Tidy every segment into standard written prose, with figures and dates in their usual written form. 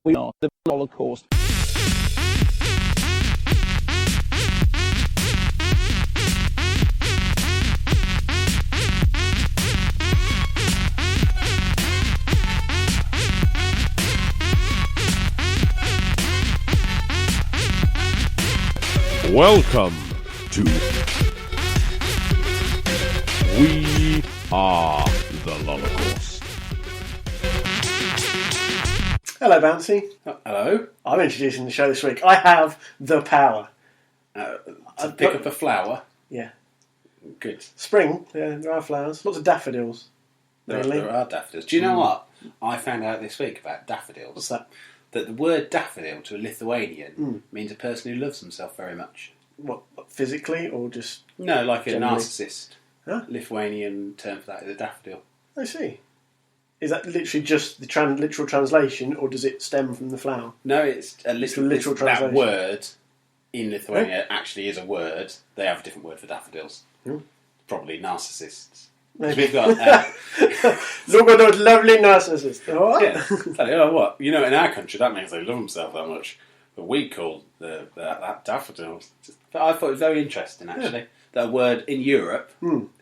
We are the Holocaust. Welcome to We Are the Holocaust. Hello, Bouncy. Hello. I'm introducing the show this week. I have the power. To pick up a flower. Yeah. Good. Spring, yeah, there are flowers. Lots of daffodils. There are daffodils. Do you know what I found out this week about daffodils? What's that? That the word daffodil to a Lithuanian means a person who loves himself very much. What, physically or just... No, like a generally? narcissist. Huh? Lithuanian term for that is a daffodil. I see. Is that literally just the literal translation, or does it stem from the flower? No, it's a literal literal that translation. word in Lithuania actually is a word. They have a different word for daffodils. Probably narcissists. Maybe. We've got... Look at those lovely narcissists. What? Yeah. So, you know what? You know, in our country, that means they love themselves that much. But we call that daffodils. I thought it was very interesting, actually, that a word in Europe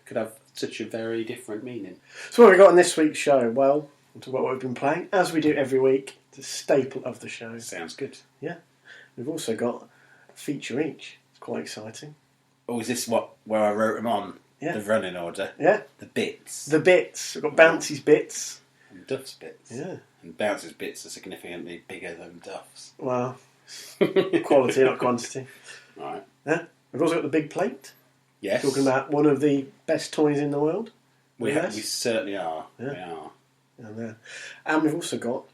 could have such a very different meaning. So what have we got on this week's show? Well, we'll talk about what we've been playing, as we do every week. It's a staple of the show. Sounds good. Yeah. We've also got a feature each. It's quite exciting. Oh, is this where I wrote them on? Yeah. The running order? Yeah. The bits. The bits. We've got Bouncy's bits. And Duff's bits. Yeah. And Bounce's bits are significantly bigger than Duff's. Well, quality, not quantity. Right. Yeah. We've also got the big plate. Yes. Talking about one of the best toys in the world. We Yes. certainly are. Yeah. We are. And we've also got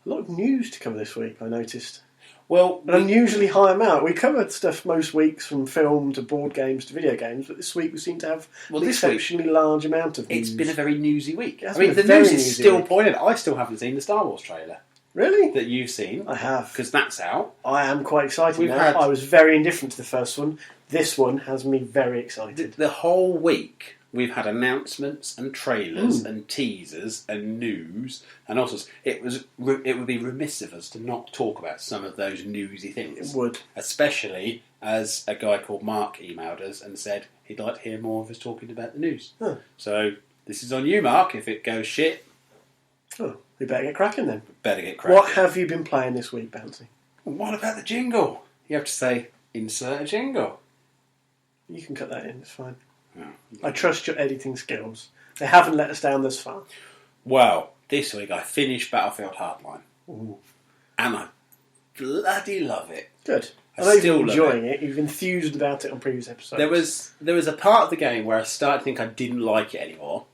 a lot of news to cover this week, I noticed. Well, An unusually high amount. We covered stuff most weeks from film to board games to video games, but this week we seem to have an exceptionally large amount of news. it's been a very newsy week. It has I mean, been a the very news is newsy still week. poignant. I still haven't seen the Star Wars trailer Really? that you've seen. I have. Because that's out. I am quite excited We've now. had- I was very indifferent to the first one. This one has me very excited. The whole week we've had announcements and trailers and teasers and news and all sorts. It would be remiss of us to not talk about some of those newsy things. It would. Especially as a guy called Mark emailed us and said he'd like to hear more of us talking about the news. Huh. So this is on you, Mark. If it goes shit, Oh, we better get cracking then. better get cracking. What have you been playing this week, Bouncy? What about the jingle? You have to say, insert a jingle. You can cut that in, it's fine. Oh. I trust your editing skills. They haven't let us down this far. Well, this week I finished Battlefield Hardline. Ooh. And I bloody love it. Good. I I know still you're love enjoying it. You've enthused about it on previous episodes. There was a part of the game where I started to think I didn't like it anymore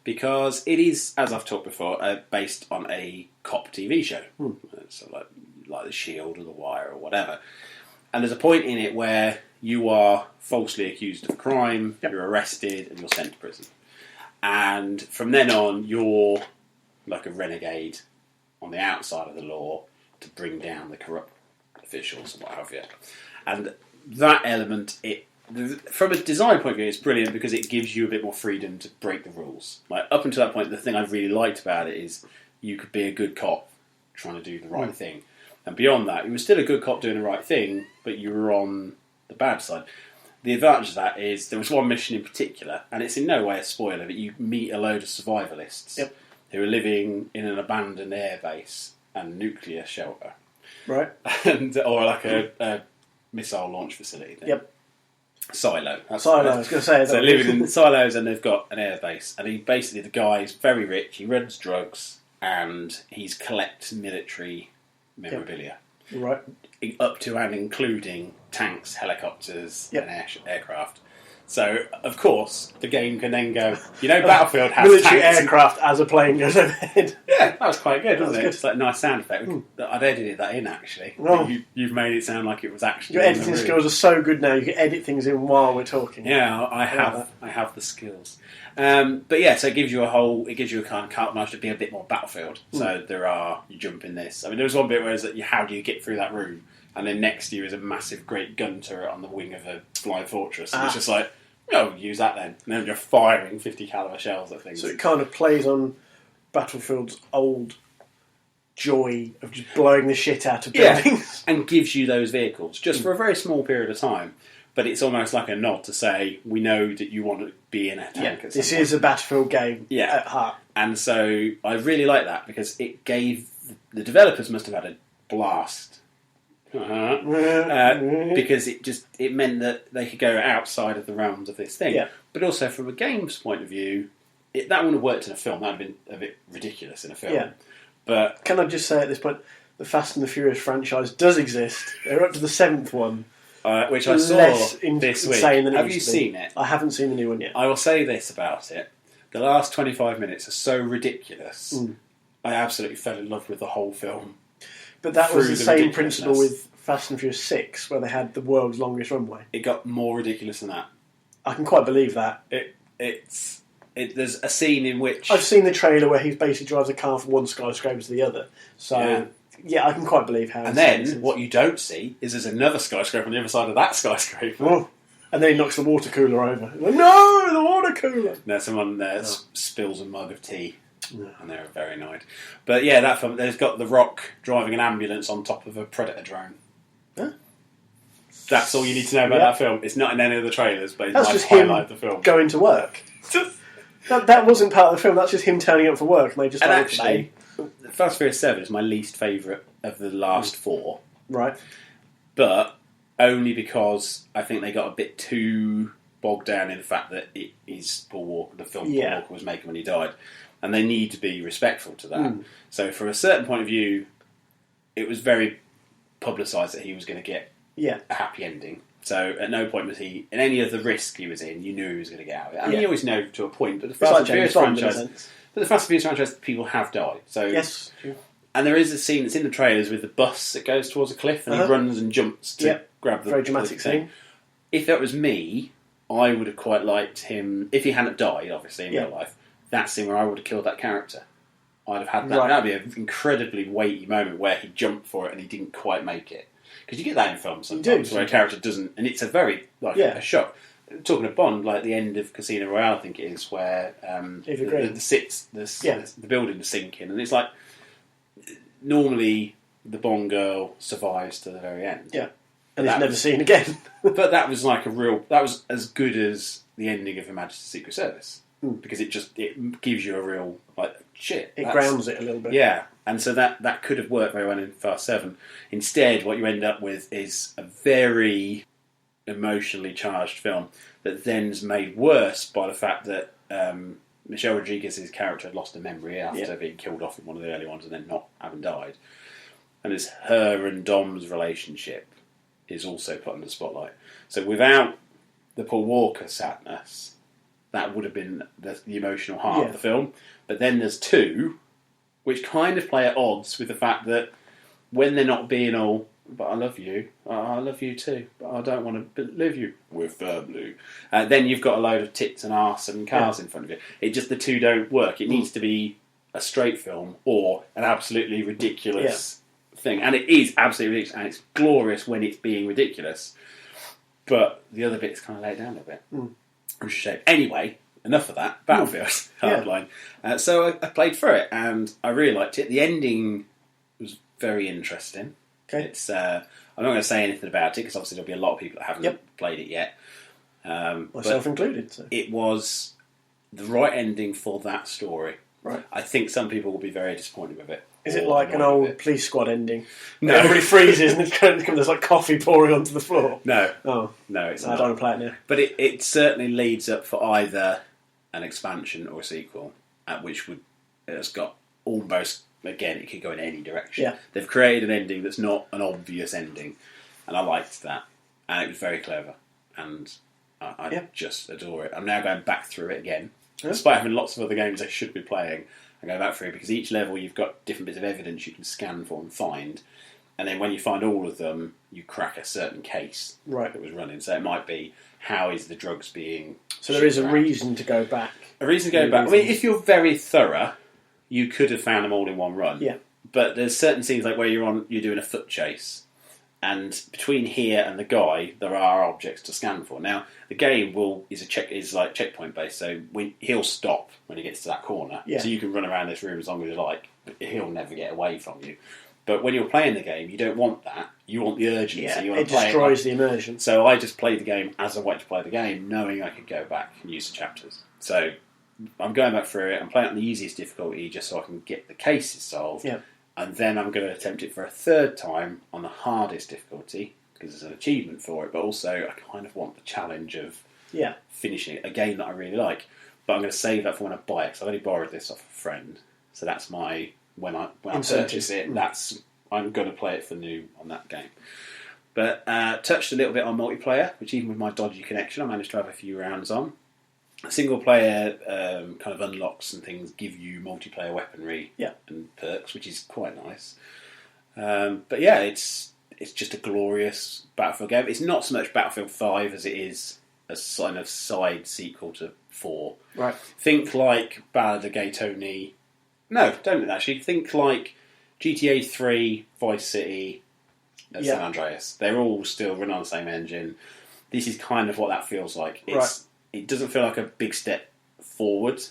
because it is, as I've talked before, based on a cop TV show. So like The Shield or The Wire or whatever. And there's a point in it where you are falsely accused of a crime, you're arrested, and you're sent to prison. And from then on, you're like a renegade on the outside of the law to bring down the corrupt officials and what have you. And that element, from a design point of view, it's brilliant because it gives you a bit more freedom to break the rules. Like up until that point, the thing I really liked about it is you could be a good cop trying to do the right thing. And beyond that, you were still a good cop doing the right thing, but you were on the bad side. The advantage of that is there was one mission in particular, and it's in no way a spoiler, but you meet a load of survivalists who are living in an abandoned airbase and nuclear shelter. Right. Or like a missile launch facility thing. Yep. Silo. Silo, I was going to say. So living in silos and they've got an airbase. And the guy is very rich, he runs drugs, and he collects military memorabilia. Right. Up to and including tanks, helicopters, and aircraft. So, of course, the game can then go, Battlefield has military tanks aircraft as a plane goes overhead. Yeah, that was quite good, wasn't it? Good. It's like a nice sound effect. I'd edited that in, actually. Oh. You've made it sound like it was actually Your in the editing room. skills are so good now, you can edit things in while we're talking. Yeah, I have the skills. But yeah, so it gives you a kind of carte blanche to be a bit more Battlefield. So you jump in this. I mean, there was one bit where it's like, how do you get through that room? And then next to you is a massive great gun turret on the wing of a flying fortress. And it's just like, use that then. And then you're firing 50 caliber shells at things. So it kind of plays on Battlefield's old joy of just blowing the shit out of buildings. And gives you those vehicles just for a very small period of time. But it's almost like a nod to say, we know that you want to be in a tank at some This point. is a Battlefield game at heart. And so I really like that because it gave... The developers must have had a blast. Because it meant that they could go outside of the realms of this thing. Yeah. But also from a game's point of view, that wouldn't have worked in a film. That would have been a bit ridiculous in a film. Yeah. But can I just say at this point, the Fast and the Furious franchise does exist. They're up to the 7th one. Which I saw this week. Have you seen it? I haven't seen the new one yet. I will say this about it. The last 25 minutes are so ridiculous. I absolutely fell in love with the whole film. But that was the same principle with Fast and Furious 6, where they had the world's longest runway. It got more ridiculous than that. I can quite believe that. There's a scene in which... I've seen the trailer where he basically drives a car from one skyscraper to the other. So, yeah I can quite believe how... And then, what you don't see is there's another skyscraper on the other side of that skyscraper. Oh. And then he knocks the water cooler over. Like, no, the water cooler! No, someone spills a mug of tea. No. And they're very annoyed. But yeah, that film, there's got The Rock driving an ambulance on top of a Predator drone. Huh? That's all you need to know about that film. It's not in any of the trailers, but it's just highlight of the film. Going to work. that wasn't part of the film, that's just him turning up for work. And they just actually, Fast and Furious 7 is my least favourite of the last 4. Right. But only because I think they got a bit too bogged down in the fact that it is Paul Walker, the film Paul Walker was making when he died. And they need to be respectful to that. So from a certain point of view, it was very publicised that he was going to get a happy ending. So at no point was he, in any of the risk he was in, you knew he was going to get out of it. I mean, you always know to a point, but the Fast and Furious franchise, people have died. So yes. And there is a scene that's in the trailers with the bus that goes towards a cliff and he runs and jumps to grab the... Very dramatic scene. If that was me, I would have quite liked him, if he hadn't died, obviously, in real life, that scene where I would have killed that character. I'd have had that. Right. That would be an incredibly weighty moment where he jumped for it and he didn't quite make it. Because you get that in films sometimes where a character doesn't, and it's a very a shock. Talking of Bond, like the end of Casino Royale, I think it is, where the building is sinking, and it's like normally the Bond girl survives to the very end. Yeah, and it's never seen again. But that was like that was as good as the ending of Her Majesty's Secret Service. Because it gives you a real shit. It grounds it a little bit. Yeah, and so that could have worked very well in Fast 7. Instead, what you end up with is a very emotionally charged film that then is made worse by the fact that Michelle Rodriguez's character had lost her memory after being killed off in one of the early ones and then not having died. And it's her and Dom's relationship is also put under the spotlight. So without the Paul Walker sadness, that would have been the emotional heart of the film. But then there's 2, which kind of play at odds with the fact that when they're not being all, but I love you too, but I don't want to live you, we're family. Then you've got a load of tits and arse and cars in front of you. The 2 don't work. It needs to be a straight film or an absolutely ridiculous thing. And it is absolutely ridiculous, and it's glorious when it's being ridiculous. But the other bits kind of lay it down a bit. Which is a shame. Anyway, enough of that. Battlefield hardline. So I played through it and I really liked it. The ending was very interesting. Okay. It's I'm not going to say anything about it because obviously there'll be a lot of people that haven't played it yet. Myself included. So. It was the right ending for that story. Right. I think some people will be very disappointed with it. Is it like an old Police Squad ending? No. Everybody freezes and there's like coffee pouring onto the floor? No. Oh. No, it's not. I don't want to play it now. But it certainly leads up for either an expansion or a sequel, which has got almost, again, it could go in any direction. Yeah. They've created an ending that's not an obvious ending, and I liked that. And it was very clever, and I just adore it. I'm now going back through it again. Yeah. Despite having lots of other games I should be playing, I go back through it because each level you've got different bits of evidence you can scan for and find, and then when you find all of them, you crack a certain case that was running. So it might be, how is the drugs being... So there is a reason to go back. A reason to go back. I mean, if you're very thorough, you could have found them all in one run. Yeah. But there's certain scenes like where you're doing a foot chase, and between here and the guy, there are objects to scan for. Now, the game is like checkpoint based, so he'll stop when he gets to that corner. Yeah. So you can run around this room as long as you like, he'll never get away from you. But when you're playing the game, you don't want that. You want the urgency. Yeah, you want it to play destroys the immersion. So I just played the game as I wanted to play the game, knowing I could go back and use the chapters. So I'm going back through it. I'm playing it on the easiest difficulty just so I can get the cases solved. Yeah. And then I'm going to attempt it for a third time on the hardest difficulty, because there's an achievement for it, but also I kind of want the challenge of finishing it, a game that I really like. But I'm going to save that for when I buy it, because I've only borrowed this off a friend. So that's my... When I purchase it, I'm going to play it for new on that game. But touched a little bit on multiplayer, which even with my dodgy connection, I managed to have a few rounds on. Single player kind of unlocks and things give you multiplayer weaponry and perks, which is quite nice. But yeah, it's just a glorious Battlefield game. It's not so much Battlefield 5 as it is a kind of side sequel to 4. Right. Think like Ballad of Gay Tony. No, don't actually. Think like GTA 3, Vice City, San Andreas. They're all still run on the same engine. This is kind of what that feels like. It doesn't feel like a big step forward,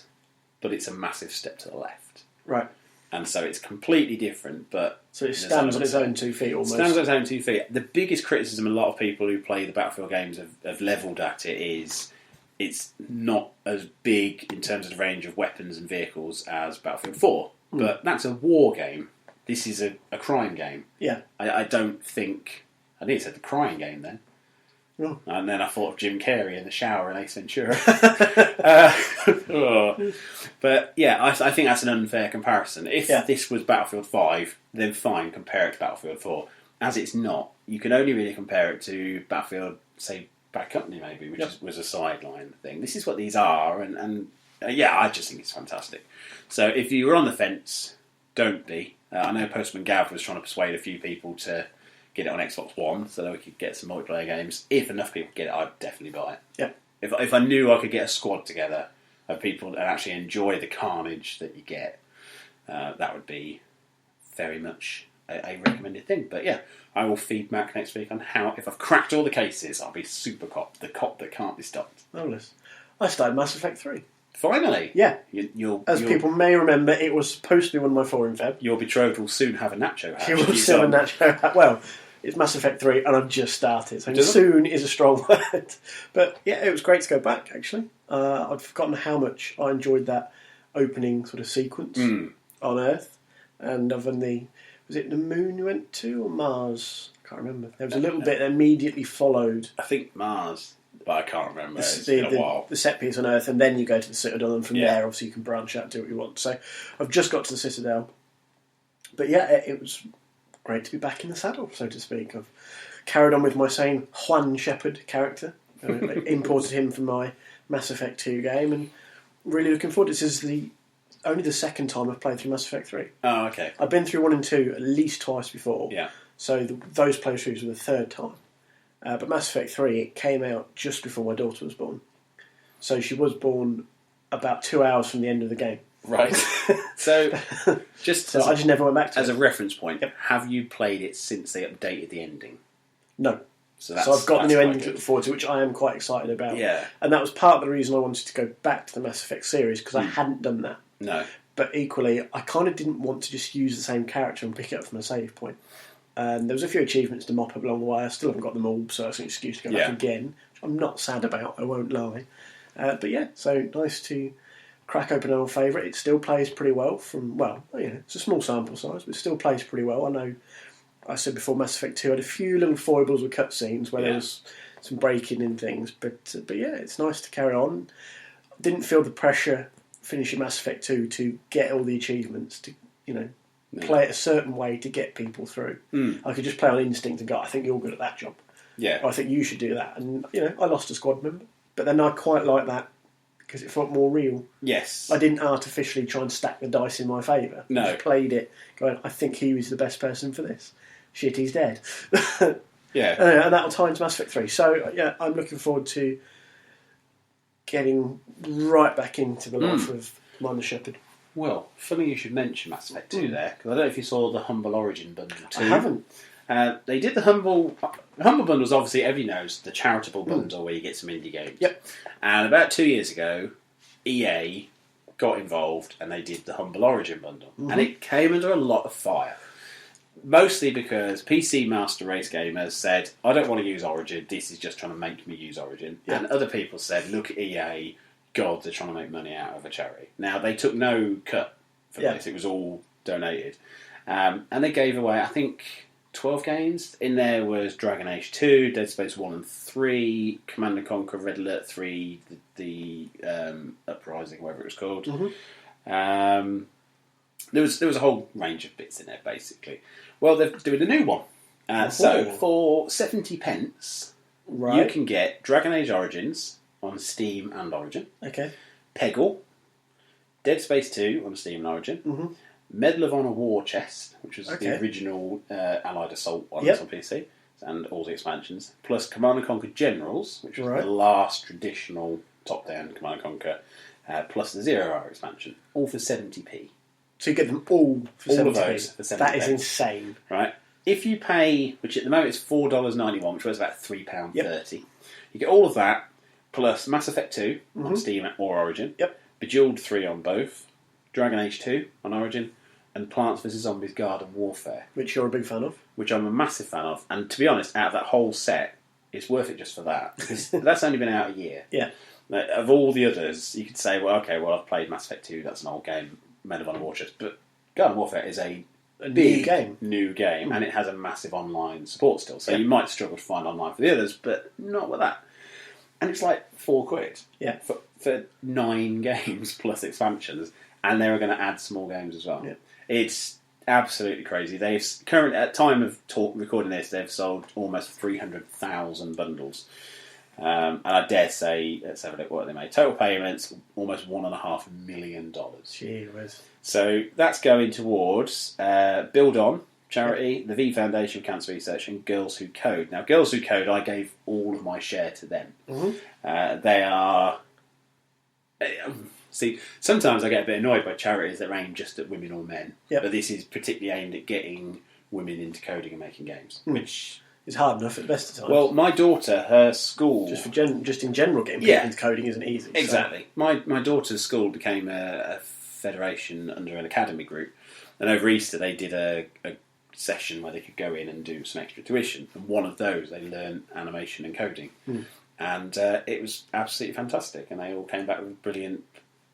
but it's a massive step to the left. Right. And so it's completely different, but... So it stands on its own 2 feet almost. Stands on its own 2 feet. The biggest criticism a lot of people who play the Battlefield games have levelled at it is it's not as big in terms of the range of weapons and vehicles as Battlefield 4. But that's a war game. This is a crime game. Yeah. I don't think... I think it said the crying game then. Oh. And then I thought of Jim Carrey in the shower in Ace Ventura. But yeah, I think that's an unfair comparison. If this was Battlefield 5, then fine, compare it to Battlefield 4. As it's not, you can only really compare it to Battlefield, say, Bad Company maybe, which was a sideline thing. This is what these are, and I just think it's fantastic. So if you were on the fence, don't be. I know Postman Gav was trying to persuade a few people to get it on Xbox One so that we could get some multiplayer games. If enough people get it, I'd definitely buy it. Yeah. If I knew I could get a squad together of people and actually enjoy the carnage that you get, that would be very much a recommended thing. But yeah, I will feed Mac next week on how, if I've cracked all the cases, I'll be Super Cop, the cop that can't be stopped. Marvellous. I started Mass Effect 3. Finally? Yeah. As people may remember, it was supposed to be one of my 4 in Feb. Your betrothed will soon have a nacho hat. She will soon have a nacho hat. Well, it's Mass Effect 3 and I've just started. So soon is a strong word. But yeah, it was great to go back, actually. I'd forgotten how much I enjoyed that opening sort of sequence on Earth. And other than was it the moon you went to or Mars? I can't remember. There was a little bit that immediately followed. I think Mars, but I can't remember. It's been a while. The set piece on Earth, and then you go to the Citadel, and from there, obviously, you can branch out and do what you want. So I've just got to the Citadel. But yeah, it was great to be back in the saddle, so to speak. I've carried on with my same Juan Shepherd character. I imported him from my Mass Effect 2 game, and really looking forward. This is only the second time I've played through Mass Effect 3. Oh, okay. I've been through 1 and 2 at least twice before. Yeah. So those playthroughs were the third time. But Mass Effect 3, it came out just before my daughter was born. So she was born about 2 hours from the end of the game. Right. So I just never went back to it. As a reference point, have you played it since they updated the ending? No. So I've got the new ending to look forward to, which I am quite excited about. Yeah. And that was part of the reason I wanted to go back to the Mass Effect series, because I hadn't done that. No. But equally, I kind of didn't want to just use the same character and pick it up from a save point. There was a few achievements to mop up along the way. I still haven't got them all, so it's an excuse to go back again, which I'm not sad about, I won't lie. But yeah, so nice to crack open an old favourite. It still plays pretty well it's a small sample size, but it still plays pretty well. I know I said before Mass Effect 2 had a few little foibles with cutscenes where there was some breaking in things, but yeah, it's nice to carry on. Didn't feel the pressure finishing Mass Effect 2 to get all the achievements, to play it a certain way to get people through. I could just play on instinct and go, I think you're good at that job. Yeah. Or I think you should do that. And, I lost a squad member. But then I quite like that because it felt more real. Yes. I didn't artificially try and stack the dice in my favour. No. I just played it going, I think he was the best person for this. Shit, he's dead. Yeah. And that'll tie into Mass Effect 3. So, yeah, I'm looking forward to getting right back into the life of Commander Shepard. Well, funny you should mention Mass Effect 2 there, because I don't know if you saw the Humble Origin bundle too. I haven't. They did the Humble bundle is obviously, everybody knows, the charitable bundle where you get some indie games. Yep. And about 2 years ago, EA got involved and they did the Humble Origin bundle. And it came under a lot of fire. Mostly because PC Master Race gamers said, I don't want to use Origin, this is just trying to make me use Origin. Yeah. And other people said, look at EA, God, they're trying to make money out of a charity. Now, they took no cut for this, it was all donated. And they gave away, I think, 12 games. In there was Dragon Age 2, Dead Space 1 and 3, Command & Conquer, Red Alert 3, the Uprising, whatever it was called. There was a whole range of bits in there, basically. Well, they're doing a new one. So, for 70 pence, you can get Dragon Age Origins on Steam and Origin. Okay. Peggle, Dead Space 2 on Steam and Origin. Medal of Honor War Chest, which was the original Allied Assault one on PC, and all the expansions. Plus Command & Conquer Generals, which was the last traditional top-down Command & Conquer, plus the Zero Hour expansion. All for 70p. So you get them all for 70p. All of those for 70p. That is insane. Right. If you pay, which at the moment is $4.91, which was about £3.30, you get all of that, plus Mass Effect 2 on Steam or Origin, Bejeweled 3 on both, Dragon Age 2 on Origin, and Plants vs Zombies Garden Warfare. Which you're a big fan of. Which I'm a massive fan of. And to be honest, out of that whole set, it's worth it just for that. Because that's only been out a year. Yeah. Of all the others, you could say, well, okay, I've played Mass Effect 2, that's an old game, Medal of Honor War Chest. But Garden Warfare is a big new game, and it has a massive online support still. So you might struggle to find online for the others, but not with that. And it's like £4 for 9 games plus expansions, and they're going to add some more games as well. Yeah. It's absolutely crazy. They've currently, at time of recording this, they've sold almost 300,000 bundles. And I dare say, let's have a look what they made. Total payments, almost $1.5 million. Gee whiz. So that's going towards Build On charity, the V Foundation for Cancer Research, and Girls Who Code. Now, Girls Who Code, I gave all of my share to them. They are... See, sometimes I get a bit annoyed by charities that are aimed just at women or men. But this is particularly aimed at getting women into coding and making games, which... It's hard enough at the best of times. Well, my daughter, her school... Just in general, getting people into coding isn't easy. Exactly. So. My daughter's school became a federation under an academy group. And over Easter, they did a session where they could go in and do some extra tuition. And one of those, they learned animation and coding. And it was absolutely fantastic. And they all came back with a brilliant,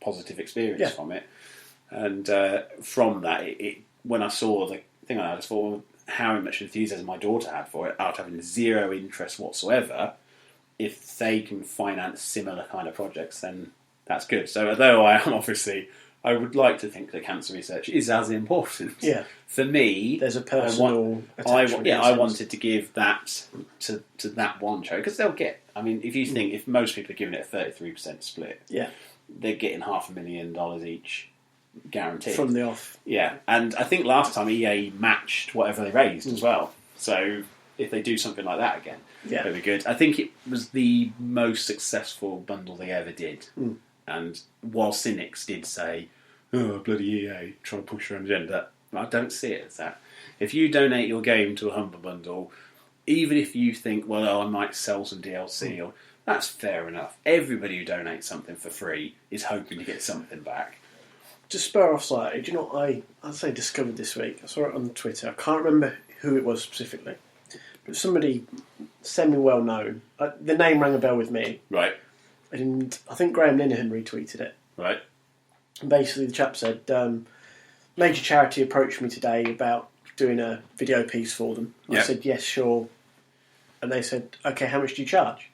positive experience from it. And from that, when I saw the thing I just thought... Well, how much enthusiasm my daughter had for it, out having zero interest whatsoever, if they can finance similar kind of projects, then that's good. So although I am obviously, I would like to think that cancer research is as important. Yeah. For me, there's a personal attachment. I wanted to give that to that one charity, because they'll get, I mean, if you think, if most people are giving it a 33% split, they're getting $500,000 each. Guaranteed. From the off. Yeah, and I think last time EA matched whatever they raised as well. So if they do something like that again, it'll be good. I think it was the most successful bundle they ever did. And while cynics did say, oh, bloody EA, trying to push their own agenda, I don't see it as that. If you donate your game to a Humble Bundle, even if you think, well, I might sell some DLC, or that's fair enough. Everybody who donates something for free is hoping to get something back. To spur off slightly, do you know what I'd say discovered this week? I saw it on Twitter. I can't remember who it was specifically, but somebody semi-well known. The name rang a bell with me. Right. And I think Graham Linehan retweeted it. Right. And basically the chap said, major charity approached me today about doing a video piece for them. I said, yes, sure. And they said, okay, how much do you charge?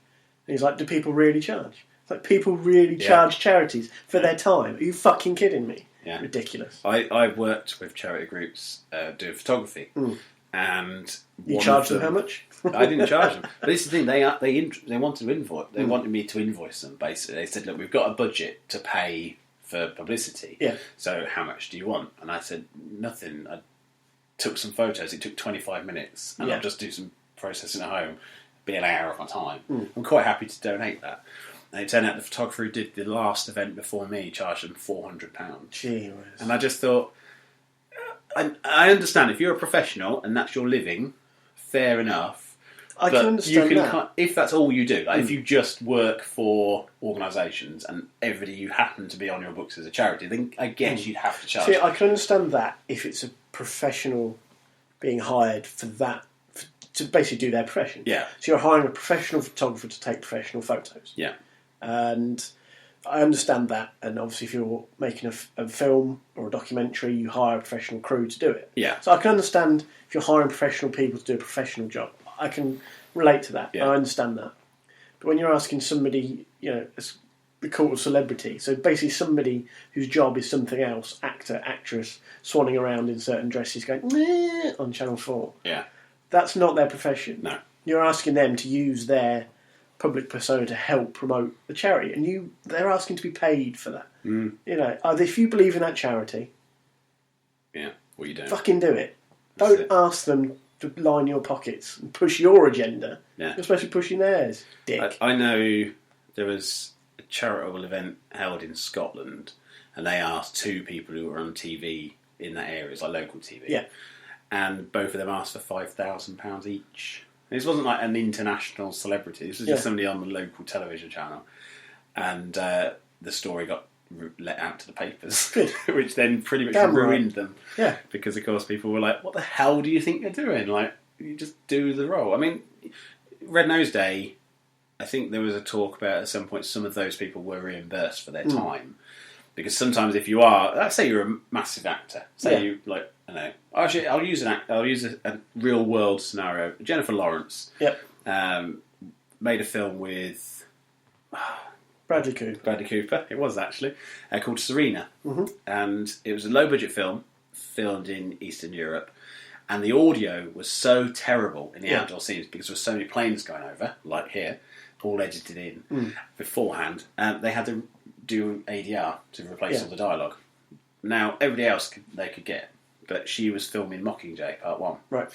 And he's like, do people really charge? It's like, people really charge charities for their time. Are you fucking kidding me? Yeah. Ridiculous. I worked with charity groups doing photography, and you charged them how much? I didn't charge them. But this is the thing: they wanted to invoice. They wanted me to invoice them. Basically, they said, "Look, we've got a budget to pay for publicity. So how much do you want?" And I said, "Nothing." I took some photos. It took 25 minutes, and I'll just do some processing at home. Be an hour of my time. I'm quite happy to donate that. And it turned out the photographer who did the last event before me charged them £400. Gee whiz. And I just thought, I understand if you're a professional and that's your living, fair enough. I can understand that. If that's all you do, like if you just work for organisations and you happen to be on your books as a charity, then I guess you'd have to charge. See, I can understand that if it's a professional being hired for that, to basically do their profession. Yeah. So you're hiring a professional photographer to take professional photos. Yeah. And I understand that. And obviously, if you're making a film or a documentary, you hire a professional crew to do it. Yeah. So I can understand if you're hiring professional people to do a professional job. I can relate to that. Yeah. I understand that. But when you're asking somebody, the cult of celebrity, so basically somebody whose job is something else, actor, actress, swanning around in certain dresses going, meh, on Channel 4. Yeah. That's not their profession. No. You're asking them to use their public persona to help promote the charity, and they're asking to be paid for that. Mm. If you believe in that charity, yeah, well, you don't. Fucking do it. That's Don't it. ask them to line your pockets and push your agenda. Yeah. You're supposed to be pushing theirs, dick. I know there was a charitable event held in Scotland, and they asked 2 people who were on TV in that area, it's like local TV. Yeah. And both of them asked for £5,000 each. This wasn't like an international celebrity. This was just somebody on the local television channel. And the story got let out to the papers, which then pretty much ruined them. Yeah. Because, of course, people were like, what the hell do you think you're doing? Like, you just do the role. I mean, Red Nose Day, I think there was a talk about at some point some of those people were reimbursed for their time. Because sometimes if you are, let's say you're a massive actor, you like, I don't know. Actually, I'll use a real world scenario. Jennifer Lawrence, made a film with Bradley Cooper. It was actually called Serena, and it was a low budget film filmed in Eastern Europe, and the audio was so terrible in the outdoor scenes because there were so many planes going over, like here, all edited in beforehand, and they had to do ADR to replace all the dialogue. Now, everybody else they could get, but she was filming Mockingjay Part 1. Right.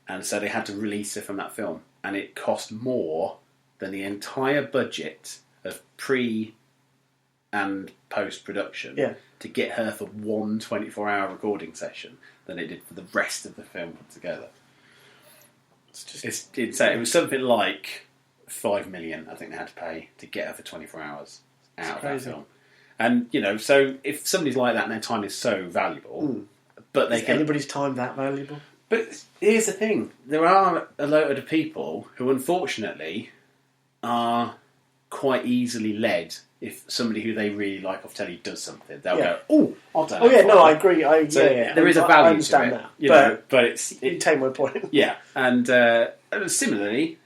And so they had to release her from that film. And it cost more than the entire budget of pre- and post-production to get her for one 24-hour recording session than it did for the rest of the film put together. It's insane. It was something like $5 million, I think they had to pay to get her for 24 hours out of that film. And, so if somebody's like that and their time is so valuable, but they can... anybody's time that valuable? But here's the thing. There are a load of people who, unfortunately, are quite easily led if somebody who they really like off telly does something. They'll go, oh, I don't know. Oh, yeah, no, I agree. There is a value I understand to it. that. But you take my point. Yeah. And similarly...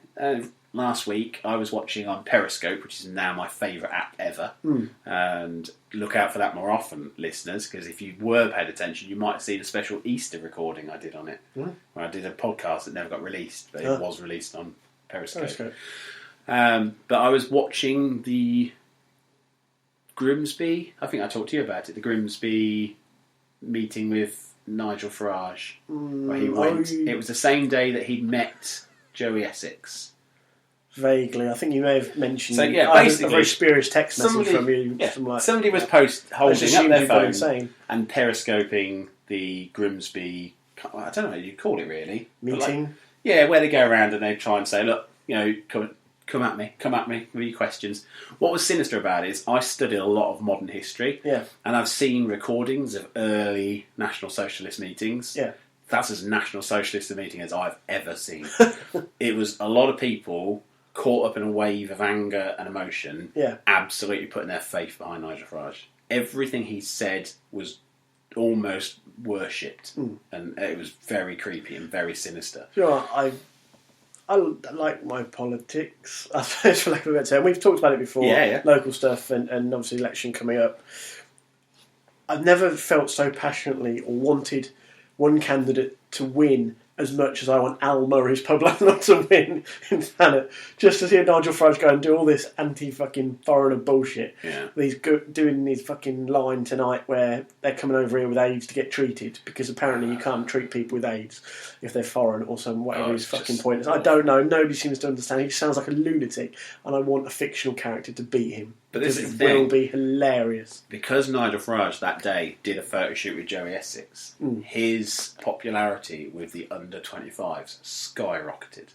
last week, I was watching on Periscope, which is now my favourite app ever. And look out for that more often, listeners, because if you were paying attention, you might have seen a special Easter recording I did on it, where I did a podcast that never got released, but it was released on Periscope. But I was watching the Grimsby, I think I talked to you about it, the Grimsby meeting with Nigel Farage, where he went. It was the same day that he'd met Joey Essex. Vaguely, I think you may have mentioned. So yeah, basically, a very spurious text message from you. Yeah, somebody was holding up their phone and periscoping the Grimsby. I don't know what you'd call it really. Meeting. Where they go around and they try and say, look, come at me with your questions. What was sinister about it is I studied a lot of modern history, and I've seen recordings of early National Socialist meetings. Yeah. That's as National Socialist a meeting as I've ever seen. It was a lot of people caught up in a wave of anger and emotion, absolutely putting their faith behind Nigel Farage. Everything he said was almost worshipped, and it was very creepy and very sinister. I like my politics, I suppose, for lack of a better term. We've talked about it before, local stuff and obviously election coming up. I've never felt so passionately or wanted one candidate to win as much as I want Al Murray's pub landlord to win in Thanet, just to see Nigel Farage go and do all this anti-fucking foreigner bullshit. Yeah. He's doing his fucking line tonight where they're coming over here with AIDS to get treated, because apparently you can't treat people with AIDS if they're foreign or some whatever his fucking point is. I don't know. Nobody seems to understand. He sounds like a lunatic, and I want a fictional character to beat him. But this is it the thing. will be hilarious. Because Nigel Farage that day did a photo shoot with Joey Essex, his popularity with the under-25s skyrocketed.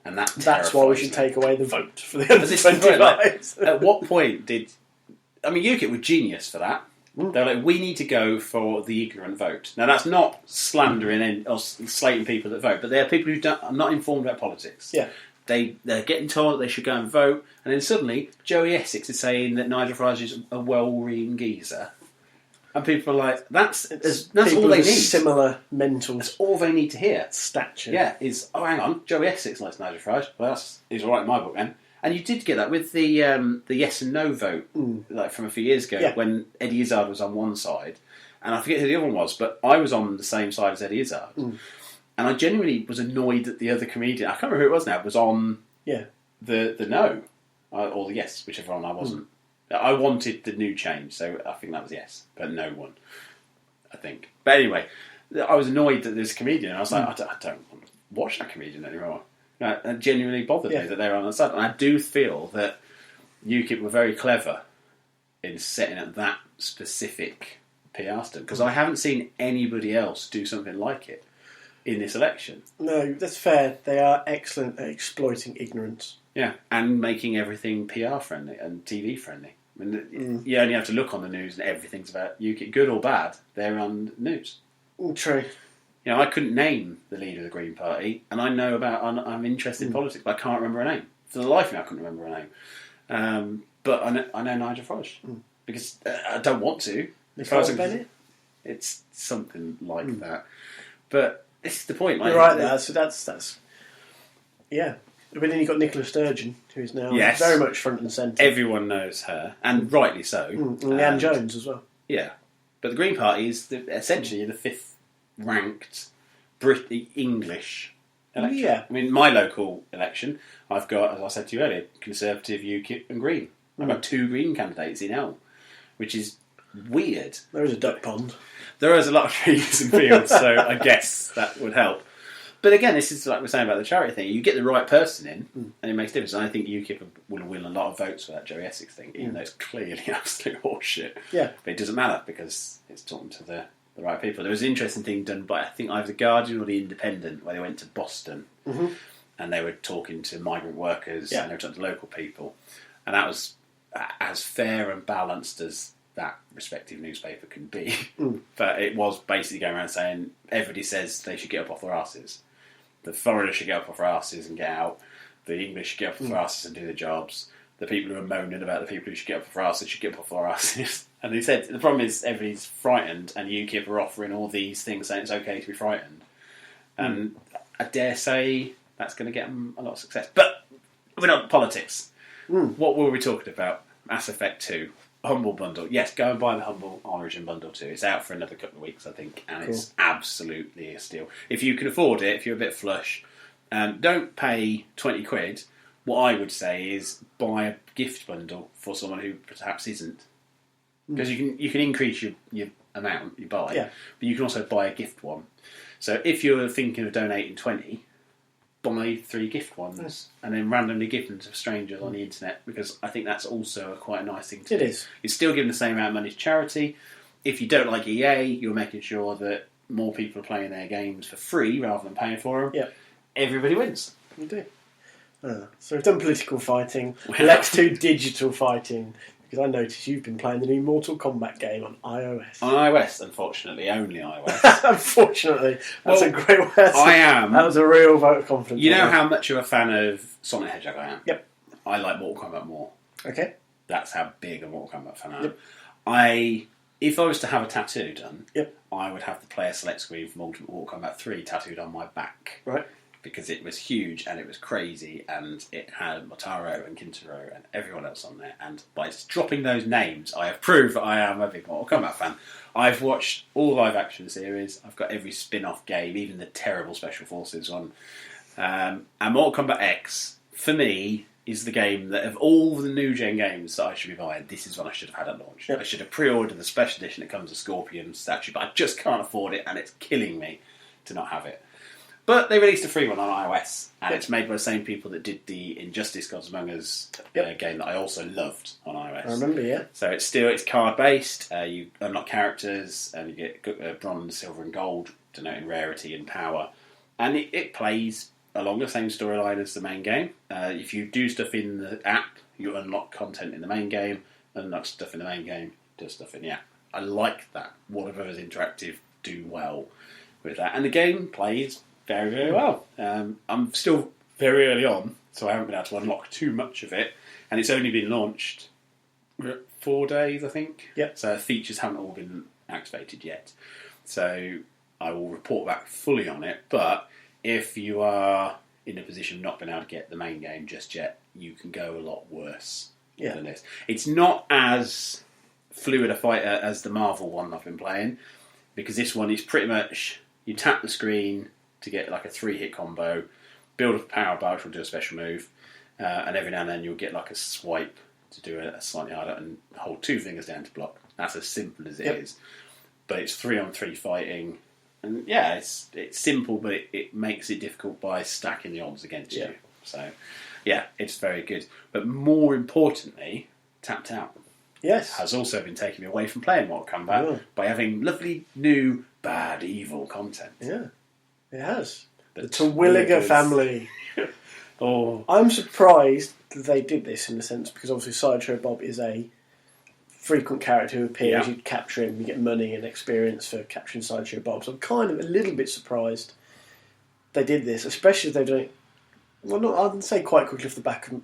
And that That's why we should take away the vote for the under This is the point, 25s. at what point did... I mean, UKIP were genius for that. They're like, we need to go for the ignorant vote. Now, that's not slandering or slating people that vote, but they're people who are not informed about politics. Yeah. They're getting told that they should go and vote, and then suddenly Joey Essex is saying that Nigel Farage is a well-reading geezer. And people are like, that's all they need. Similar mentals. That's all they need to hear. Stature. Yeah, oh, hang on, Joey Essex likes Nigel Farage. Well, he's all right in my book then. And you did get that with the yes and no vote, like from a few years ago, when Eddie Izzard was on one side, and I forget who the other one was, but I was on the same side as Eddie Izzard, and I genuinely was annoyed that the other comedian, I can't remember who it was now, was on the no, or the yes, whichever one I wasn't. I wanted the new change, so I think that was yes, but no one, I think. But anyway, I was annoyed that there's a comedian, and I was like, I don't want to watch that comedian anymore. It genuinely bothered me that they're on the side. And I do feel that UKIP were very clever in setting up that specific PR stunt, because I haven't seen anybody else do something like it in this election. No, that's fair. They are excellent at exploiting ignorance. Yeah, and making everything PR friendly and TV friendly. I mean, you only have to look on the news and everything's about UKIP, good or bad. They're on the news. True. You know, I couldn't name the leader of the Green Party, and I know I'm interested in politics, but I can't remember her name. For the life of me, I couldn't remember her name. But I know Nigel Farage, because I don't want to. Nicole Bennett? It's something like that. But this is the point. You're right there. So that's yeah. But then you've got Nicola Sturgeon, who's now very much front and centre. Everyone knows her, and rightly so. And Leanne Jones as well. Yeah. But the Green Party is essentially the fifth ranked English election. Yeah. I mean, my local election, I've got, as I said to you earlier, Conservative, UKIP and Green. I've got 2 Green candidates in Elm, which is weird. There is a duck pond. There is a lot of trees and fields, so I guess that would help. But again, this is like we're saying about the charity thing. You get the right person in, and it makes a difference. And I think UKIP will win a lot of votes for that Joey Essex thing, even though it's clearly absolute horseshit. Yeah. But it doesn't matter, because it's talking to the right people. There was an interesting thing done by, I think, either the Guardian or the Independent, where they went to Boston and they were talking to migrant workers and they were talking to local people, and that was as fair and balanced as that respective newspaper can be. But it was basically going around saying everybody says they should get up off their asses. The foreigners should get up off their asses and get out. The English should get up off their asses and do their jobs. The people who are moaning about the people who should get up off their asses should get up off their asses. And he said the problem is everybody's frightened, and UKIP are offering all these things saying it's okay to be frightened. And I dare say that's going to get them a lot of success. But we're not politics. What were we talking about? Mass Effect 2. Humble Bundle. Yes, go and buy the Humble Origin Bundle too. It's out for another couple of weeks, I think, and it's absolutely a steal. If you can afford it, if you're a bit flush, don't pay 20 quid. What I would say is buy a gift bundle for someone who perhaps isn't. Because you can increase your amount you buy, but you can also buy a gift one. So if you're thinking of donating 20, buy 3 gift ones and then randomly give them to strangers on the internet, because I think that's also quite a nice thing to do. It is. You're still giving the same amount of money to charity. If you don't like EA, you're making sure that more people are playing their games for free rather than paying for them. Yeah. Everybody wins. You do. So we've done political fighting. Let's do digital fighting, because I noticed you've been playing the new Mortal Kombat game on iOS. On iOS, unfortunately, only iOS. Unfortunately, that's a great word. I am. That was a real vote of confidence. You know how much of a fan of Sonic the Hedgehog I am? Yep. I like Mortal Kombat more. Okay. That's how big a Mortal Kombat fan I am. If I was to have a tattoo done, I would have the player select screen from Mortal Kombat 3 tattooed on my back. Right. Because it was huge and it was crazy, and it had Motaro and Kintaro and everyone else on there. And by dropping those names, I have proved that I am a big Mortal Kombat fan. I've watched all live action series. I've got every spin-off game, even the terrible Special Forces one. And Mortal Kombat X, for me, is the game that of all the new gen games that I should be buying, this is one I should have had at launch. I should have pre-ordered the special edition that comes with Scorpion statue, but I just can't afford it, and it's killing me to not have it. But they released a free one on iOS, and it's made by the same people that did the Injustice Gods Among Us game that I also loved on iOS. I remember, So it's card-based, you unlock characters, and you get bronze, silver and gold, denoting rarity and power. And it plays along the same storyline as the main game. If you do stuff in the app, you unlock content in the main game, unlock stuff in the main game, do stuff in the app. I like that. Whatever's interactive, do well with that. And the game plays very, very well. I'm still very early on, so I haven't been able to unlock too much of it. And it's only been launched 4 days, I think. Yep. So features haven't all been activated yet. So I will report back fully on it. But if you are in a position of not being able to get the main game just yet, you can go a lot worse than this. It's not as fluid a fighter as the Marvel one I've been playing, because this one is pretty much you tap the screen to get like a 3-hit combo, build a power bar which will do a special move, and every now and then you'll get like a swipe to do a slightly harder and hold 2 fingers down to block. That's as simple as it is. But it's 3-on-3 fighting, and yeah, it's simple, but it makes it difficult by stacking the odds against you. So yeah, it's very good. But more importantly, Tapped Out has also been taking me away from playing Mortal Kombat by having lovely new bad evil content. Yeah, it has. The Terwilliger family. Oh, I'm surprised that they did this in a sense, because obviously Sideshow Bob is a frequent character who appears. You capture him, you get money and experience for capturing Sideshow Bob. So I'm kind of a little bit surprised they did this, especially if they're doing. Well, not I wouldn't say quite quickly off the back of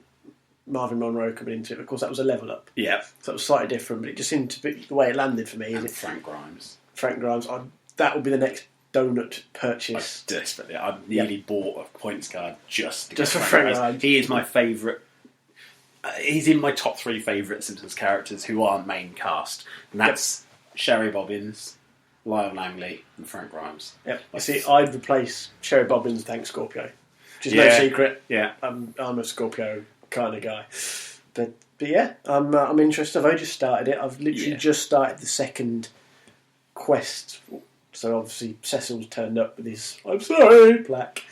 Marvin Monroe coming into it. Of course, that was a level up. Yeah, so it was slightly different, but it just seemed to be the way it landed for me. And Frank Grimes. That will be the next donut purchase. Desperately, I nearly bought a points card just for Frank Grimes. He is my favourite. He's in my top 3 favourite Simpsons characters who aren't main cast, and that's Sherry Bobbins, Lyle Langley, and Frank Grimes. Yep. You see, I'd replace Sherry Bobbins with Hank Scorpio, which is no secret. Yeah, I'm a Scorpio kind of guy. But yeah, I'm interested. I've only just started it. I've literally just started the second quest. So obviously Cecil's turned up with his "I'm sorry" plaque,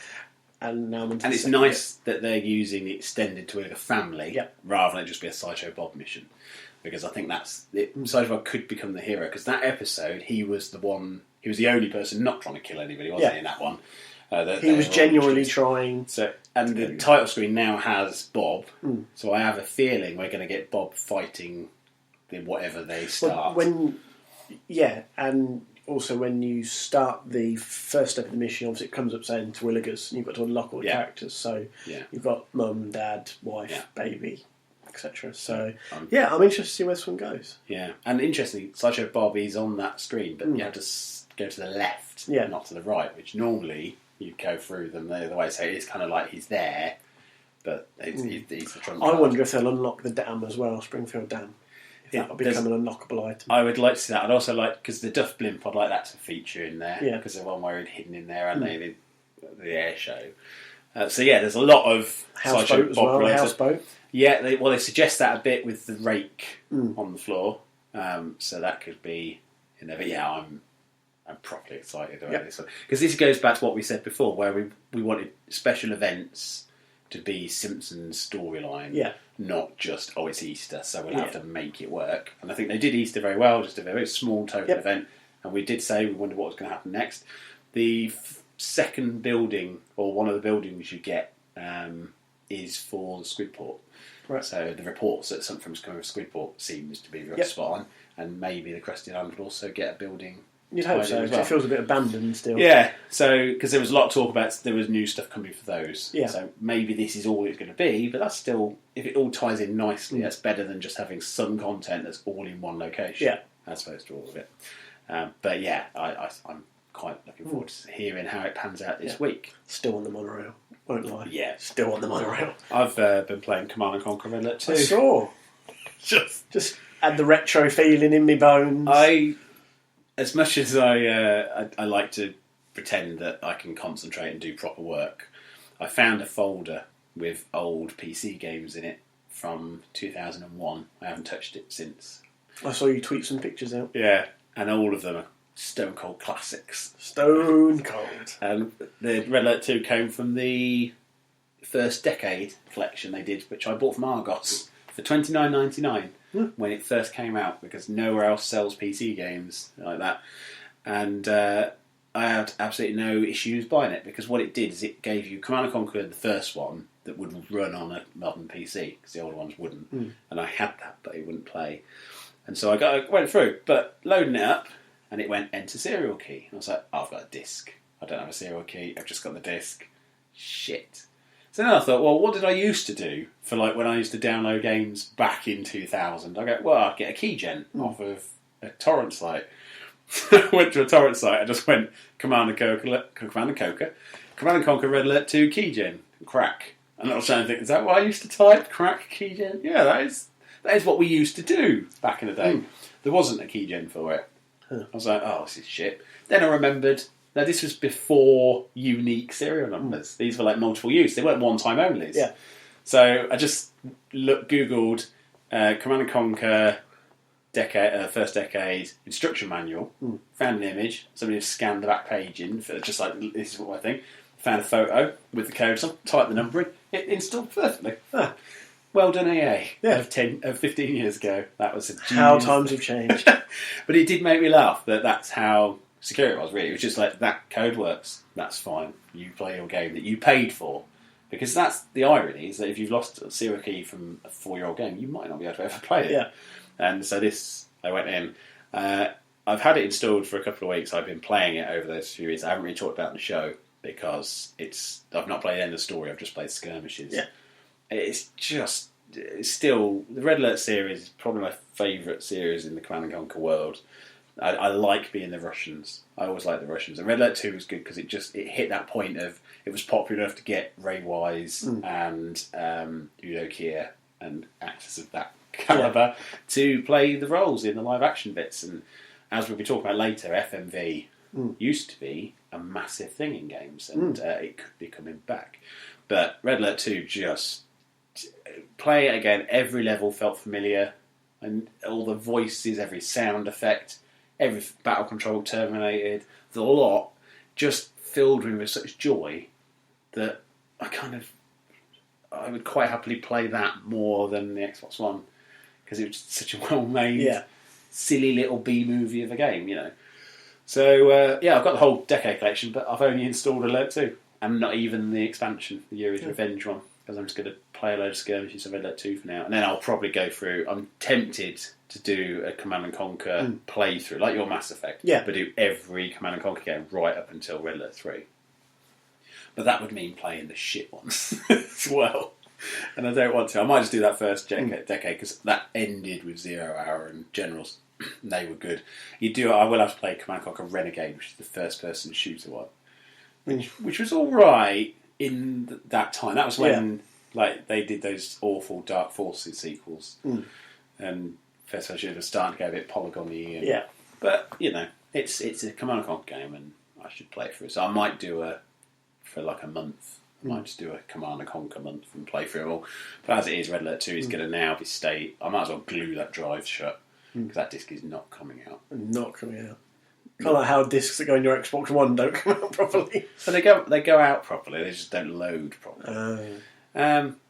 and now I'm into. And it's nice that they're using the extended Terwilliger family rather than just be a Sideshow Bob mission, because I think that's it. Sideshow Bob could become the hero, because that episode he was the only person not trying to kill anybody, wasn't he? In that one, he was genuinely trying. So, and the title screen now has Bob, so I have a feeling we're going to get Bob fighting in whatever they start. And also when you start the first step of the mission, obviously it comes up saying Terwilligers, and you've got to unlock all the characters. So you've got mum, dad, wife, baby, etc. So I'm interested to see where this one goes. Yeah, and interestingly, Sideshow Bob is on that screen, but you have to go to the left, not to the right, which normally you'd go through them the other way. So it's kind of like he's there, but he's the trump card. I wonder if they'll unlock the dam as well, Springfield Dam. That'll become an unlockable item. I would like to see that. I'd also like, because the Duff Blimp, I'd like that to feature in there, because they're one where hidden in there, and the air show. There's a lot of houseboat as well. Houseboat. Yeah, they suggest that a bit with the rake on the floor, so that could be in there. But yeah, I'm properly excited about this one, because this goes back to what we said before, where we wanted special events to be Simpsons storyline, not just it's Easter, so we'll have to make it work. And I think they did Easter very well, just a very small token event. And we did say we wondered what was going to happen next. The second building, or one of the buildings you get, is for the Squidport. Right. So the reports that something's coming from Squidport seems to be very spot on, and maybe the Krusty Land would also get a building. You'd hope so, because it feels a bit abandoned still. Yeah, so, because there was a lot of talk about there was new stuff coming for those. Yeah. So maybe this is all it's going to be, but that's still, if it all ties in nicely, that's better than just having some content that's all in one location, as opposed to all of it. But yeah, I'm quite looking forward to hearing how it pans out this week. Still on the monorail, won't lie. Yeah. Still on the monorail. I've been playing Command & Conquer Red Alert 2. I saw. Just had the retro feeling in me bones. As much as I like to pretend that I can concentrate and do proper work, I found a folder with old PC games in it from 2001. I haven't touched it since. I saw you tweet some pictures out. Yeah, and all of them are stone cold classics. Stone cold. And the Red Alert 2 came from the first decade collection they did, which I bought from Argos for $29.99 when it first came out, because nowhere else sells PC games like that. And I had absolutely no issues buying it because what it did is it gave you Command & Conquer, the first one, that would run on a modern PC because the older ones wouldn't. And I had that, but it wouldn't play. And so I went through, but loading it up, and it went enter serial key. And I was like, oh, I've got a disc. I don't have a serial key. I've just got the disc. Shit. So then I thought, well, what did I used to do for like when I used to download games back in 2000? I go, well, I'd get a keygen off of a torrent site. I went to a torrent site. I just went Command & Conquer Red Alert 2 keygen, crack. And I was trying to think, is that what I used to type? Crack keygen? Yeah, that is what we used to do back in the day. There wasn't a keygen for it. I was like, oh, this is shit. Then I remembered, now this was before unique serial numbers. These were like multiple use. They weren't one-time onlys. Yeah. So I just Googled Command & Conquer first decade instruction manual, found an image, somebody had scanned the back page in, for just like, this is what I think, found a photo with the code on, typed the number in, it installed perfectly. Well done, EA. Yeah. Of 15 years ago. That was a genius. How times have changed. But it did make me laugh that's how secure it was, really. It was just like, that code works, that's fine. You play your game that you paid for. Because that's the irony, is that if you've lost a serial key from a 4-year-old game, you might not be able to ever play it. Yeah. And so I went in. I've had it installed for a couple of weeks. I've been playing it over those few weeks. I haven't really talked about it in the show because I've not played the end of the story. I've just played skirmishes. Yeah. It's still, the Red Alert series is probably my favourite series in the Command & Conquer world. I like being the Russians. I always like the Russians. And Red Alert 2 was good because it hit that point of, it was popular enough to get Ray Wise and Udo Kier and actors of that calibre to play the roles in the live action bits. And as we'll be talking about later, FMV used to be a massive thing in games, and it could be coming back. But Red Alert 2, just play it again. Every level felt familiar, and all the voices, every sound effect, every battle control terminated. The lot just filled me with such joy that I would quite happily play that more than the Xbox One, because it was such a well-made, silly little B-movie of a game, you know. So, I've got the whole Decade collection, but I've only installed Alert 2, and not even the expansion, the Yuri's Revenge one, because I'm just going to play a load of skirmishes of Alert 2 for now, and then I'll probably go through. I'm tempted to do a Command & Conquer playthrough, like your Mass Effect, but do every Command & Conquer game right up until Red Alert 3. But that would mean playing the shit ones as well. And I don't want to. I might just do that first decade because that ended with 0 Hour and Generals. They were good. I will have to play Command & Conquer Renegade, which is the first-person shooter one, which was all right in that time. That was when they did those awful Dark Forces sequels, and first-person shooters were starting to get a bit polygon-y. But it's a Command & Conquer game, and I should play it through. So I might do for like a month. I might just do a Command & Conquer month and play through it all. But as it is, Red Alert 2 is going to now be I might as well glue that drive shut, because that disc is not coming out. Not coming out. Kind of like how discs that go in your Xbox One don't come out properly. So they go out properly, they just don't load properly.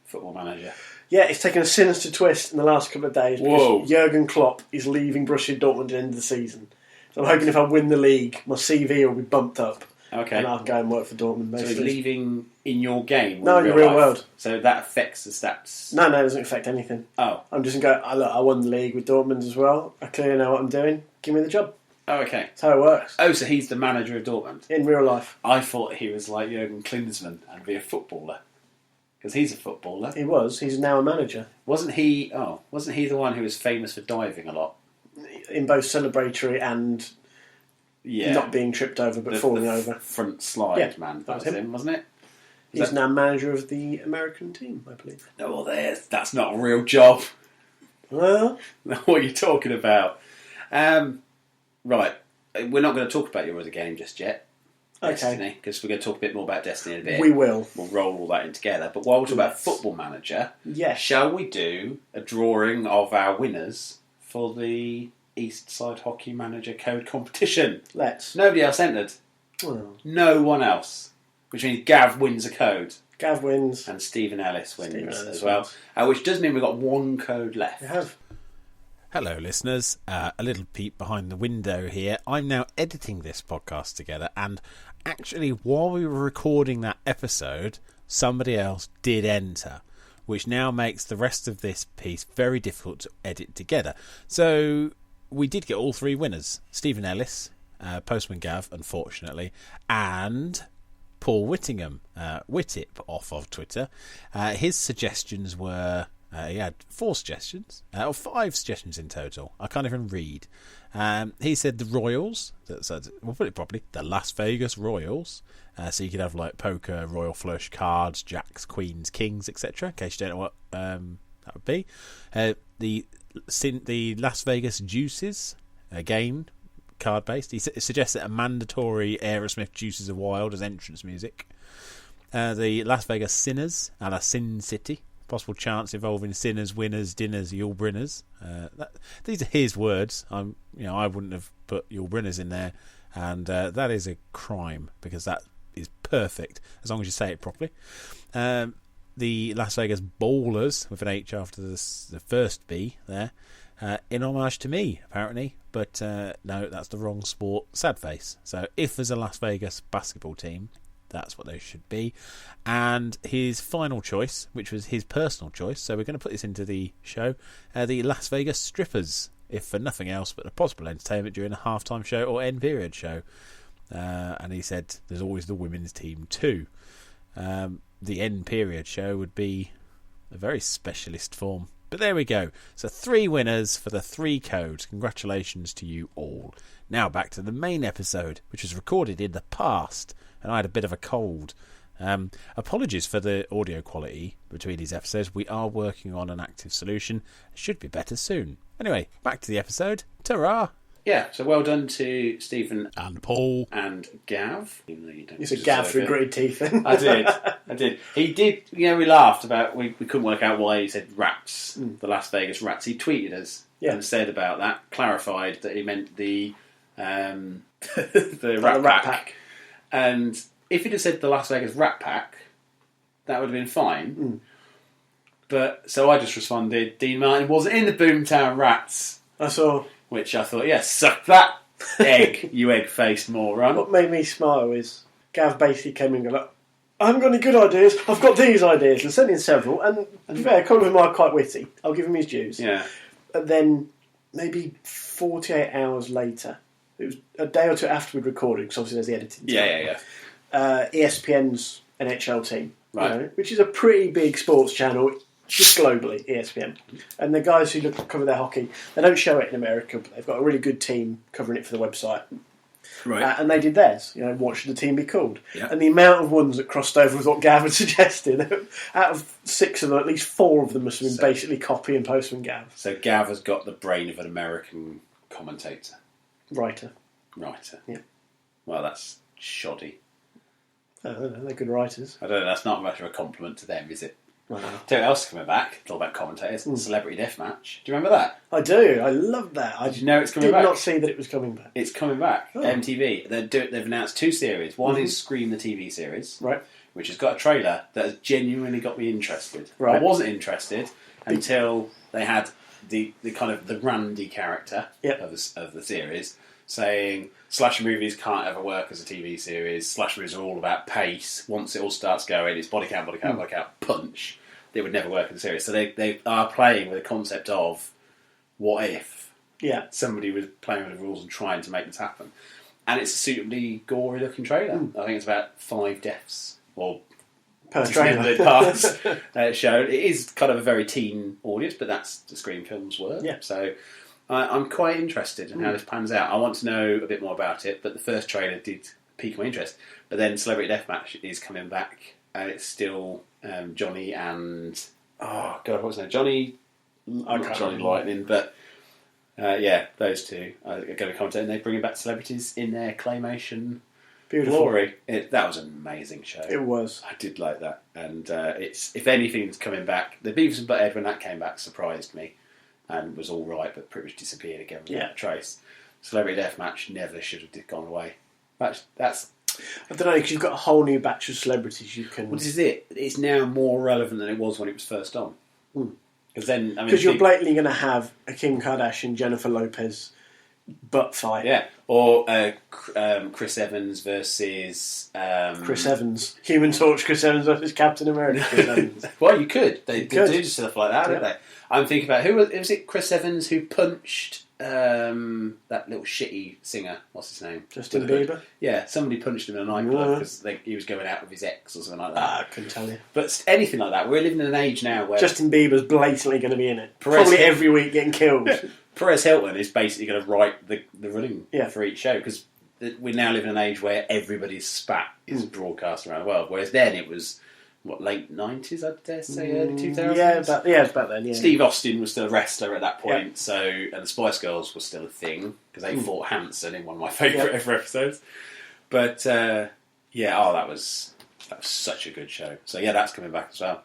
Football Manager. Yeah, it's taken a sinister twist in the last couple of days because Jurgen Klopp is leaving Borussia Dortmund at the end of the season. So I'm hoping if I win the league, my CV will be bumped up. Okay. And I'll go and work for Dortmund, basically. So he's leaving in your game? No, in the real world. So that affects the stats? No, it doesn't affect anything. Oh. I'm just going to go, look, I won the league with Dortmund as well. I clearly know what I'm doing. Give me the job. Oh, okay. That's how it works. Oh, so he's the manager of Dortmund? In real life. I thought he was like Jurgen Klinsmann and be a footballer. Because he's a footballer. He was. He's now a manager. Wasn't he the one who was famous for diving a lot? In both celebratory and... not being tripped over, but falling over. Front slide, man. That was him, wasn't it? He's now manager of the American team, I believe. No, well, that's not a real job. Well... What are you talking about? Right. We're not going to talk about your other game just yet. Okay. Destiny, because we're going to talk a bit more about Destiny in a bit. We will. We'll roll all that in together. But while we're talking about Football Manager, shall we do a drawing of our winners for the East Side Hockey Manager Code competition? Let's. Nobody else entered. Well. No one else. Which means Gav wins a code. Gav wins. And Stephen Ellis wins as well. Which does mean we've got one code left. We have. Hello, listeners. A little peep behind the window here. I'm now editing this podcast together, and actually, while we were recording that episode, somebody else did enter, which now makes the rest of this piece very difficult to edit together. So, we did get all three winners. Stephen Ellis, Postman Gav, unfortunately, and Paul Whittingham, Whittip, off of Twitter. His suggestions were... he had 4 suggestions, or 5 suggestions in total. I can't even read. He said the Royals, we'll put it properly, the Las Vegas Royals. So you could have like poker, royal flush, cards, jacks, queens, kings, etc. In case you don't know what that would be. The Las Vegas Juices, again, card based. He suggests that a mandatory Aerosmith Juices of Wild as entrance music. The Las Vegas Sinners, a la Sin City. Possible chance involving sinners, winners, dinners, Yulbrinners. These are his words. I wouldn't have put Yulbrinners in there, and that is a crime because that is perfect as long as you say it properly. The Las Vegas Ballers with an H after the first B there, in homage to me apparently, but no, that's the wrong sport. Sad face. So if there's a Las Vegas basketball team, that's what they should be. And his final choice, which was his personal choice, so we're going to put this into the show, the Las Vegas Strippers, if for nothing else but a possible entertainment during a halftime show or end period show. And he said there's always the women's team too. The end period show would be a very specialist form. But there we go. So 3 winners for the 3 codes. Congratulations to you all. Now back to the main episode, which was recorded in the past. And I had a bit of a cold. Apologies for the audio quality between these episodes. We are working on an active solution. It should be better soon. Anyway, back to the episode. Ta-ra! Yeah, so well done to Stephen And Paul. and Gav. Even though you don't You said Gav through gritted teeth. I did. He did, we laughed about, we couldn't work out why he said rats, the Las Vegas rats. He tweeted us and said about that, clarified that he meant the Rat Pack. And if he'd have said the Las Vegas Rat Pack, that would have been fine. But so I just responded, Dean Martin wasn't in the Boomtown Rats. I saw. Which I thought, yes, suck that egg, you egg-faced moron. What made me smile is Gav basically came in and go, I haven't got any good ideas, I've got these ideas, and sent in several, and to be fair, a couple of them are quite witty. I'll give him his dues. Yeah. But then, maybe 48 hours later, it was a day or two after we'd recorded, because obviously there's the editing time. ESPN's NHL team, right, which is a pretty big sports channel, just globally, ESPN. And the guys who cover their hockey, they don't show it in America, but they've got a really good team covering it for the website. Right. And they did theirs. What should the team be called? Yeah. And the amount of ones that crossed over with what Gav had suggested, out of 6 of them, at least 4 of them must have been basically copy and Postman Gav. So Gav has got the brain of an American commentator. Writer. Yeah. Well, that's shoddy. I don't know, they're good writers. I don't know, that's not much of a compliment to them, is it? Right. Tell you what else is coming back, it's all about commentators, Celebrity Deathmatch. Do you remember that? I do, I love that. Did you know it's coming back? I did not see that it was coming back. It's coming back. Oh. MTV. They've announced 2 series. One is Scream the TV series, right, which has got a trailer that has genuinely got me interested. Right. I wasn't interested until they had the kind of the Randy character of the series saying slasher movies can't ever work as a TV series. Slasher movies are all about pace. Once it all starts going, it's body count, punch. They would never work in the series. So they are playing with the concept of what if somebody was playing with the rules and trying to make this happen. And it's a suitably gory looking trailer. I think it's about 5 deaths or per trailer parts shown. It is kind of a very teen audience, but that's the Scream films were. Yeah. So I'm quite interested in how this pans out. I want to know a bit more about it, but the first trailer did pique my interest. But then Celebrity Deathmatch is coming back, and it's still Johnny and what was that? Johnny Lightning, but those two are going to comment, and they're bringing back celebrities in their claymation glory. That was an amazing show. It was. I did like that, and it's if anything's coming back, the Beavis and Butthead when that came back surprised me. And was all right, but pretty much disappeared again without a trace. Celebrity Deathmatch never should have gone away. That's I don't know, because you've got a whole new batch of celebrities you can... Well, this is it. It's now more relevant than it was when it was first on. Because then, I mean, Because you're blatantly going to have a Kim Kardashian, Jennifer Lopez butt fight. Yeah, or Chris Evans versus Chris Evans, Human Torch. Chris Evans versus Captain America. Chris Evans. Well, you could. They could. do stuff like that, don't they? I'm thinking about was it Chris Evans who punched that little shitty singer? What's his name? Justin Bieber. Yeah, somebody punched him in a nightclub because he was going out with his ex or something like that. I couldn't tell you. But anything like that. We're living in an age now where Justin Bieber's blatantly going to be in it. Perez Probably every week getting killed. Perez Hilton is basically going to write the running Yeah. for each show because we now live in an age where everybody's spat is broadcast around the world. Whereas then it was, late 90s, I'd dare say, early 2000s? Yeah, it's about then, yeah. Steve Austin was still a wrestler at that point, and the Spice Girls were still a thing because they fought Hanson in one of my favourite ever episodes. But, that was such a good show. So, yeah, that's coming back as well.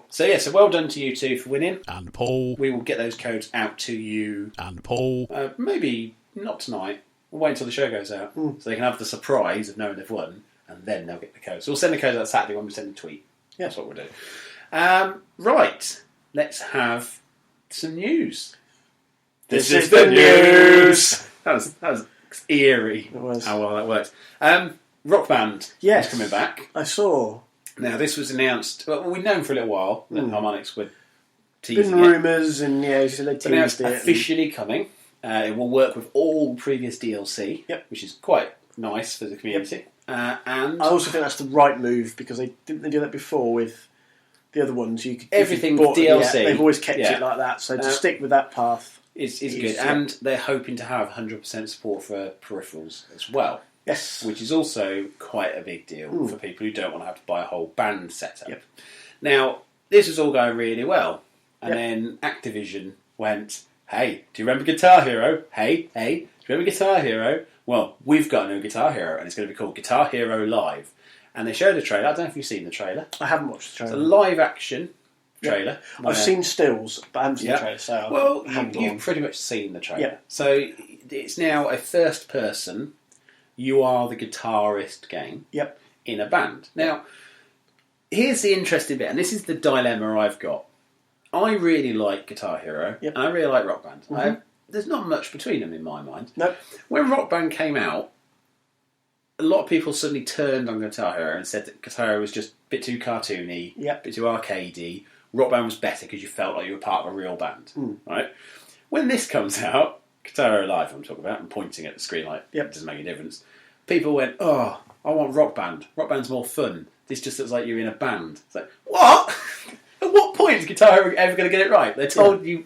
So well done to you two for winning. And Paul. We will get those codes out to you. And Paul. Maybe not tonight. We'll wait until the show goes out so they can have the surprise of knowing they've won, and then they'll get the codes. So we'll send the codes out Saturday when we send the tweet. Yeah. That's what we'll do. Right, let's have some news. This is the news. That was eerie. It was. How well that worked. Rock Band is coming back. I saw. Now, this was announced... Well, we'd known for a little while that Harmonix would teasing Been rumours and, so they but now it's teased it. officially coming. It will work with all previous DLC, which is quite nice for the community. And I also think that's the right move because they do that before with the other ones. You could everything with DLC. They've always kept it like that. So to stick with that path is good. And they're hoping to have 100% support for peripherals as well. Yes. Which is also quite a big deal for people who don't want to have to buy a whole band setup. Yep. Now, this was all going really well. And then Activision went, hey, do you remember Guitar Hero? Hey, do you remember Guitar Hero? Well, we've got a new Guitar Hero, and it's going to be called Guitar Hero Live. And they showed a trailer. I don't know if you've seen the trailer. I haven't watched the trailer. It's a live-action trailer. I've seen stills, but I haven't seen the trailer. So you've pretty much seen the trailer. So it's now a first-person... You are the guitarist game in a band. Now, here's the interesting bit, and this is the dilemma I've got. I really like Guitar Hero, and I really like Rock Band. There's not much between them in my mind. No. When Rock Band came out, a lot of people suddenly turned on Guitar Hero and said that Guitar Hero was just a bit too cartoony, a bit too arcadey. Rock Band was better because you felt like you were part of a real band. Right? When this comes out, Guitar Hero Live, I'm talking about, I'm pointing at the screen like it doesn't make a difference. People went, I want Rock Band. Rock Band's more fun. This just looks like you're in a band. It's like, what? At what point is Guitar Hero ever going to get it right? They told you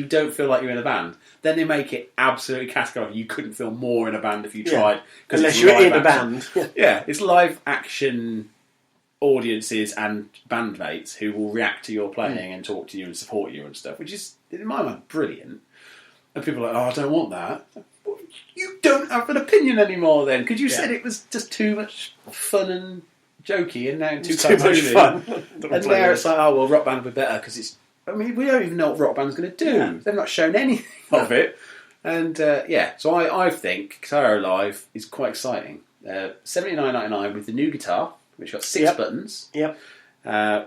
don't feel like you're in a band. Then they make it absolutely categorical. You couldn't feel more in a band if you tried. Unless you're in a band. It's live action audiences and bandmates who will react to your playing and talk to you and support you and stuff, which is, in my mind, brilliant. And people are like, I don't want that. You don't have an opinion anymore then, because you said it was just too much fun and jokey and now too much fun. And now it's like, Rock Band would be better because it's... I mean, we don't even know what Rock Band's going to do. Yeah. They've not shown anything of it. And so I think Guitar Hero Live is quite exciting. $79.99 with the new guitar, which got 6 buttons,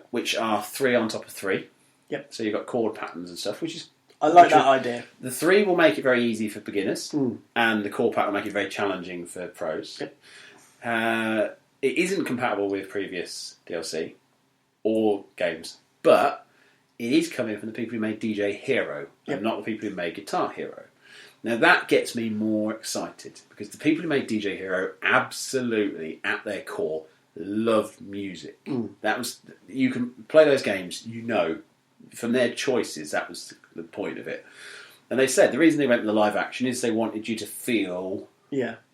which are 3 on top of 3. Yep. So you've got chord patterns and stuff, which is... I like that idea. The 3 will make it very easy for beginners, and the chord pattern will make it very challenging for pros. Yep. It isn't compatible with previous DLC or games, but it is coming from the people who made DJ Hero, and not the people who made Guitar Hero. Now that gets me more excited, because the people who made DJ Hero absolutely, at their core, love music. You can play those games, from their choices, that was the point of it. And they said the reason they went with the live action is they wanted you to feel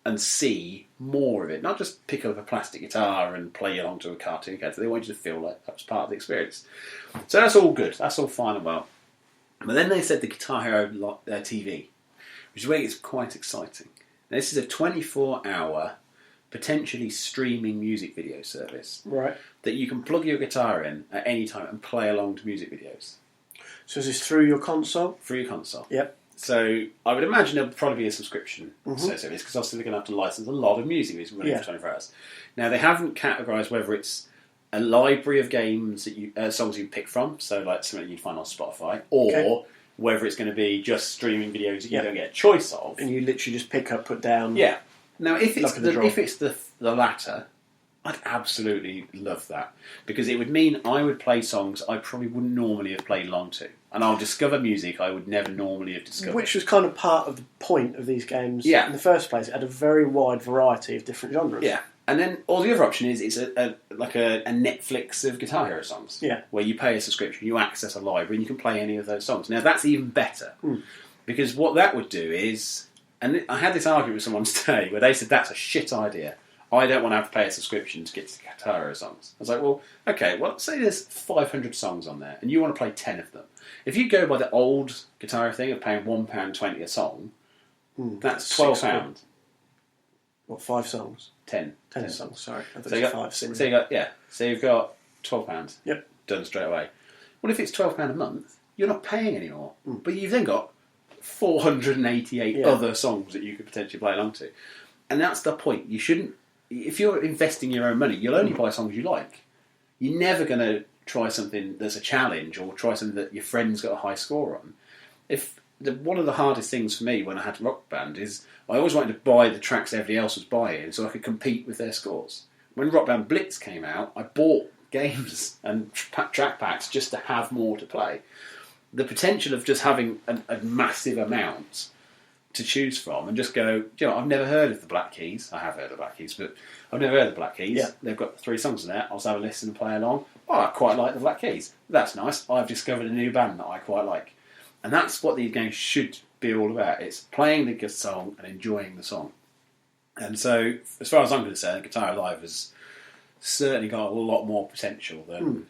and see more of it. Not just pick up a plastic guitar and play along to a cartoon character. They wanted you to feel like that was part of the experience. So that's all good. That's all fine and well. But then they said the Guitar Hero TV, which is where it's quite exciting. Now, this is a 24-hour, potentially streaming music video service. Right. That you can plug your guitar in at any time and play along to music videos. So is this through your console? Through your console. Yep. So I would imagine there'll probably be a subscription associated because obviously they're going to have to license a lot of music. It's running for 24 hours. Now they haven't categorised whether it's a library of games that songs you pick from, so like something you'd find on Spotify, or whether it's going to be just streaming videos that you don't get a choice of, and you literally just pick up, put down. Yeah. Now, if it's the latter, I'd absolutely love that, because it would mean I would play songs I probably wouldn't normally have played along to, and I'll discover music I would never normally have discovered. Which was kind of part of the point of these games in the first place. It had a very wide variety of different genres. Yeah. And then, or the other option is it's like a Netflix of Guitar Hero songs. Yeah. Where you pay a subscription, you access a library, and you can play any of those songs. Now, that's even better. Because what that would do is... And I had this argument with someone today where they said, that's a shit idea. I don't want to have to pay a subscription to get to Guitar Hero songs. I was like, well, okay, well, say there's 500 songs on there, and you want to play 10 of them. If you go by the old Guitar Hero thing of paying £1.20 a song, that's £12. What, 5 songs? 10 songs, sorry. I thought so it was 5. So you've got £12. Yep. Done straight away. Well, if it's £12 a month, you're not paying anymore. But you've then got 488 other songs that you could potentially play along to. And that's the point. You shouldn't... If you're investing your own money, you'll only buy songs you like. You're never going to try something that's a challenge or try something that your friend's got a high score on. One of the hardest things for me when I had Rock Band is I always wanted to buy the tracks everybody else was buying so I could compete with their scores. When Rock Band Blitz came out, I bought games and track packs just to have more to play. The potential of just having a massive amount to choose from and just go, I've never heard of the Black Keys. I have heard of the Black Keys, but I've never heard of the Black Keys. Yeah. They've got 3 songs in there. I'll just have a listen and play along. Oh, I quite like the Black Keys. That's nice. I've discovered a new band that I quite like. And that's what these games should be all about. It's playing the good song and enjoying the song. And so, as far as I'm concerned, Guitar Live has certainly got a lot more potential than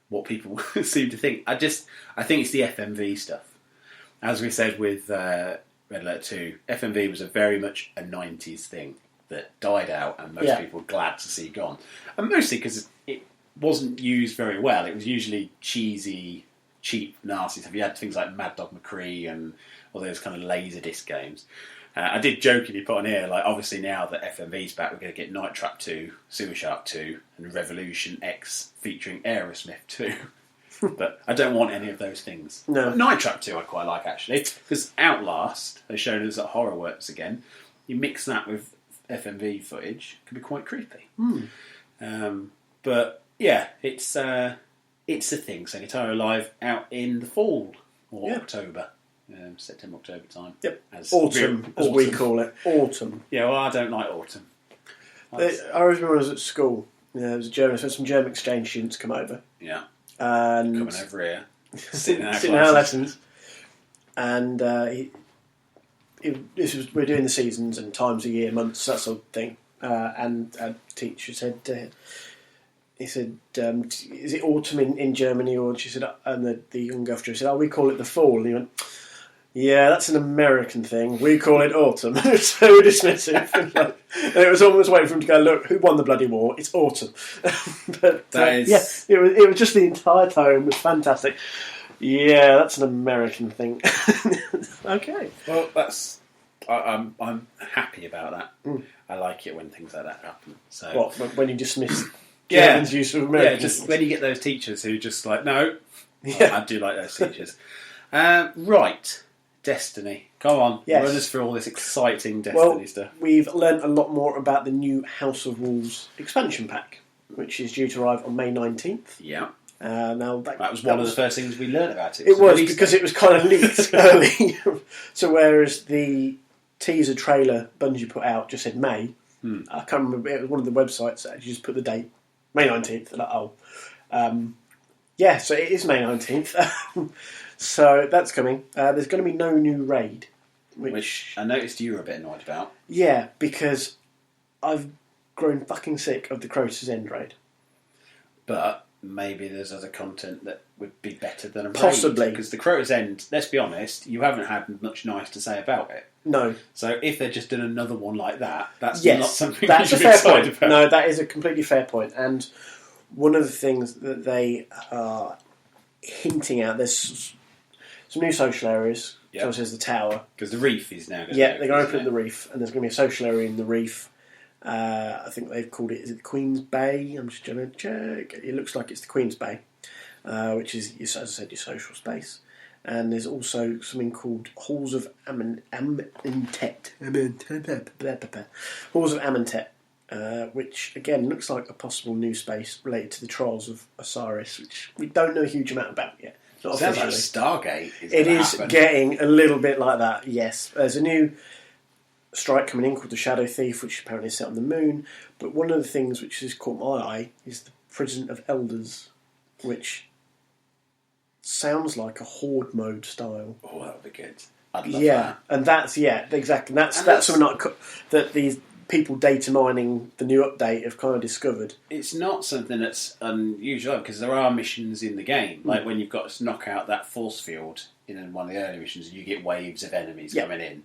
what people seem to think. I think it's the FMV stuff. As we said with Red Alert 2, FMV was very much a 90s thing that died out and most people were glad to see gone. And mostly because it wasn't used very well. It was usually cheesy, cheap, nasty stuff. You had things like Mad Dog McCree and all those kind of Laserdisc games. I did jokingly put on here, like, obviously now that FMV's back, we're going to get Night Trap 2, Sewer Shark 2, and Revolution X featuring Aerosmith 2. But I don't want any of those things. No. Night Trap 2 I quite like, actually, because Outlast has shown us that horror works again. You mix that with FMV footage, it can be quite creepy. But yeah, it's a thing. So Guitar Hero Live out in the fall or October. September, October time. Yep. Autumn, as we call it. Autumn. Yeah, well, I don't like autumn. I remember when I was at school, there was some German exchange students come over. Yeah. And coming over here. Sitting in our lessons. And we're doing the seasons and times a year, months, that sort of thing. And a teacher said... He said, is it autumn in Germany? Or she said, and the young girl said, we call it the fall. And he went, yeah, that's an American thing. We call it autumn. It was so dismissive. And it was almost waiting for him to go, look, who won the bloody war? It's autumn. But it was just the entire tone was fantastic. Yeah, that's an American thing. Okay. Well, I'm happy about that. I like it when things like that happen. So what, when you dismiss German's use of American? Yeah, just when you get those teachers who just like, no, I do like those teachers. Right. Destiny. Go on. Yes. Run us through all this exciting Destiny stuff. We've learnt a lot more about the new House of Wolves expansion pack, which is due to arrive on May 19th. Yeah. Now that was one of the first things we learnt about it. It was because it was kind of leaked early. So whereas the teaser trailer Bungie put out just said May, I can't remember, it was one of the websites that actually just put the date, May 19th. Like, so it is May 19th. So that's coming. There's going to be no new raid. Which I noticed you were a bit annoyed about. Yeah, because I've grown fucking sick of the Crota's End raid. But maybe there's other content that would be better than a raid. Possibly. Because the Crota's End, let's be honest, you haven't had much nice to say about it. No. So if they're just doing another one like that, that's not something that's we a should be fair point. excited about. No, that is a completely fair point. And one of the things that they are hinting at, there's some new social areas. So there's the tower. Because the reef is now going to they're going to open up the reef, and there's going to be a social area in the reef. I think they've called it, is it the Queen's Bay? I'm just going to check. It looks like it's the Queen's Bay, which is, as I said, your social space. And there's also something called Halls of Amentet. Halls of Amentet, which, again, looks like a possible new space related to the Trials of Osiris, which we don't know a huge amount about yet. Not Sounds like officially. Stargate. It is getting a little bit like that, yes. There's a new strike coming in called the Shadow Thief, which apparently is set on the moon. But one of the things which has caught my eye is the Prison of Elders, which sounds like a horde mode style. Oh, that would be good. I'd love that. And that's exactly. That's something that these people data mining the new update have kind of discovered. It's not something that's unusual because there are missions in the game, like when you've got to knock out that force field in one of the early missions, you get waves of enemies coming in,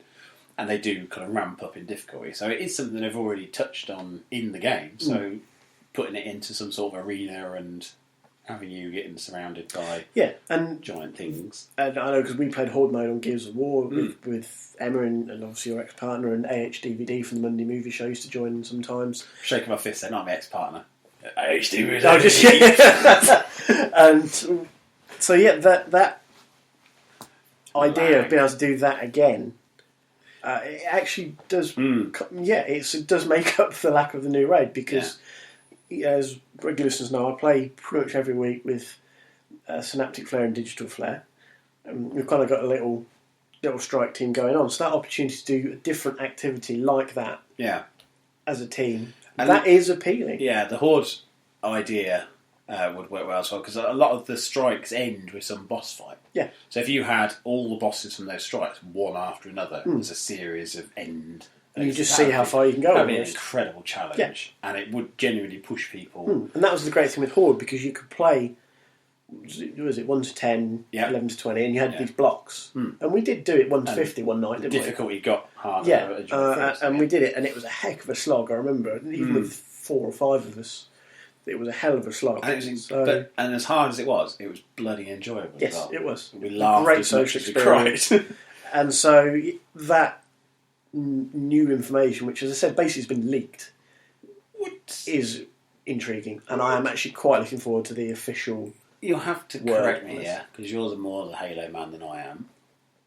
and they do kind of ramp up in difficulty. So it is something they've already touched on in the game. So putting it into some sort of arena and having you getting surrounded by and giant things. And I know because we played Horde mode on Gears of War with Emma and obviously your ex-partner, and AHDVD from the Monday Movie Show used to join sometimes. Shaking my fist, they're not my ex-partner. AHDVD. And so that idea of being able to do that again, it actually does. It does make up for the lack of the new raid because. As regular listeners know, I play pretty much every week with Synaptic Flare and Digital Flare. We've kind of got a little strike team going on. So that opportunity to do a different activity like that as a team, and that is appealing. Yeah, the Horde idea would work well as well, because a lot of the strikes end with some boss fight. Yeah. So if you had all the bosses from those strikes, one after another, there's a series of end... You just see how far you can go. That would be an incredible challenge, and it would genuinely push people. And that was the great thing with Horde, because you could play, was it 1 to 10, 11 to 20, and you had these blocks. And we did do it 1 to 50 one night, didn't we? Difficulty got harder. And we did it, and it was a heck of a slog, I remember. Even with 4 or 5 of us, it was a hell of a slog. And, and as hard as it was bloody enjoyable. Yes, as well. it was. We laughed great as social much as we cried. And so that new information, which, as I said, basically has been leaked, is intriguing, and I am actually quite looking forward to the official. You'll have to correct me, because you're more the Halo man than I am.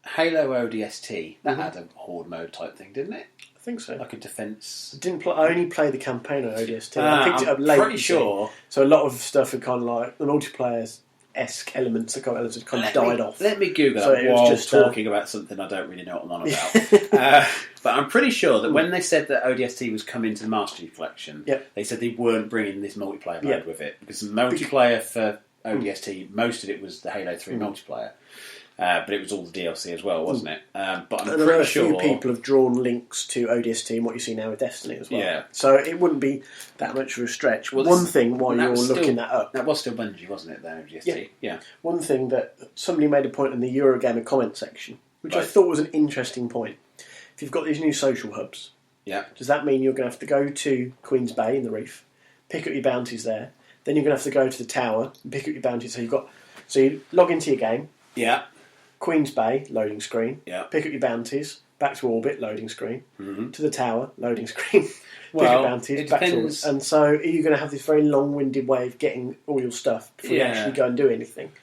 Halo ODST, that had a horde mode type thing, didn't it? I think so. Like a defence. I only played the campaign on ODST. I picked it up late. Pretty sure. So a lot of stuff had kind of like the multiplayer-esque elements that kind of died off. Let me Google that while talking about something I don't really know what I'm on about. But I'm pretty sure that when they said that ODST was coming to the Master Chief Collection, they said they weren't bringing this multiplayer mode with it. Because the multiplayer for ODST, most of it was the Halo 3 multiplayer. But it was all the DLC as well, wasn't it? But I'm pretty sure... a few people have drawn links to ODST and what you see now with Destiny as well. Yeah. So it wouldn't be that much of a stretch. Well, one thing while you're looking that up... That was still Bungie, wasn't it, the ODST? Yeah. One thing that somebody made a point in the Eurogamer comment section, which I thought was an interesting point. If you've got these new social hubs, does that mean you're going to have to go to Queen's Bay in the Reef, pick up your bounties there, then you're going to have to go to the tower and pick up your bounties? So you log into your game. Yeah. Queen's Bay, loading screen. Yeah. Pick up your bounties, back to orbit, loading screen. To the tower, loading screen. Pick up bounties, back to orbit. And so are you going to have this very long-winded way of getting all your stuff before you actually go and do anything?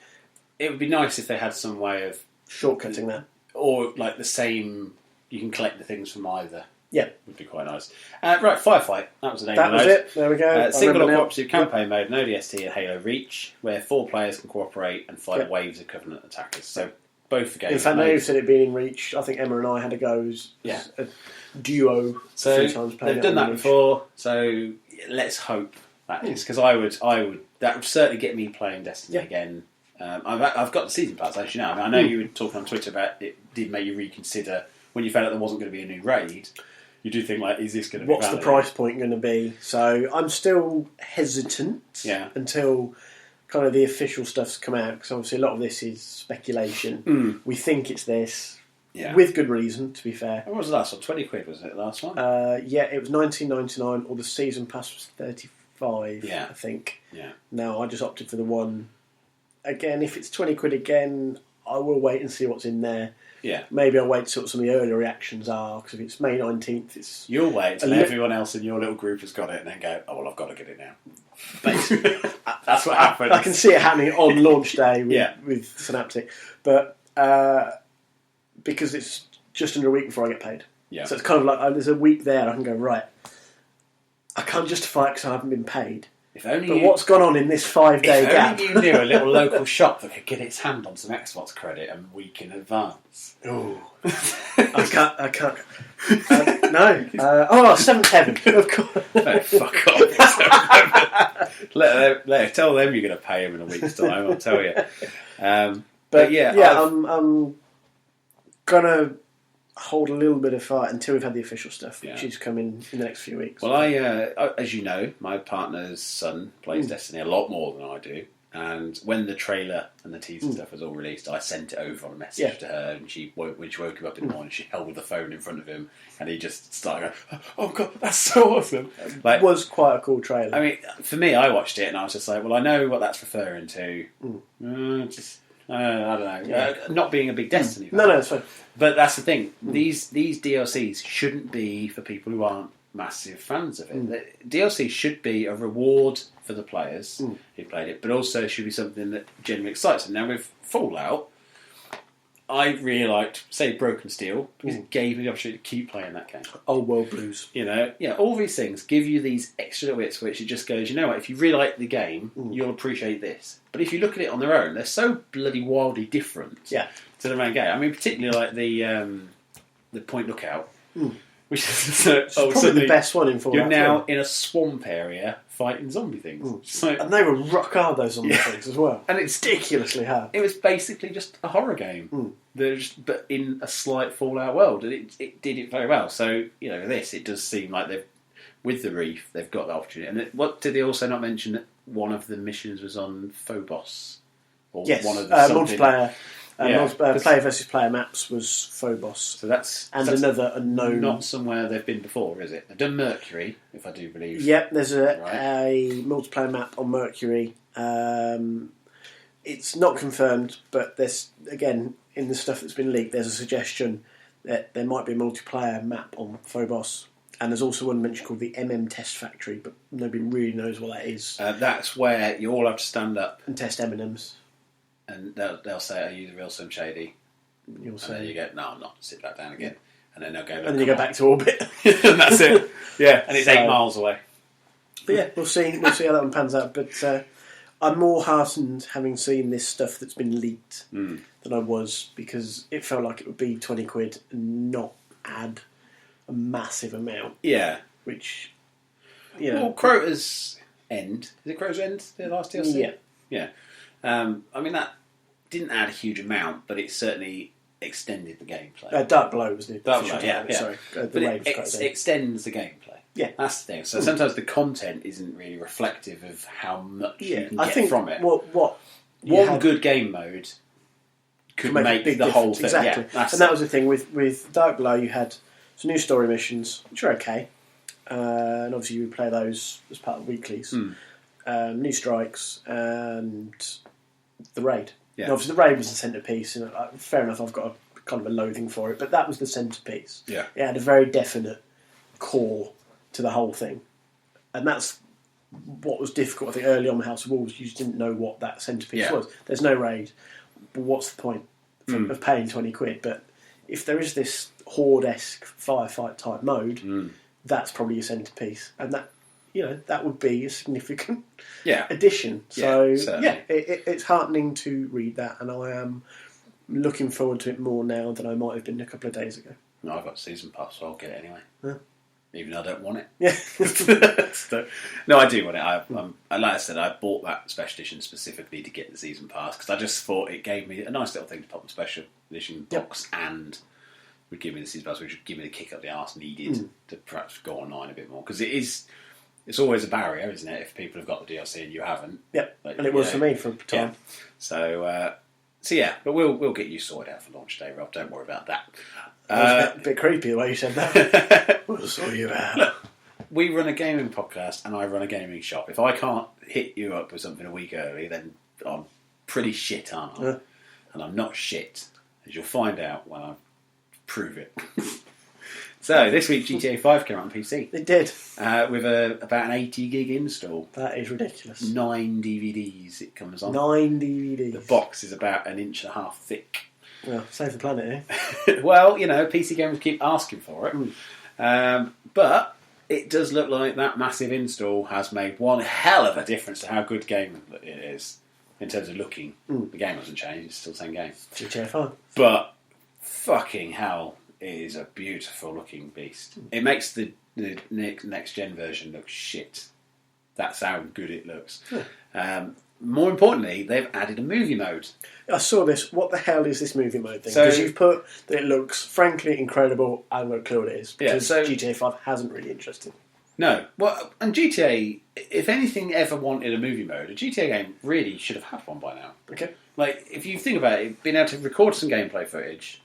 It would be nice if they had some way of... shortcutting that. Or like the same... You can collect the things from either. Yeah. Would be quite nice. Right, Firefight. That was the name of it. That was it. There we go. Single or cooperative campaign mode in ODST and Halo Reach, where 4 players can cooperate and fight waves of Covenant attackers. So both the games. In fact, they've said it being in Reach. I think Emma and I had a go as a duo. So they've done that before. So let's hope that is, because I would. That would certainly get me playing Destiny again. I've got the season pass, as you know. I know you were talking on Twitter about it did make you reconsider when you found out there wasn't going to be a new raid. You do think, like, is this going to be what's the price point going to be? So I'm still hesitant until kind of the official stuff's come out, because obviously a lot of this is speculation. We think it's this, with good reason, to be fair. What was the last one? 20 quid, wasn't it, the last one? It was $19.99, or the season pass was $35, I think. Yeah. Now, I just opted for the one. Again, if it's 20 quid again, I will wait and see what's in there. Yeah. Maybe I'll wait to see what some of the earlier reactions are, because if it's May 19th, it's... You'll wait until everyone else in your little group has got it and then go, oh, well, I've got to get it now. Basically, that's what happens. I can see it happening on launch day with Synaptic, but because it's just under a week before I get paid. Yeah. So it's kind of like there's a week there I can go, right, I can't justify it because I haven't been paid. What's gone on in this 5-day gap? If only you knew a little local shop that could get its hand on some Xbox credit a week in advance. Oh, I can't. No. Seventh Heaven, of course. No, fuck off. Tell them you're going to pay them in a week's time. I'll tell you. But yeah, I'm gonna hold a little bit of fire until we've had the official stuff, which is coming in the next few weeks. Well, I as you know, my partner's son plays Destiny a lot more than I do. And when the trailer and the teaser stuff was all released, I sent it over on a message to her, and when she woke him up in the morning, she held the phone in front of him, and he just started going, "Oh God, that's so awesome!" It was quite a cool trailer. I mean, for me, I watched it, and I was just like, "Well, I know what that's referring to." I don't know. Yeah. Not being a big Destiny fan. No, it's fine. But that's the thing. These DLCs shouldn't be for people who aren't massive fans of it. The DLC should be a reward for the players who played it, but also should be something that genuinely excites them. Now, with Fallout, I really liked, say, Broken Steel, because it gave me the opportunity to keep playing that game. Old World Blues. You know, all these things give you these extra little bits which it just goes, you know what, if you really like the game, you'll appreciate this. But if you look at it on their own, they're so bloody wildly different to the main game. I mean, particularly like the Point Lookout, which is probably the best one in Fallout. You're now in a swamp area fighting zombie things. So, and they were rock hard, those zombie things, as well. And it's ridiculously hard. It was basically just a horror game, but in a slight Fallout world, and it did it very well. So, you know, it does seem like with the Reef, they've got the opportunity. And what did they also not mention that one of the missions was on Phobos? Or one of the multiplayer. Player versus player maps was Phobos. So that's another unknown. Not somewhere they've been before, is it? They've done Mercury, if I do believe. Yep, there's a multiplayer map on Mercury. It's not confirmed, but there's, again, in the stuff that's been leaked, there's a suggestion that there might be a multiplayer map on Phobos. And there's also one mentioned called the MM Test Factory, but nobody really knows what that is. That's where you all have to stand up and test M&Ms. And they'll say, "Are you the real Slim Shady?" You'll say, and then you go, "No, I'm not." Sit back down again, and then they'll go. And then you go back to orbit, and that's it. Yeah, and it's 8 miles away. But yeah, we'll see. We'll see how that one pans out. But I'm more heartened having seen this stuff that's been leaked than I was, because it felt like it would be £20 and not add a massive amount. Yeah, which Well, Crota's End. Is it Crota's End? The last DLC. Yeah. I mean, that didn't add a huge amount, but it certainly extended the gameplay. Dark Below was the Dark Below, yeah. Sorry, but it extends the gameplay. Yeah, that's the thing. So sometimes the content isn't really reflective of how much you can get from it. One good game mode could make the whole thing. Exactly, and that was the thing with Dark Below. You had some new story missions, which are okay, and obviously you would play those as part of weeklies. New strikes and the raid. Yeah. And obviously the raid was the centrepiece, and fair enough, I've got a kind of a loathing for it, but that was the centrepiece. Yeah. It had a very definite core to the whole thing, and that's what was difficult. I think early on in House of Wolves, you just didn't know what that centrepiece was. There's no raid, but what's the point of paying £20? But if there is this horde-esque firefight type mode, that's probably your centrepiece, and that would be a significant addition. So, it's heartening to read that, and I am looking forward to it more now than I might have been a couple of days ago. No, I've got season pass, so I'll get it anyway. Yeah. Even though I don't want it. Yeah. No, I do want it. Like I said, I bought that special edition specifically to get the season pass, because I just thought it gave me a nice little thing to pop in the special edition box, and would give me the season pass, which would give me the kick up the arse needed to perhaps go online a bit more, because it's always a barrier, isn't it, if people have got the DLC and you haven't. Yep, and it was for me for a time. Yeah. So yeah, but we'll get you sorted out for launch day, Rob. Don't worry about that. It was a bit creepy the way you said that. We'll sort you out. We run a gaming podcast and I run a gaming shop. If I can't hit you up with something a week early, then I'm pretty shit, aren't I? and I'm not shit, as you'll find out when I prove it. So, this week GTA 5 came out on PC. It did. With about an 80 gig install. That is ridiculous. 9 DVDs it comes on. 9 DVDs. The box is about 1.5 inches thick. Well, save the planet, eh? Well, PC gamers keep asking for it. But it does look like that massive install has made one hell of a difference to how good the game it is. In terms of looking. The game hasn't changed, it's still the same game. GTA 5. But fucking hell, it is a beautiful looking beast. It makes the next gen version look shit. That's how good it looks. More importantly, they've added a movie mode. I saw this. What the hell is this movie mode thing? So- Because you've put that it looks, frankly, incredible. I haven't got a clue what it is. Yeah, Because so- GTA 5 hasn't really interested. No. Well, and GTA, if anything ever wanted a movie mode, a GTA game really should have had one by now. Okay. Like, if you think about it, being able to record some gameplay footage,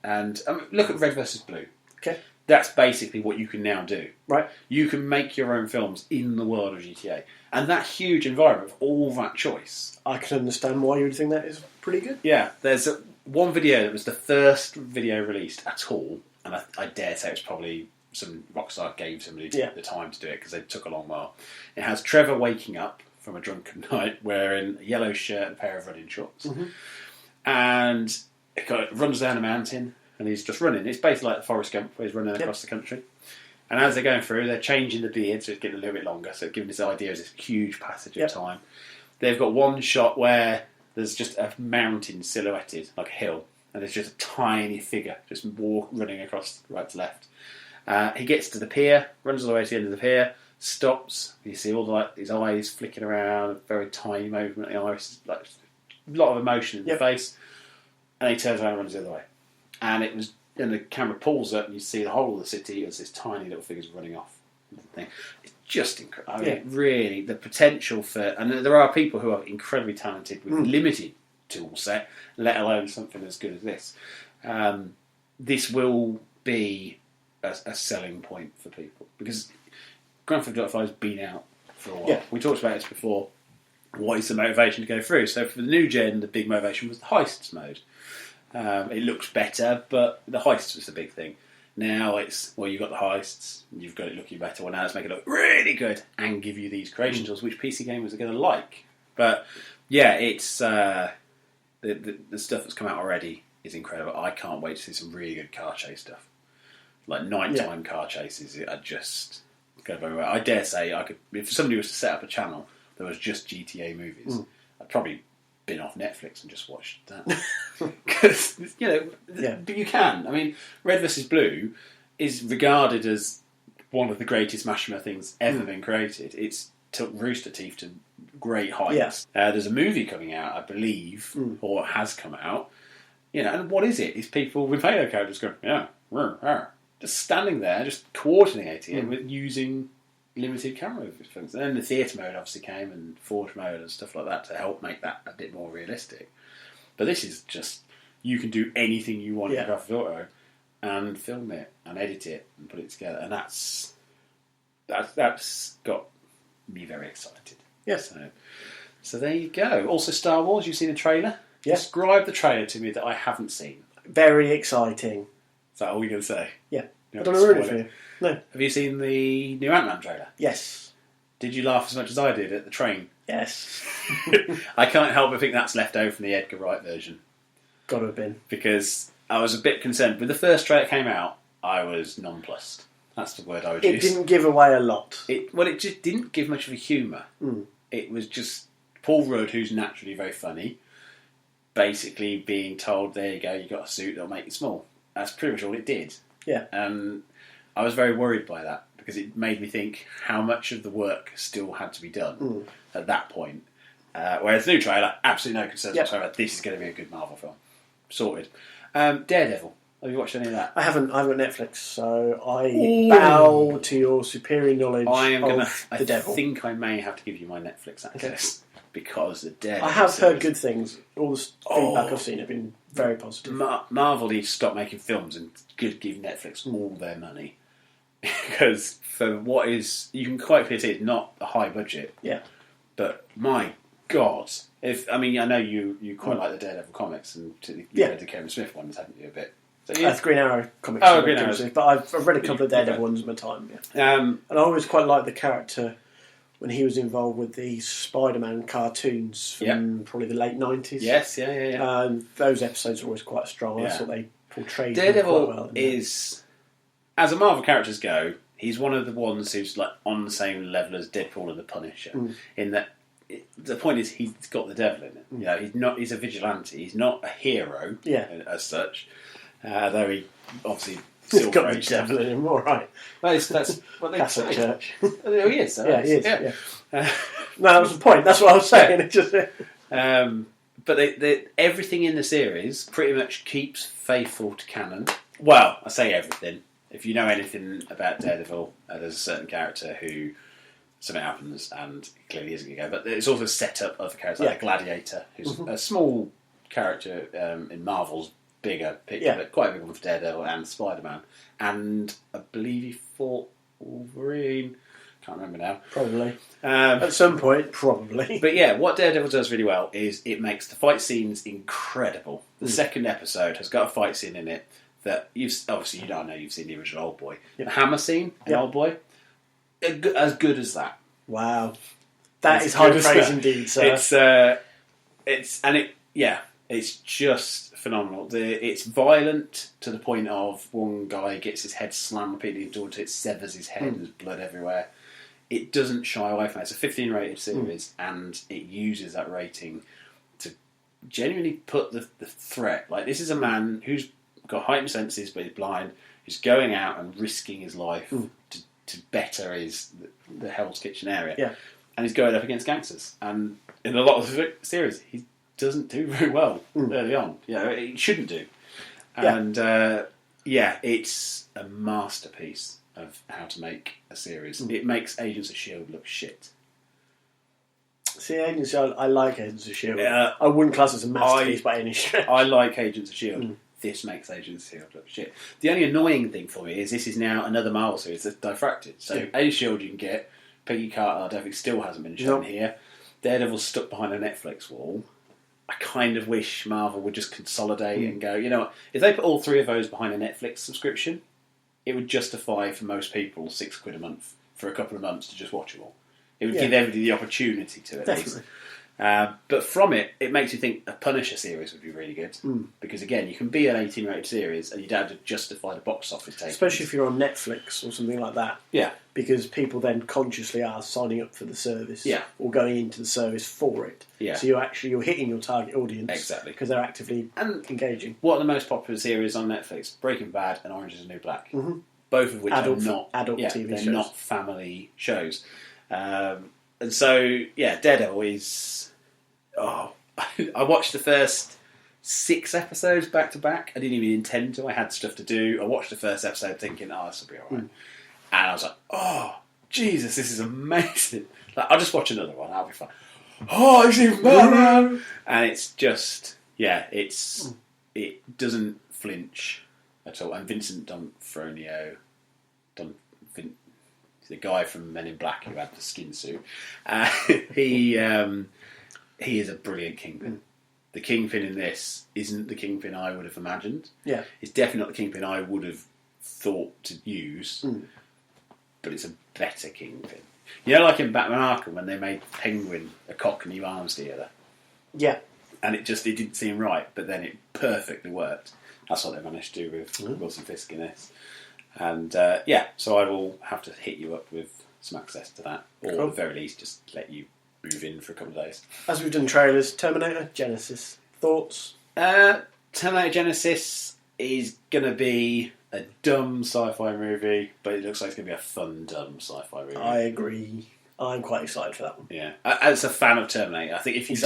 and look at Red vs. Blue. Okay. That's basically what you can now do. Right. You can make your own films in the world of GTA. And that huge environment of all that choice. I can understand why you would think that is pretty good. Yeah, there's one video that was the first video released at all, and I dare say it was probably some Rockstar gave somebody the time to do it because they took a long while. It has Trevor waking up from a drunken night wearing a yellow shirt and a pair of running shorts. And it runs down a mountain and he's just running. It's basically like the Forrest Gump where he's running across the country. And as they're going through, they're changing the beard so it's getting a little bit longer, so giving this idea of this huge passage of time. They've got one shot where there's just a mountain silhouetted, like a hill, and there's just a tiny figure just running across right to left. He gets to the pier, runs all the way to the end of the pier, stops. You see all his eyes flicking around, a very tiny movement. The iris, like a lot of emotion in the face, and he turns around and runs the other way. And the camera pulls up, and you see the whole of the city as this tiny little figure's running off. It's just incredible. I mean, really, the potential for, and there are people who are incredibly talented with limited tool set, let alone something as good as this. This will be a selling point for people because Grand Theft Auto 5 has been out for a while. Yeah. We talked about this before. What is the motivation to go through? So for the new gen, the big motivation was the heists mode. It looks better, but the heists was the big thing. Now it's, well, you've got the heists, you've got it looking better. Well, now let's make it look really good and give you these creation tools, which PC gamers are going to like. But yeah, it's the stuff that's come out already is incredible. I can't wait to see some really good car chase stuff. Like nighttime car chases are just go very well. I dare say I could, if somebody was to set up a channel that was just GTA movies, I'd probably been off Netflix and just watched that. Because, but you can. I mean, Red vs. Blue is regarded as one of the greatest Machinima things ever been created. It's took Rooster Teeth to great heights. There's a movie coming out, I believe, or has come out. And what is it? It's people with Halo characters going, just standing there, just coordinating it with using limited camera things. And then the theatre mode obviously came, and Forge mode and stuff like that to help make that a bit more realistic. But this is just, you can do anything you want in Grand Theft Auto and film it and edit it and put it together, and that's got me very excited. Yes. So there you go. Also, Star Wars. You've seen a trailer. Yes. Describe the trailer to me that I haven't seen. Very exciting. Is that all you're going to say? Yeah. You I don't know really for you. No. Have you seen the new Ant-Man trailer? Yes. Did you laugh as much as I did at the train? Yes. I can't help but think that's left over from the Edgar Wright version. Got to have been. Because I was a bit concerned. With the first trailer that came out, I was nonplussed. That's the word I would use. It didn't give away a lot. It just didn't give much of a humour. It was just Paul Rudd, who's naturally very funny, basically being told, there you go, you got a suit that'll make you small. That's pretty much all it did. Yeah. And I was very worried by that because it made me think how much of the work still had to be done at that point. Whereas the new trailer, absolutely no concerns whatsoever. This is going to be a good Marvel film. Sorted. Daredevil. Have you watched any of that? I haven't. I've got Netflix, so I bow to your superior knowledge of the devil. I think I may have to give you my Netflix access because the Daredevil. I have heard good things. All the feedback I've seen have been very positive. Marvel needs to stop making films and give Netflix all their money because for what is, you can quite clearly see it's not a high budget. Yeah. But my God. I know you quite like the Daredevil comics, and you read the Kevin Smith ones, haven't you, a bit? So, That's Green Arrow comics. Oh, Green Arrow. But I've read a couple of Daredevil ones in my time, and I always quite liked the character when he was involved with the Spider-Man cartoons from probably the late 90s. Yes, yeah. Those episodes are always quite strong. I thought they portrayed Daredevil quite well. is, as the Marvel characters go, he's one of the ones who's like on the same level as Deadpool and the Punisher. In that, the point is he's got the devil in it. You know, he's a vigilante. He's not a hero as such. Though he obviously still got the devil in him, all right. That's what they say. Church. He is. So he is. Yeah. No, that was the point. That's what I was saying. It just. But everything in the series pretty much keeps faithful to canon. Well, I say everything. If you know anything about Daredevil, there's a certain character who something happens and clearly isn't going to go. But it's also set up other characters like the Gladiator, who's a small character in Marvel's bigger picture, but quite a big one for Daredevil and Spider-Man. And I believe he fought Wolverine. Can't remember now. Probably. At some point, probably. But yeah, what Daredevil does really well is it makes the fight scenes incredible. The second episode has got a fight scene in it that you've obviously you don't know you've seen the original Old Boy. The hammer scene in Old Boy, as good as that. Wow, that is high praise indeed, sir. It's just phenomenal. It's violent to the point of one guy gets his head slammed repeatedly into it, it severs his head, there's blood everywhere. It doesn't shy away from it. It's a 15 rated series, and it uses that rating to genuinely put the threat. Like, this is a man who's got heightened senses but he's blind, who's going out and risking his life to better the Hell's Kitchen area. Yeah. And he's going up against gangsters. And in a lot of the series, he doesn't do very well early on. He shouldn't do. And it's a masterpiece of how to make a series. It makes Agents of S.H.I.E.L.D. look shit. See, Agents of S.H.I.E.L.D., I like Agents of S.H.I.E.L.D. I wouldn't class it as a masterpiece by any stretch. I like Agents of S.H.I.E.L.D. This makes Agents of S.H.I.E.L.D. look shit. The only annoying thing for me is this is now another Marvel series that's diffracted. So Agents of S.H.I.E.L.D. you can get. Peggy Carter, I don't think still hasn't been shown here. Daredevil's stuck behind a Netflix wall. I kind of wish Marvel would just consolidate and go, you know what, if they put all three of those behind a Netflix subscription, it would justify for most people £6 a month for a couple of months to just watch it all. It would give everybody the opportunity to at least. But from it makes you think a Punisher series would be really good. Because again, you can be an 18 rated series and you don't have to justify the box office take. Especially if you're on Netflix or something like that. Yeah. Because people then consciously are signing up for the service or going into the service for it. Yeah. So you're hitting your target audience. Exactly. Because they're actively engaging. What are the most popular series on Netflix? Breaking Bad and Orange is the New Black. Both of which are not adult TV shows. They're not family shows. And so, Daredevil is... I watched the first 6 episodes back to back. I didn't even intend to. I had stuff to do. I watched the first episode thinking, this will be alright. And I was like, Jesus, this is amazing. Like, I'll just watch another one. I'll be fine. It's even better. And it's just, it doesn't flinch at all. And Vincent D'Onofrio, the guy from Men in Black who had the skin suit, he is a brilliant Kingpin. The Kingpin in this isn't the Kingpin I would have imagined. Yeah. It's definitely not the Kingpin I would have thought to use, but it's a better Kingpin. You know, like in Batman Arkham when they made Penguin a cock and 2 arms together? Yeah. And it didn't seem right, but then it perfectly worked. That's what they managed to do with Wilson Fisk in this. And so I will have to hit you up with some access to that, or at the very least just let you move in for a couple of days. As we've done trailers, Terminator Genesis. Thoughts? Terminator Genesis is going to be a dumb sci-fi movie, but it looks like it's going to be a fun, dumb sci-fi movie. I agree. I'm quite excited for that one. Yeah. As a fan of Terminator, I think if you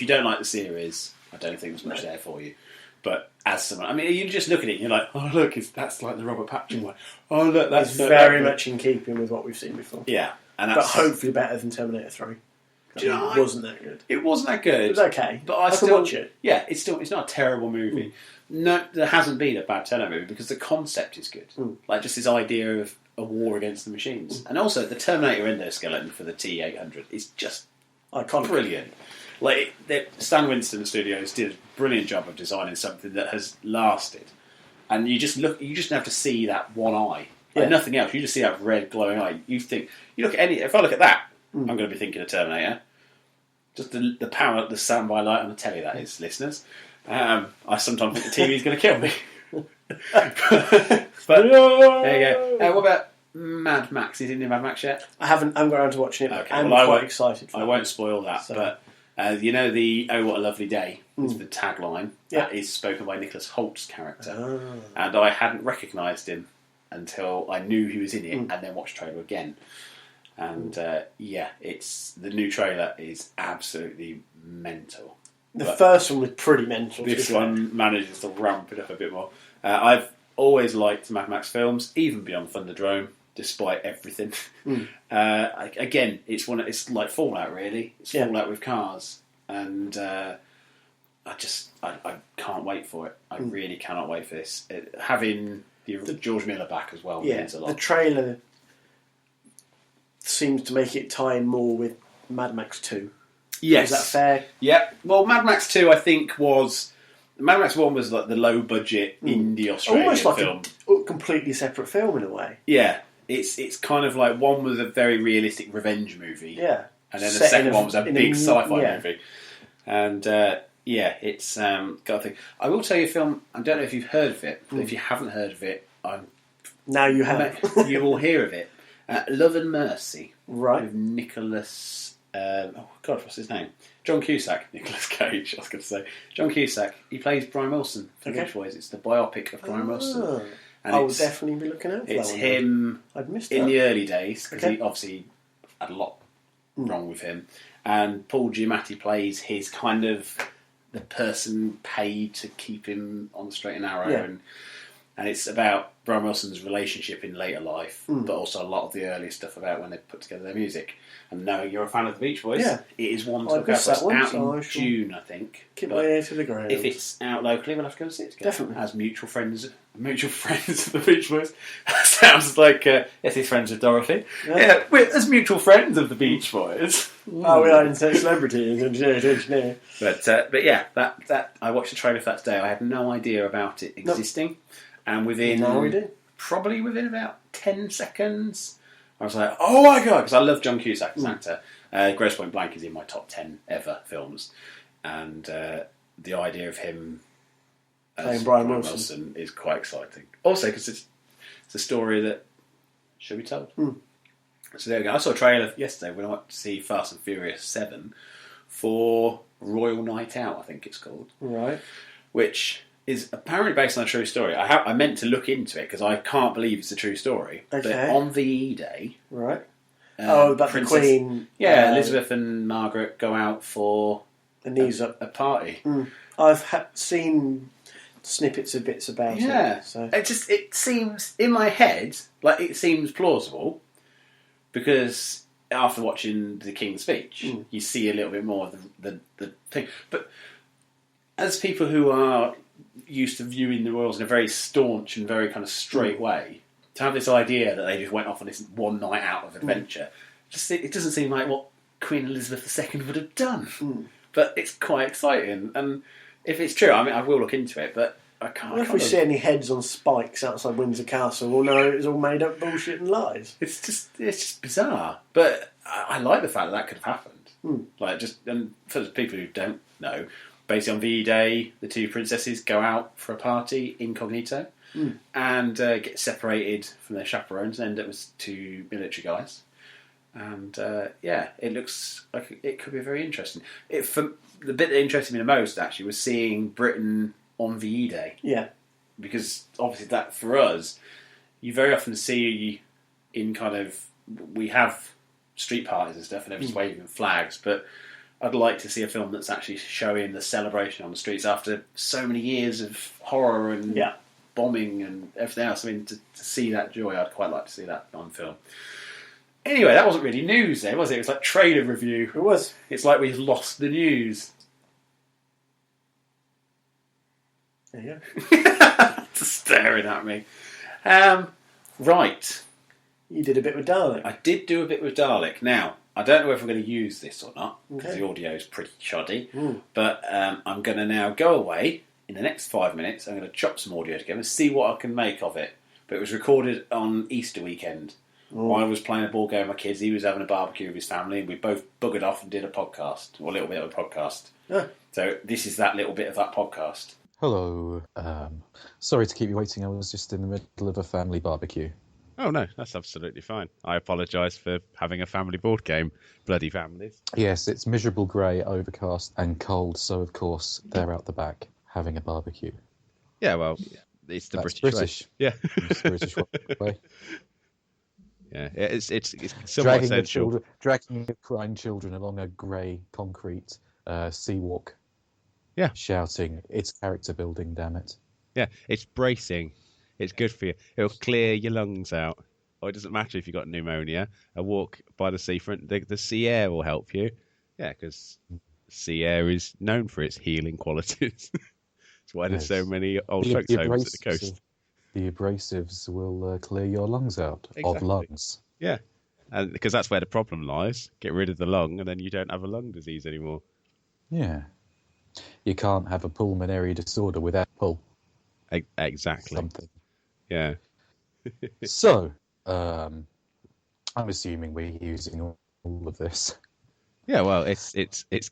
don't like the series, I don't think there's much there for you. But as someone, I mean, you just look at it and you're like, oh look, that's like the Robert Pattinson one. Oh look, that's very much in keeping with what we've seen before. Yeah, but hopefully better than Terminator 3. It wasn't that good. It wasn't that good. It was okay, but I still watch it. Yeah, it's not a terrible movie. No, there hasn't been a bad Terminator movie because the concept is good. Like just this idea of a war against the machines, and also the Terminator endoskeleton for the T-800 is just iconic, brilliant. Like Stan Winston Studios did a brilliant job of designing something that has lasted, and you just have to see that one eye, like nothing else. You just see that red glowing eye. You look at if I look at that, I'm going to be thinking of Terminator. Just the power, the standby light on the telly. That is, listeners. I sometimes think the TV is going to kill me. but there you go. What about Mad Max? Is it in Mad Max yet? I haven't got around to watching it. Okay, I'm quite excited for I won't spoil that, so. But the "Oh What a Lovely Day" is the tagline. That is spoken by Nicholas Holt's character, and I hadn't recognised him until I knew he was in it, and then watched the trailer again. And it's the new trailer is absolutely mental. The first one was pretty mental. This one manages to ramp it up a bit more. I've always liked Mad Max films, even beyond Thunderdome, despite everything. Again, it's like Fallout, really. It's Fallout with cars, and I can't wait for it. I really cannot wait for this. Having the George Miller back as well means a lot. The trailer seems to make it tie in more with Mad Max 2. Yes. Is that fair? Yep. Well, Mad Max 2, I think, was... Mad Max 1 was like the low-budget indie Australian almost like film. A completely separate film in a way. Yeah. It's kind of like one was a very realistic revenge movie. Yeah. And then the second one was a big sci-fi movie. And, it's got a thing. I will tell you a film, I don't know if you've heard of it, but if you haven't heard of it, now you have. You will hear of it. Love and Mercy. Right. With Nicholas... what's his name? John Cusack. Nicholas Cage, I was going to say. John Cusack. He plays Brian Wilson from Beach Boys. It's the biopic of Brian Wilson. And I will definitely be looking out for that. It's him I'd missed in that. the early days, because he obviously had a lot wrong with him. And Paul Giamatti plays his kind of the person paid to keep him on the straight and narrow. Yeah. And it's about Brian Wilson's relationship in later life, but also a lot of the early stuff about when they put together their music. And knowing you're a fan of the Beach Boys, it is one to look out for. It's out in June, I think. Keep my ear to the ground. If it's out locally, we'll have to go and see it together. Definitely. As mutual friends of the Beach Boys. Sounds like he's friends with Dorothy. Yeah, we're as mutual friends of the Beach Boys. Oh, we are instant celebrities. But yeah, that I watched the trailer for that today. I had no idea about it existing. And probably within about 10 seconds, I was like, oh my God, because I love John Cusack as an actor. Grosse Pointe Blank is in my top 10 ever films. And the idea of him as Brian Wilson is quite exciting. Also, because it's a story that should be told. So there we go. I saw a trailer yesterday when I went to see Fast and Furious 7 for Royal Night Out, I think it's called. Right. Which is apparently based on a true story. I meant to look into it because I can't believe it's a true story. Okay. But on VE Day... Right. About the Queen... Yeah, Elizabeth and Margaret go out for a party. I've seen snippets of bits about it. So. It seems, in my head, like it seems plausible because after watching the King's Speech, you see a little bit more of the thing. But as people who are used to viewing the royals in a very staunch and very kind of straight way, to have this idea that they just went off on this one night out of adventure, it doesn't seem like what Queen Elizabeth II would have done. But it's quite exciting, and if it's true, I mean, I will look into it. But I can't. If we see any heads on spikes outside Windsor Castle, we'll know it was all made up bullshit and lies. It's just bizarre. But I like the fact that could have happened. And for the people who don't know. Basically on VE Day, the two princesses go out for a party incognito and get separated from their chaperones and end up with two military guys. And it looks like it could be very interesting. The bit that interested me the most, actually, was seeing Britain on VE Day. Yeah. Because obviously that, for us, you very often see in kind of... We have street parties and stuff and everyone's waving flags, but... I'd like to see a film that's actually showing the celebration on the streets after so many years of horror and bombing and everything else. I mean, to see that joy, I'd quite like to see that on film. Anyway, that wasn't really news then, was it? It was like trailer review. It was. It's like we've lost the news. There you go. Just staring at me. Right. You did a bit with Dalek. I did do a bit with Dalek. Now, I don't know if we're going to use this or not, because Okay. the audio is pretty shoddy, but I'm going to now go away. In the next 5 minutes, I'm going to chop some audio together and see what I can make of it. But it was recorded on Easter weekend. I was playing a ball game with my kids, he was having a barbecue with his family, and we both buggered off and did a podcast, or a little bit of a podcast. So this is that little bit of that podcast. Hello. Sorry to keep you waiting. I was just in the middle of a family barbecue. Oh, no, that's absolutely fine. I apologise for having a family board game. Bloody families. Yes, it's miserable grey, overcast and cold, so of course they're out the back having a barbecue. Yeah, well, it's the That's British way. Yeah. It's the British way. Yeah, it's somewhat essential. Dragging your crying children along a grey concrete sea walk. Yeah. Shouting, it's character building, damn it. Yeah, it's bracing. It's good for you. It'll clear your lungs out. Or it doesn't matter if you've got pneumonia. A walk by the seafront, the sea air will help you. Yeah, because sea air is known for its healing qualities. That's why there's so many old folks' homes at the coast. The abrasives will clear your lungs out of lungs. Yeah, and because that's where the problem lies. Get rid of the lung, and then you don't have a lung disease anymore. Yeah. You can't have a pulmonary disorder without pull. Exactly. Something. Yeah. So, I'm assuming we're using all of this. Yeah, well, it's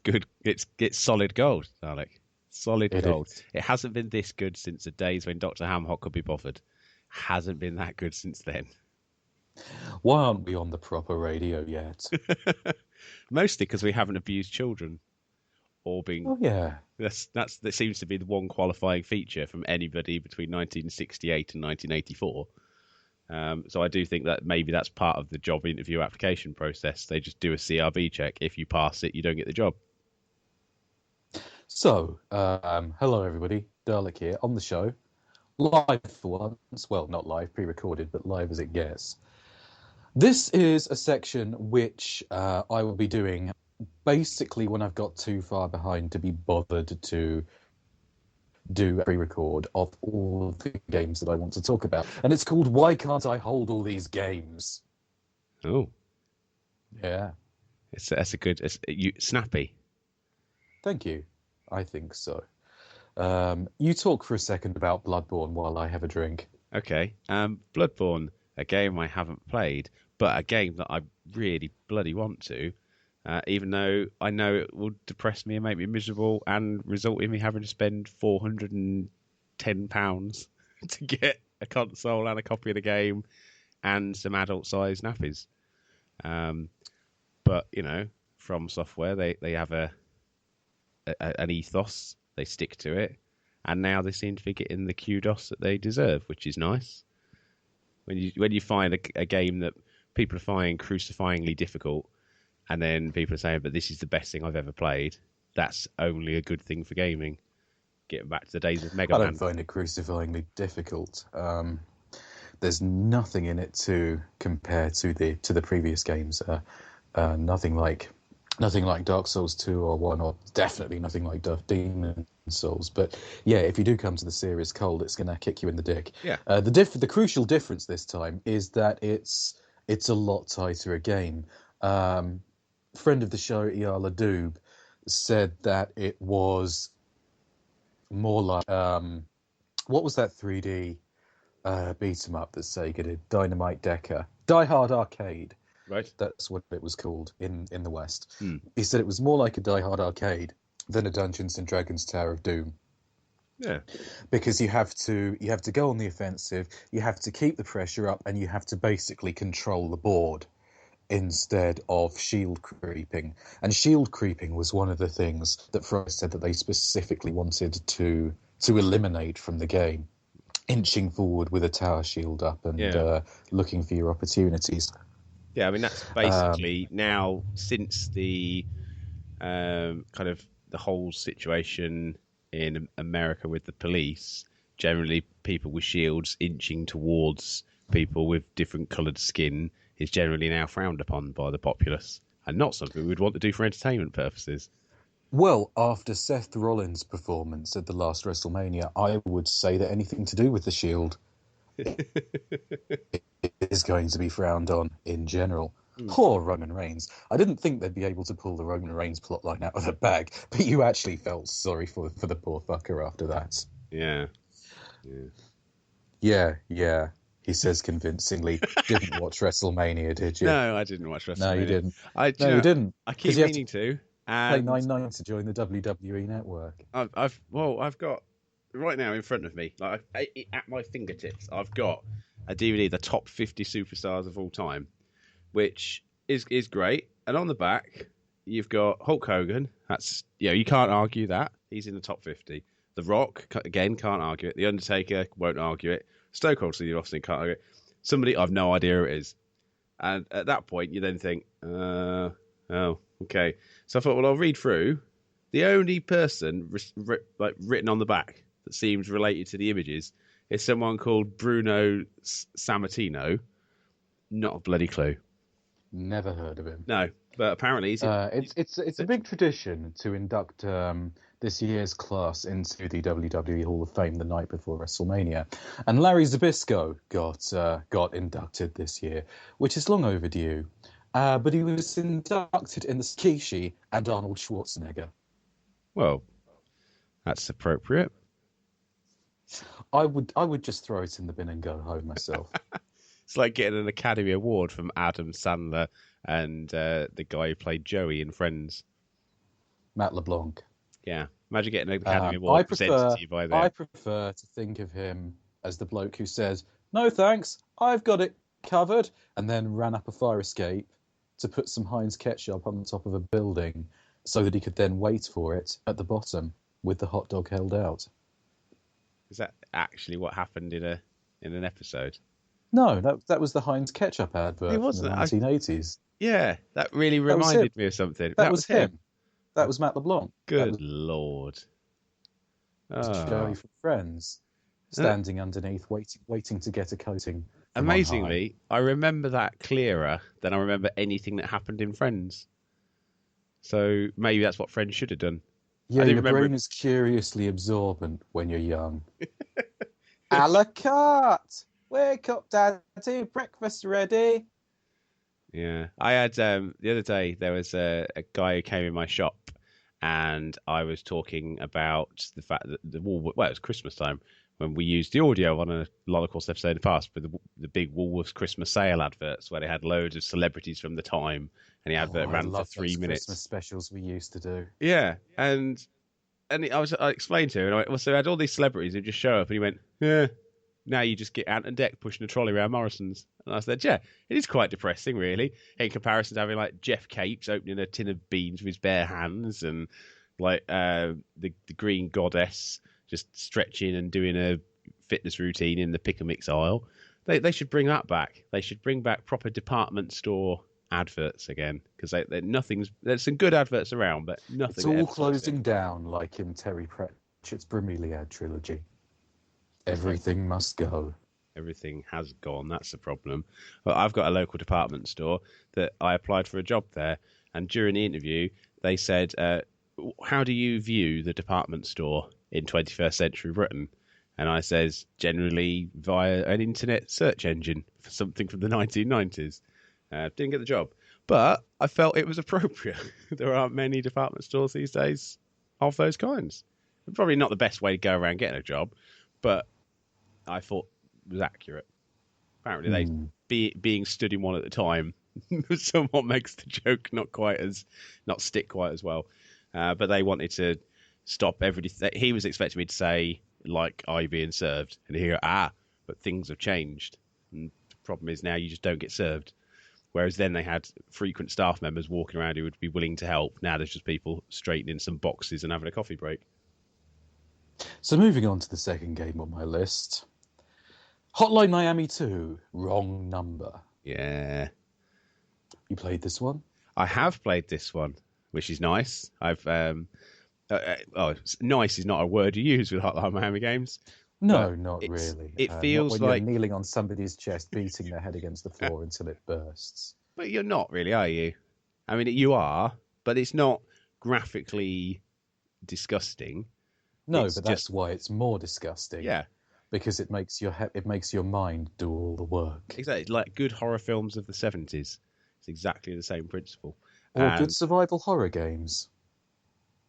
good. It's solid gold, Dalek. Solid gold. It hasn't been this good since the days when Dr. Hamhock could be bothered. Hasn't been that good since then. Why aren't we on the proper radio yet? Mostly because we haven't abused children, or been. Oh yeah. That seems to be the one qualifying feature from anybody between 1968 and 1984. So I do think that maybe that's part of the job interview application process. They just do a CRB check. If you pass it, you don't get the job. So, hello everybody, Dalek here on the show, live for once. Well, not live, pre-recorded, but live as it gets. This is a section which I will be doing basically when I've got too far behind to be bothered to do a pre-record of all of the games that I want to talk about. And it's called Why Can't I Hold All These Games? Oh. Yeah. That's a good... snappy. Thank you. I think so. You talk for a second about Bloodborne while I have a drink. Okay. Bloodborne, a game I haven't played, but a game that I really bloody want to, even though I know it will depress me and make me miserable and result in me having to spend £410 to get a console and a copy of the game and some adult-sized nappies. But, From Software, they have an ethos, they stick to it, and now they seem to be getting the kudos that they deserve, which is nice. When you find a game that people are finding crucifyingly difficult, and then people are saying, but this is the best thing I've ever played, that's only a good thing for gaming. Getting back to the days of Mega Man. I don't find it crucifyingly difficult. There's nothing in it to compare to the previous games. Nothing like Dark Souls 2 or 1, or definitely nothing like Demon Souls. But yeah, if you do come to the serious cold, it's going to kick you in the dick. Yeah. The crucial difference this time is that it's a lot tighter a game. Friend of the show, Iala Doob, said that it was more like what was that 3D beat 'em up that Sega did? Dynamite Decker, Die Hard Arcade. Right. That's what it was called in the West. He said it was more like a Die Hard Arcade than a Dungeons and Dragons Tower of Doom. Yeah. Because you have to go on the offensive, you have to keep the pressure up, and you have to basically control the board instead of shield creeping. And shield creeping was one of the things that Frost said that they specifically wanted to eliminate from the game. Inching forward with a tower shield up and looking for your opportunities. Yeah, I mean, that's basically now, since the kind of the whole situation in America with the police, generally people with shields inching towards people with different coloured skin is generally now frowned upon by the populace, and not something we'd want to do for entertainment purposes. Well, after Seth Rollins' performance at the last WrestleMania, I would say that anything to do with the shield is going to be frowned on in general. Poor Roman Reigns. I didn't think they'd be able to pull the Roman Reigns plotline out of the bag, but you actually felt sorry for the poor fucker after that. Yeah. Yeah, he says convincingly. Didn't watch WrestleMania, did you? No, I didn't watch WrestleMania. No, you didn't. You didn't. I keep meaning to. Pay $9.99 to join the WWE network. I've got right now in front of me, like at my fingertips, I've got a DVD, the top 50 superstars of all time, which is great. And on the back, you've got Hulk Hogan. That's you can't argue that he's in the top 50. The Rock again can't argue it. The Undertaker won't argue it. Stone Cold Steve Austin can't argue it. Somebody I've no idea who it is. And at that point, you then think, oh, okay. So I thought, well, I'll read through. The only person written on the back that seems related to the images is someone called Bruno Sammartino. Not a bloody clue. Never heard of him. No, but apparently it's a big tradition to induct this year's class into the WWE Hall of Fame the night before WrestleMania, and Larry Zbyszko got inducted this year, which is long overdue. But he was inducted in the Rikishi and Arnold Schwarzenegger. Well, that's appropriate. I would just throw it in the bin and go home myself. It's like getting an Academy Award from Adam Sandler and the guy who played Joey in Friends. Matt LeBlanc. Yeah, imagine getting an Academy Award presented to you by them. I prefer to think of him as the bloke who says, "No thanks, I've got it covered," and then ran up a fire escape to put some Heinz ketchup on the top of a building so that he could then wait for it at the bottom with the hot dog held out. Is that actually what happened in an episode? No, that was the Heinz ketchup advert It from the 1980s. Yeah, that really reminded me of something. That was him. That was Matt LeBlanc. Good Lord. Joey from Friends, standing underneath, waiting to get a coating. Amazingly, I remember that clearer than I remember anything that happened in Friends. So maybe that's what Friends should have done. Yeah, your brain is curiously absorbent when you're young. A la carte! Wake up, Daddy, breakfast ready. Yeah, I had the other day there was a guy who came in my shop, and I was talking about the fact that it was Christmas time when we used the audio on a lot of course episode in the past, but the big Woolworths Christmas sale adverts where they had loads of celebrities from the time, and the advert ran for 3 minutes. Christmas specials we used to do. Yeah, and I explained to him, and I went, well, so I had all these celebrities who just show up, and he went, yeah. Now you just get Ant and Dec pushing a trolley around Morrison's. And I said, yeah, it is quite depressing, really, in comparison to having, like, Jeff Capes opening a tin of beans with his bare hands and, like, the Green Goddess just stretching and doing a fitness routine in the pick-a-mix aisle. They should bring that back. They should bring back proper department store adverts again, because there's some good adverts around, but nothing. It's all closing down, like in Terry Pratchett's Bromeliad trilogy. Everything must go. Everything has gone. That's the problem. Well, I've got a local department store that I applied for a job there, and during the interview, they said, "How do you view the department store in 21st century Britain?" And I says, "Generally via an internet search engine for something from the 1990s." Didn't get the job, but I felt it was appropriate. There aren't many department stores these days of those kinds. Probably not the best way to go around getting a job, but I thought it was accurate. Apparently, being stood in one at the time somewhat makes the joke not stick quite as well. But they wanted to stop everything. He was expecting me to say, like, "Are you being served?" And he go, but things have changed. And the problem is now you just don't get served. Whereas then they had frequent staff members walking around who would be willing to help. Now there's just people straightening some boxes and having a coffee break. So moving on to the second game on my list. Hotline Miami 2, Wrong Number. Yeah. You played this one? I have played this one, which is nice. Nice is not a word you use with Hotline Miami games. No, not really. It feels when like you're kneeling on somebody's chest, beating their head against the floor until it bursts. But you're not really, are you? I mean, you are, but it's not graphically disgusting. No, but that's why it's more disgusting. Yeah. Because it makes your mind do all the work. Exactly, like good horror films of the 70s. It's exactly the same principle. Or And good survival horror games.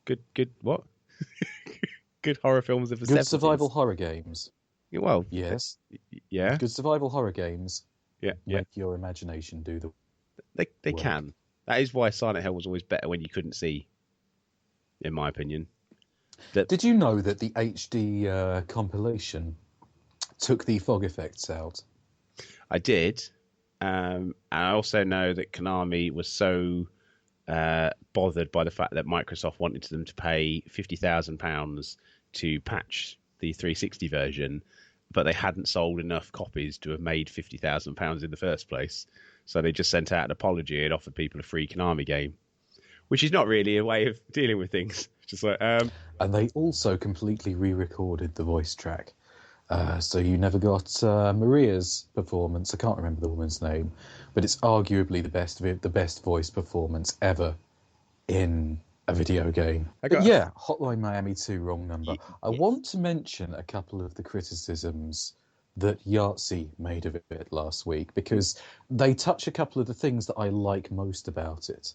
good what? Good horror films of the Good 70s. survival horror games. Well, Yes. yeah, Good survival horror games yeah. make your imagination do the They work. can. That is why Silent Hill was always better when you couldn't see, in my opinion. Did you know that the HD compilation took the fog effects out? I did. And I also know that Konami was so bothered by the fact that Microsoft wanted them to pay £50,000 to patch the 360 version, but they hadn't sold enough copies to have made £50,000 in the first place. So they just sent out an apology and offered people a free Konami game, which is not really a way of dealing with things. Just like, And they also completely re-recorded the voice track. So you never got Maria's performance. I can't remember the woman's name, but it's arguably the best voice performance ever in a video game. But yeah, Hotline Miami 2, wrong number. I want to mention a couple of the criticisms that Yahtzee made of it last week, because they touch a couple of the things that I like most about it.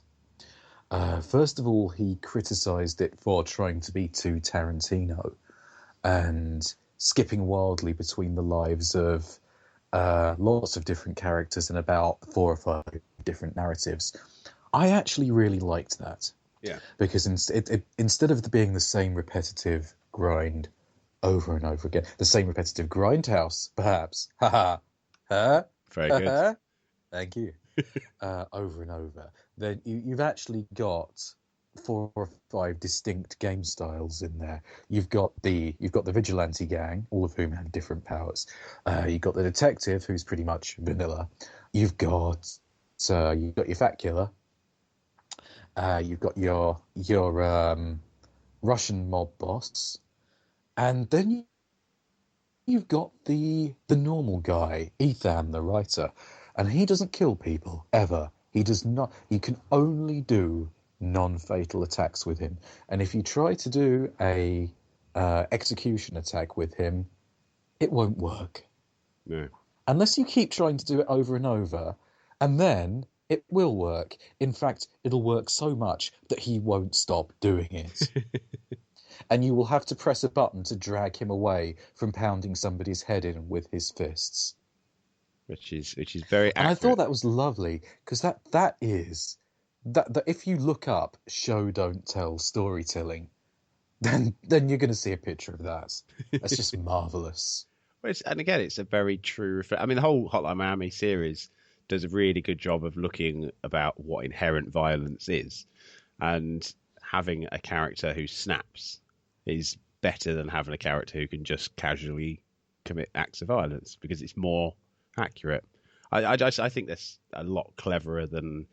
First of all, he criticised it for trying to be too Tarantino and skipping wildly between the lives of lots of different characters and about 4 or 5 different narratives. I actually really liked that. Yeah. Because instead of being the same repetitive grind over and over again, the same repetitive grindhouse, perhaps. Very good. Thank you. Over and over. Then you've actually got 4 or 5 distinct game styles in there. You've got the vigilante gang, all of whom have different powers. You've got the detective, who's pretty much vanilla. You've got your fat killer. You've got your Russian mob boss, and then you've got the normal guy, Ethan, the writer, and he doesn't kill people ever. He does not. You can only do non-fatal attacks with him, and if you try to do a execution attack with him, it won't work. No. Unless you keep trying to do it over and over, and then it will work. In fact, it'll work so much that he won't stop doing it. And you will have to press a button to drag him away from pounding somebody's head in with his fists. Which is very accurate. And I thought that was lovely, because that is if you look up show don't tell storytelling, then you're going to see a picture of that. That's just marvelous. And again, it's a very true. I mean, the whole Hotline Miami series does a really good job of looking about what inherent violence is, and having a character who snaps is better than having a character who can just casually commit acts of violence, because it's more accurate. I think that's a lot cleverer than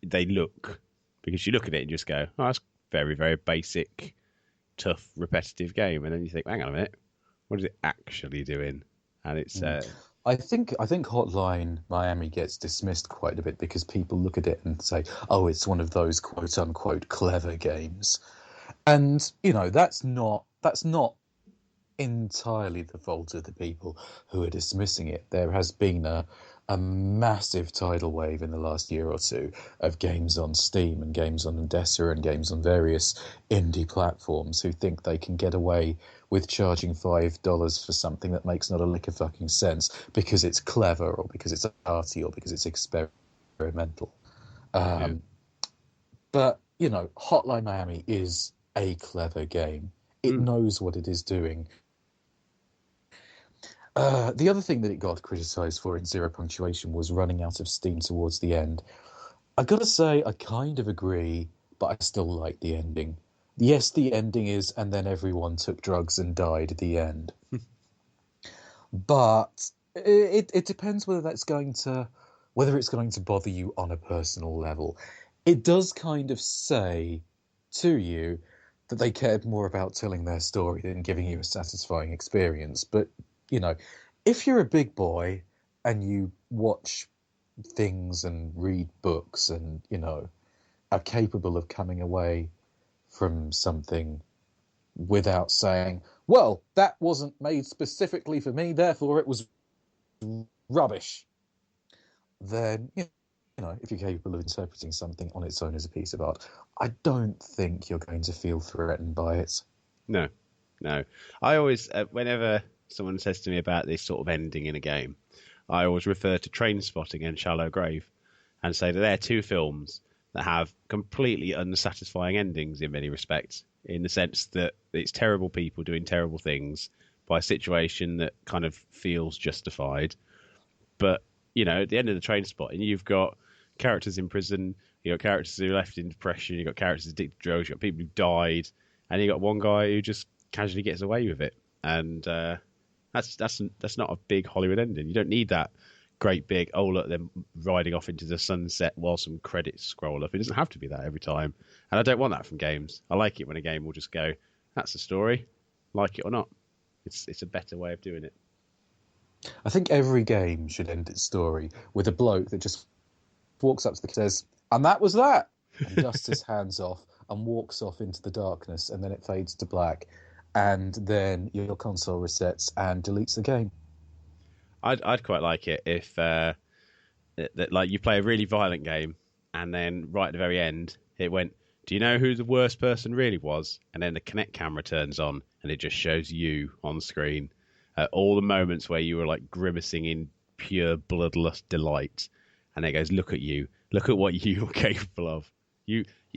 they look, because you look at it and just go, oh, that's very, very basic, tough, repetitive game, and then you think, hang on a minute, what is it actually doing? And it's I think Hotline Miami gets dismissed quite a bit because people look at it and say, oh, it's one of those quote unquote clever games. And, that's not entirely the fault of the people who are dismissing it. There has been a massive tidal wave in the last year or two of games on Steam and games on Odessa and games on various indie platforms who think they can get away with charging $5 for something that makes not a lick of fucking sense because it's clever or because it's arty or because it's experimental. But, Hotline Miami is a clever game. It knows what it is doing. The other thing that it got criticised for in Zero Punctuation was running out of steam towards the end. I gotta say, I kind of agree, but I still like the ending. Yes, the ending is, and then everyone took drugs and died at the end. But it depends whether it's going to bother you on a personal level. It does kind of say to you that they cared more about telling their story than giving you a satisfying experience. But, if you're a big boy and you watch things and read books and, are capable of coming away from something without saying, well, that wasn't made specifically for me, therefore it was rubbish, then, if you're capable of interpreting something on its own as a piece of art, I don't think you're going to feel threatened by it. No. I always, whenever someone says to me about this sort of ending in a game, I always refer to Train Spotting and Shallow Grave and say that they're two films that have completely unsatisfying endings in many respects, in the sense that it's terrible people doing terrible things by a situation that kind of feels justified. But, at the end of the Train Spotting, you've got characters in prison, you've got characters who are left in depression, you've got characters addicted to drugs, you've got people who died, and you've got one guy who just casually gets away with it. And that's not a big Hollywood ending. You don't need that great big, oh, look, them riding off into the sunset while some credits scroll up. It doesn't have to be that every time. And I don't want that from games. I like it when a game will just go, that's the story, like it or not. It's a better way of doing it. I think every game should end its story with a bloke that just walks up to the says, and that was that, and dusts his hands off and walks off into the darkness, and then it fades to black, and then your console resets and deletes the game. I'd quite like it if that like you play a really violent game, and then right at the very end it went, do you know who the worst person really was? And then the Kinect camera turns on and it just shows you on screen. All the moments where you were like grimacing in pure bloodlust delight, and it goes, look at you, look at what you're capable of.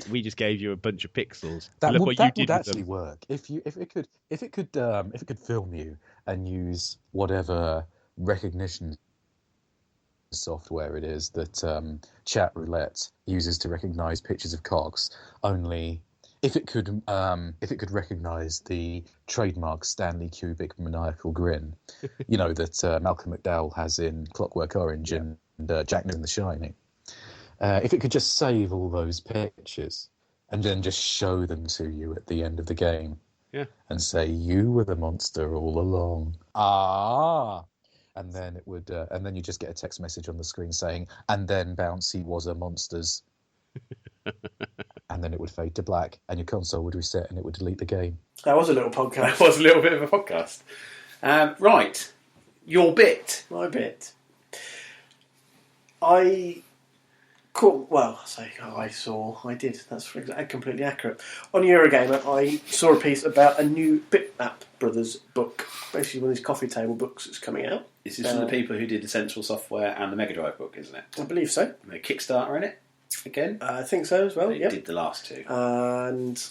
We just gave you a bunch of pixels. That look would, what you that did would with actually them. work if it could film you and use whatever recognition software it is that Chat Roulette uses to recognise pictures of cocks. Only if it could recognise the trademark Stanley Kubrick maniacal grin, that Malcolm McDowell has in Clockwork Orange and Jack Nicholson in The Shining. If it could just save all those pictures and then just show them to you at the end of the game, and say you were the monster all along. And then it would, and then you just get a text message on the screen saying, and then Bouncy was a monster's. And then it would fade to black, and your console would reset, and it would delete the game. That was a little podcast. That was a little bit of a podcast. Right, your bit. My bit. I did. That's completely accurate. On Eurogamer, I saw a piece about a new Bitmap Brothers book, basically one of these coffee table books that's coming out. This is from the people who did the Central Software and the Mega Drive book, isn't it? I believe so. And a Kickstarter in it, again? I think so as well, They did the last two. And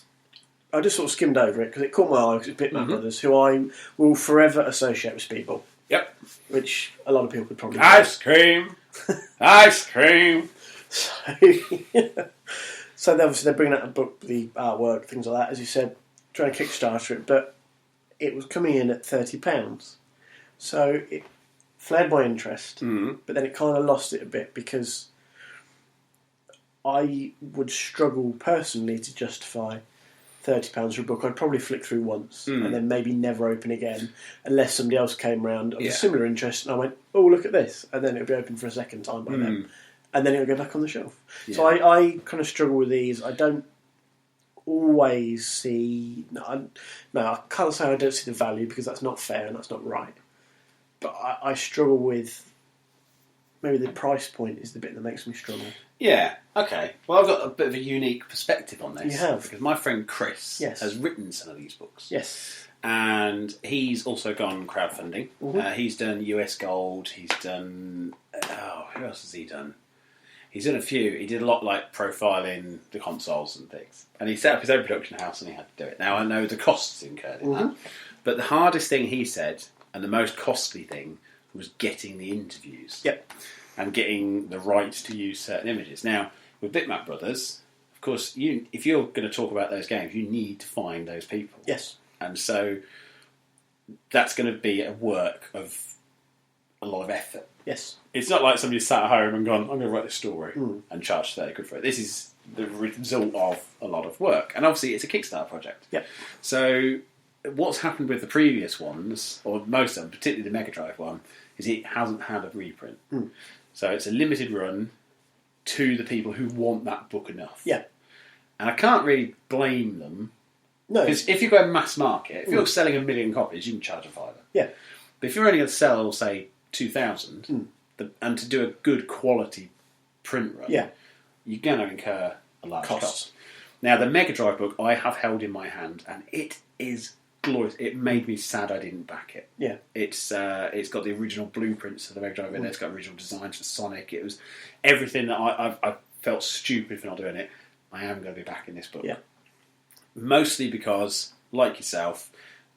I just sort of skimmed over it because it caught my eye because it's Bitmap Brothers, who I will forever associate with Speedball. Yep. Which a lot of people could probably Ice cream! Ice cream! So obviously they're bringing out a book, the artwork, things like that, as you said, trying to Kickstarter it, but it was coming in at £30. So it flared my interest, but then it kind of lost it a bit because I would struggle personally to justify £30 for a book. I'd probably flick through once and then maybe never open again unless somebody else came round of a similar interest and I went, oh, look at this, and then it would be open for a second time by then. And then it'll go back on the shelf. Yeah. So I kind of struggle with these. I don't always see... No, I can't say I don't see the value because that's not fair and that's not right. But I struggle with... Maybe the price point is the bit that makes me struggle. Yeah, okay. Well, I've got a bit of a unique perspective on this. You have. Because my friend Chris has written some of these books. Yes. And he's also gone crowdfunding. Mm-hmm. He's done US Gold. He's done... who else has he done? He's done a few. He did a lot like profiling the consoles and things. And he set up his own production house and he had to do it. Now, I know the costs incurred in that. But the hardest thing he said, and the most costly thing, was getting the interviews. Yep. And getting the rights to use certain images. Now, with Bitmap Brothers, of course, if you're going to talk about those games, you need to find those people. Yes. And so that's going to be a work of a lot of effort. Yes. It's not like somebody sat at home and gone, I'm going to write this story and charge 30 quid for it. This is the result of a lot of work. And obviously it's a Kickstarter project. Yep. So what's happened with the previous ones, or most of them, particularly the Mega Drive one, is it hasn't had a reprint. So it's a limited run to the people who want that book enough. Yeah. And I can't really blame them. No. Because if you go mass market, if you're selling 1 million copies, you can charge a fiver. Yeah. But if you're only going to sell, say, 2,000, and to do a good quality print run, Yeah. you're going to incur a large Costs. cost. Now, the Mega Drive book I have held in my hand, and it is glorious. It made me sad I didn't back it. Yeah. It's got the original blueprints of the Mega Drive in there. It's got original designs for Sonic. It was everything that I felt stupid for not doing it. I am going to be backing this book. Yeah. Mostly because, like yourself,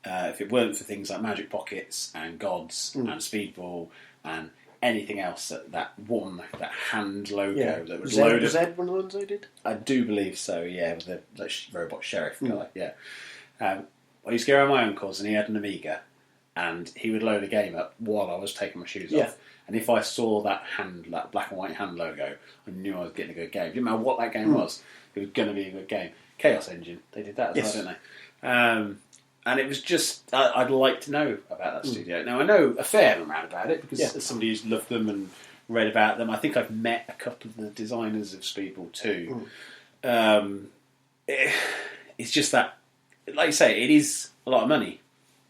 if it weren't for things like Magic Pockets and Gods and Speedball and anything else that hand logo that was loaded. Was Ed one of the ones they did? I do believe so, yeah, with the robot sheriff guy, yeah. I used to go around my uncle's and he had an Amiga and he would load a game up while I was taking my shoes off. And if I saw that black and white hand logo, I knew I was getting a good game. Didn't matter what that game was, it was going to be a good game. Chaos Engine, they did that as well, didn't they? And it was just, I'd like to know about that studio. Now, I know a fair amount about it because as somebody who's loved them and read about them, I think I've met a couple of the designers of Speedball too. It's just that, like you say, it is a lot of money.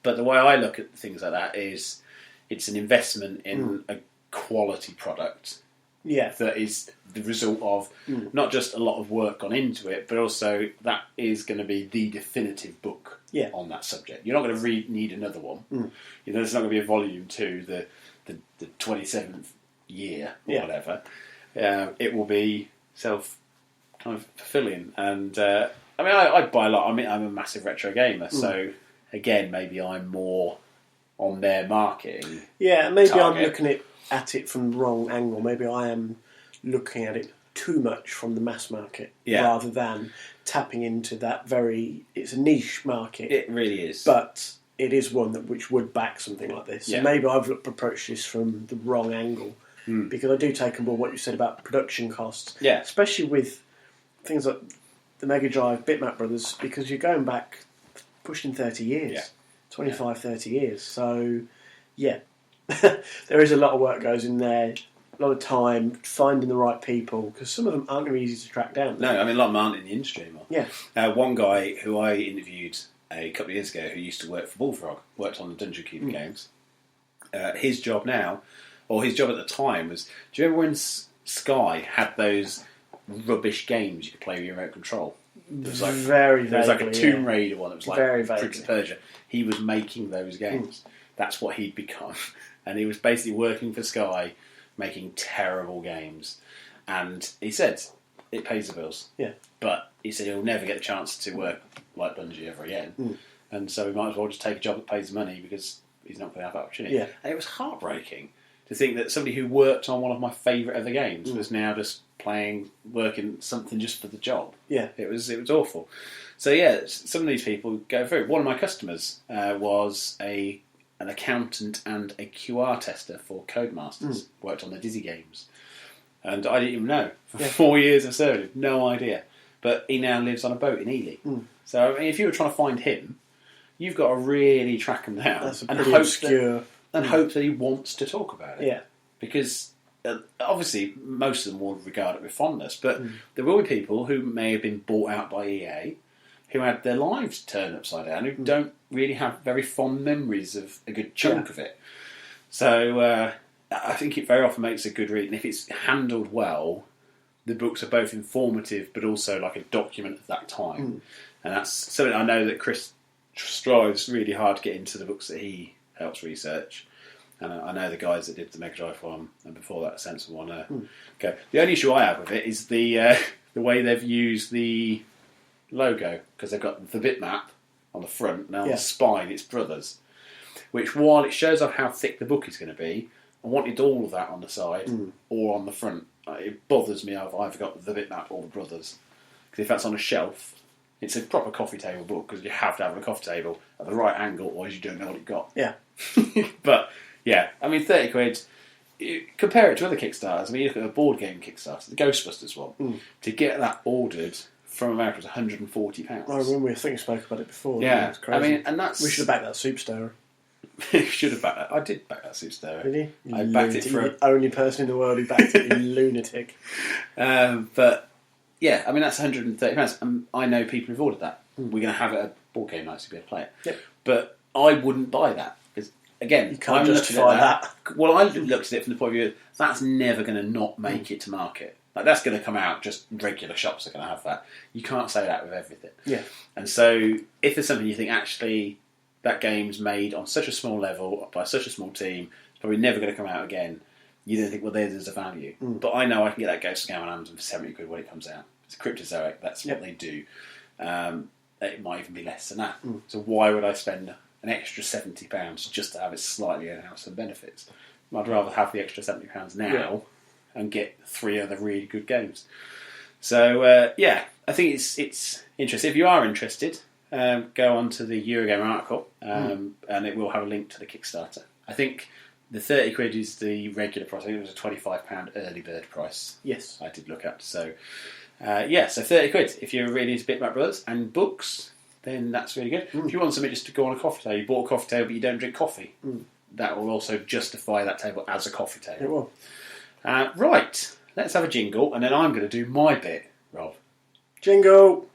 But the way I look at things like that is it's an investment in a quality product that is the result of not just a lot of work gone into it, but also that is going to be the definitive book on that subject. You're not going to need another one. You know, there's not going to be a volume 2, the 27th year or whatever. It will be self-fulfilling. And I mean, I buy a lot. I mean, I'm a massive retro gamer, so again, maybe I'm more on their marketing. Yeah, maybe target. I'm looking at it from the wrong angle. Maybe I am looking at it too much from the mass market rather than tapping into that it's a niche market. It really is. But it is one which would back something like this. Yeah. And maybe I've approached this from the wrong angle because I do take on board what you said about production costs. Yeah. Especially with things like the Mega Drive, Bitmap Brothers, because you're going back pushing 30 years. Yeah. 25, 30 years. So, yeah. There is a lot of work goes in there, a lot of time, finding the right people, because some of them aren't going to be easy to track down. No, I mean, a lot of them aren't in the industry anymore. Yeah. One guy who I interviewed a couple of years ago who used to work for Bullfrog, worked on the Dungeon Keeper games. His job now, or his job at the time was, do you remember when Sky had those rubbish games you could play with your remote control? There was like, very there was like a vaguely, Tomb Raider one that was like Very Prince of Persia. He was making those games. That's what he'd become. And he was basically working for Sky, making terrible games. And he said, it pays the bills. Yeah. But he said he'll never get the chance to work like Bungie ever again. And so he might as well just take a job that pays the money because he's not going to have that opportunity. Yeah. And it was heartbreaking to think that somebody who worked on one of my favourite ever games was now just working something just for the job. Yeah. It was awful. So yeah, some of these people go through. One of my customers was an accountant and a QR tester for Codemasters. Worked on the Dizzy games. And I didn't even know. For 4 years of service, no idea. But he now lives on a boat in Ely. So I mean, if you were trying to find him, you've got to really track him down. That's a pretty obscure. And hope that he wants to talk about it. Yeah. Because obviously most of them will regard it with fondness, but there will be people who may have been bought out by EA who had their lives turned upside down, who don't really have very fond memories of a good chunk of it. So I think it very often makes a good read, and if it's handled well, the books are both informative but also like a document of that time. And that's something I know that Chris strives really hard to get into the books that he helps research. And I know the guys that did the Mega Drive one and before that Sensible one go. The only issue I have with it is the way they've used the logo, because they've got the bitmap on the front and on the spine it's Brothers, which while it shows off how thick the book is going to be, I wanted all of that on the side or on the front. It bothers me if I've got the bitmap or the Brothers, because if that's on a shelf, it's a proper coffee table book, because you have to have a coffee table at the right angle or you don't know what you've got. Yeah. But yeah, I mean, 30 quid, compare it to other Kickstarters. I mean, you look at a board game Kickstarter, the Ghostbusters one, to get that ordered from America was £140. I remember, I think we spoke about it before. Yeah, It's crazy. I mean, and that's... We should have backed that soup stirrer. should have backed that. I did back that soup stirrer. Did you? I backed it for... The only person in the world who backed it, you lunatic. But, yeah, I mean, that's £130. And I know people who've ordered that. We're going to have it at board game nights to be able to play it. Yep. But I wouldn't buy that. Because, again, You can't I'm justify that. Well, I looked at it from the point of view, that's never going to not make it to market. Like, that's going to come out, just regular shops are going to have that. You can't say that with everything. Yeah. And so, if there's something you think, actually, that game's made on such a small level, by such a small team, it's probably never going to come out again, you don't think, well, there's a value. But I know I can get that Ghost game on Amazon for 70 quid when it comes out. It's a Cryptozoic, that's what they do. It might even be less than that. So why would I spend an extra £70 just to have it slightly enhance some benefits? I'd rather have the extra £70 now and get 3 other really good games. So, I think it's interesting. If you are interested, go on to the Eurogame article, and it will have a link to the Kickstarter. I think the 30 quid is the regular price. I think it was a £25 early bird price. Yes. I did look at. So, so 30 quid. If you're really into Bitmap Brothers and books, then that's really good. If you want something just to go on a coffee table, you bought a coffee table but you don't drink coffee, that will also justify that table as a coffee table. It will. Right, let's have a jingle, and then I'm going to do my bit, Rob. Jingle!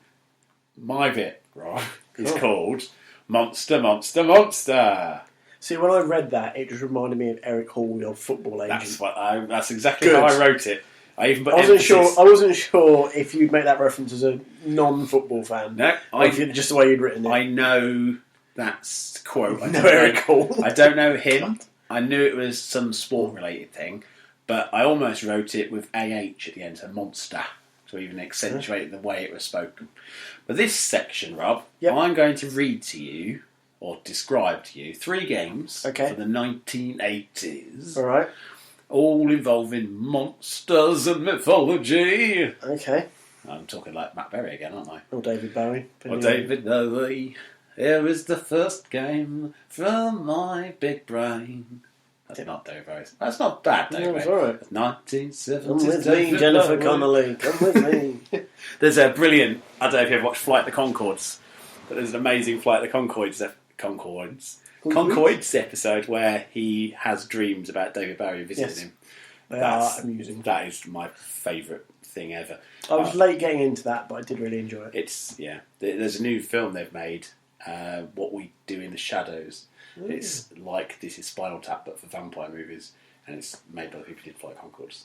My bit, Rob, is called Monster, Monster, Monster. See, when I read that, it just reminded me of Eric Hall, the old football agent. That's exactly how I wrote it. I even put I wasn't sure if you'd make that reference as a non-football fan. No, just the way you'd written it. I know that's quote. I know Eric Hall. I don't know him. I knew it was some sport-related thing, but I almost wrote it with AH at the end, so monster, to even accentuate the way it was spoken. But this section, Rob, I'm going to read to you, or describe to you, 3 games for the 1980s. All right. All involving monsters and mythology. Okay. I'm talking like Matt Berry again, aren't I? Or David Bowie. Or David Bowie. Here is the first game from my big brain. That's not David Bowie. That's not bad, David. No, it's all right. 1970s. Come with me, Jennifer Connelly. Come with me. There's a brilliant, I don't know if you ever watched Flight of the Conchords, but there's an amazing Flight of the Conchords episode where he has dreams about David Bowie visiting him. They are amusing. That is my favourite thing ever. I was late getting into that, but I did really enjoy it. There's a new film they've made, What We Do in the Shadows. Ooh. It's like This Is Spinal Tap, but for vampire movies, and it's made by the people who did Flight of Conchords.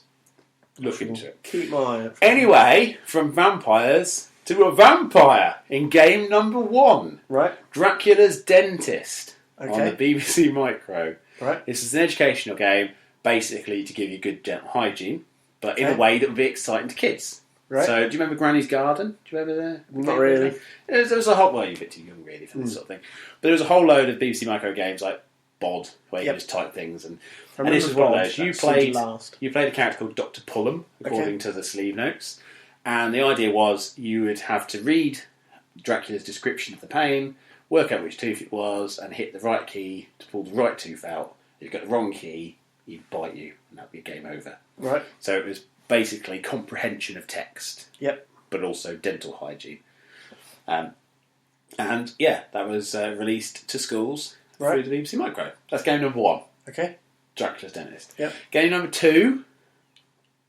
Look into it. Keep my eye out. Anyway, from vampires to a vampire in game number 1. Right. Dracula's Dentist. Okay. On the BBC Micro. Right. This is an educational game, basically to give you good dental hygiene, but in a way that would be exciting to kids. Right. So, do you remember Granny's Garden? Do you remember the Not really. There was a whole... Well, you're a bit too young, really, for this sort of thing. But there was a whole load of BBC Micro games, like Bod, where you just type things. And this was one of those. You played a character called Dr. Pullum, according to the sleeve notes. And the idea was you would have to read Dracula's description of the pain, work out which tooth it was, and hit the right key to pull the right tooth out. If you've got the wrong key, he'd bite you, and that'd be a game over. Right. So it was basically comprehension of text. Yep. But also dental hygiene. That was released to schools through the BBC Micro. That's game number 1. Okay. Dracula's Dentist. Yep. Game number 2,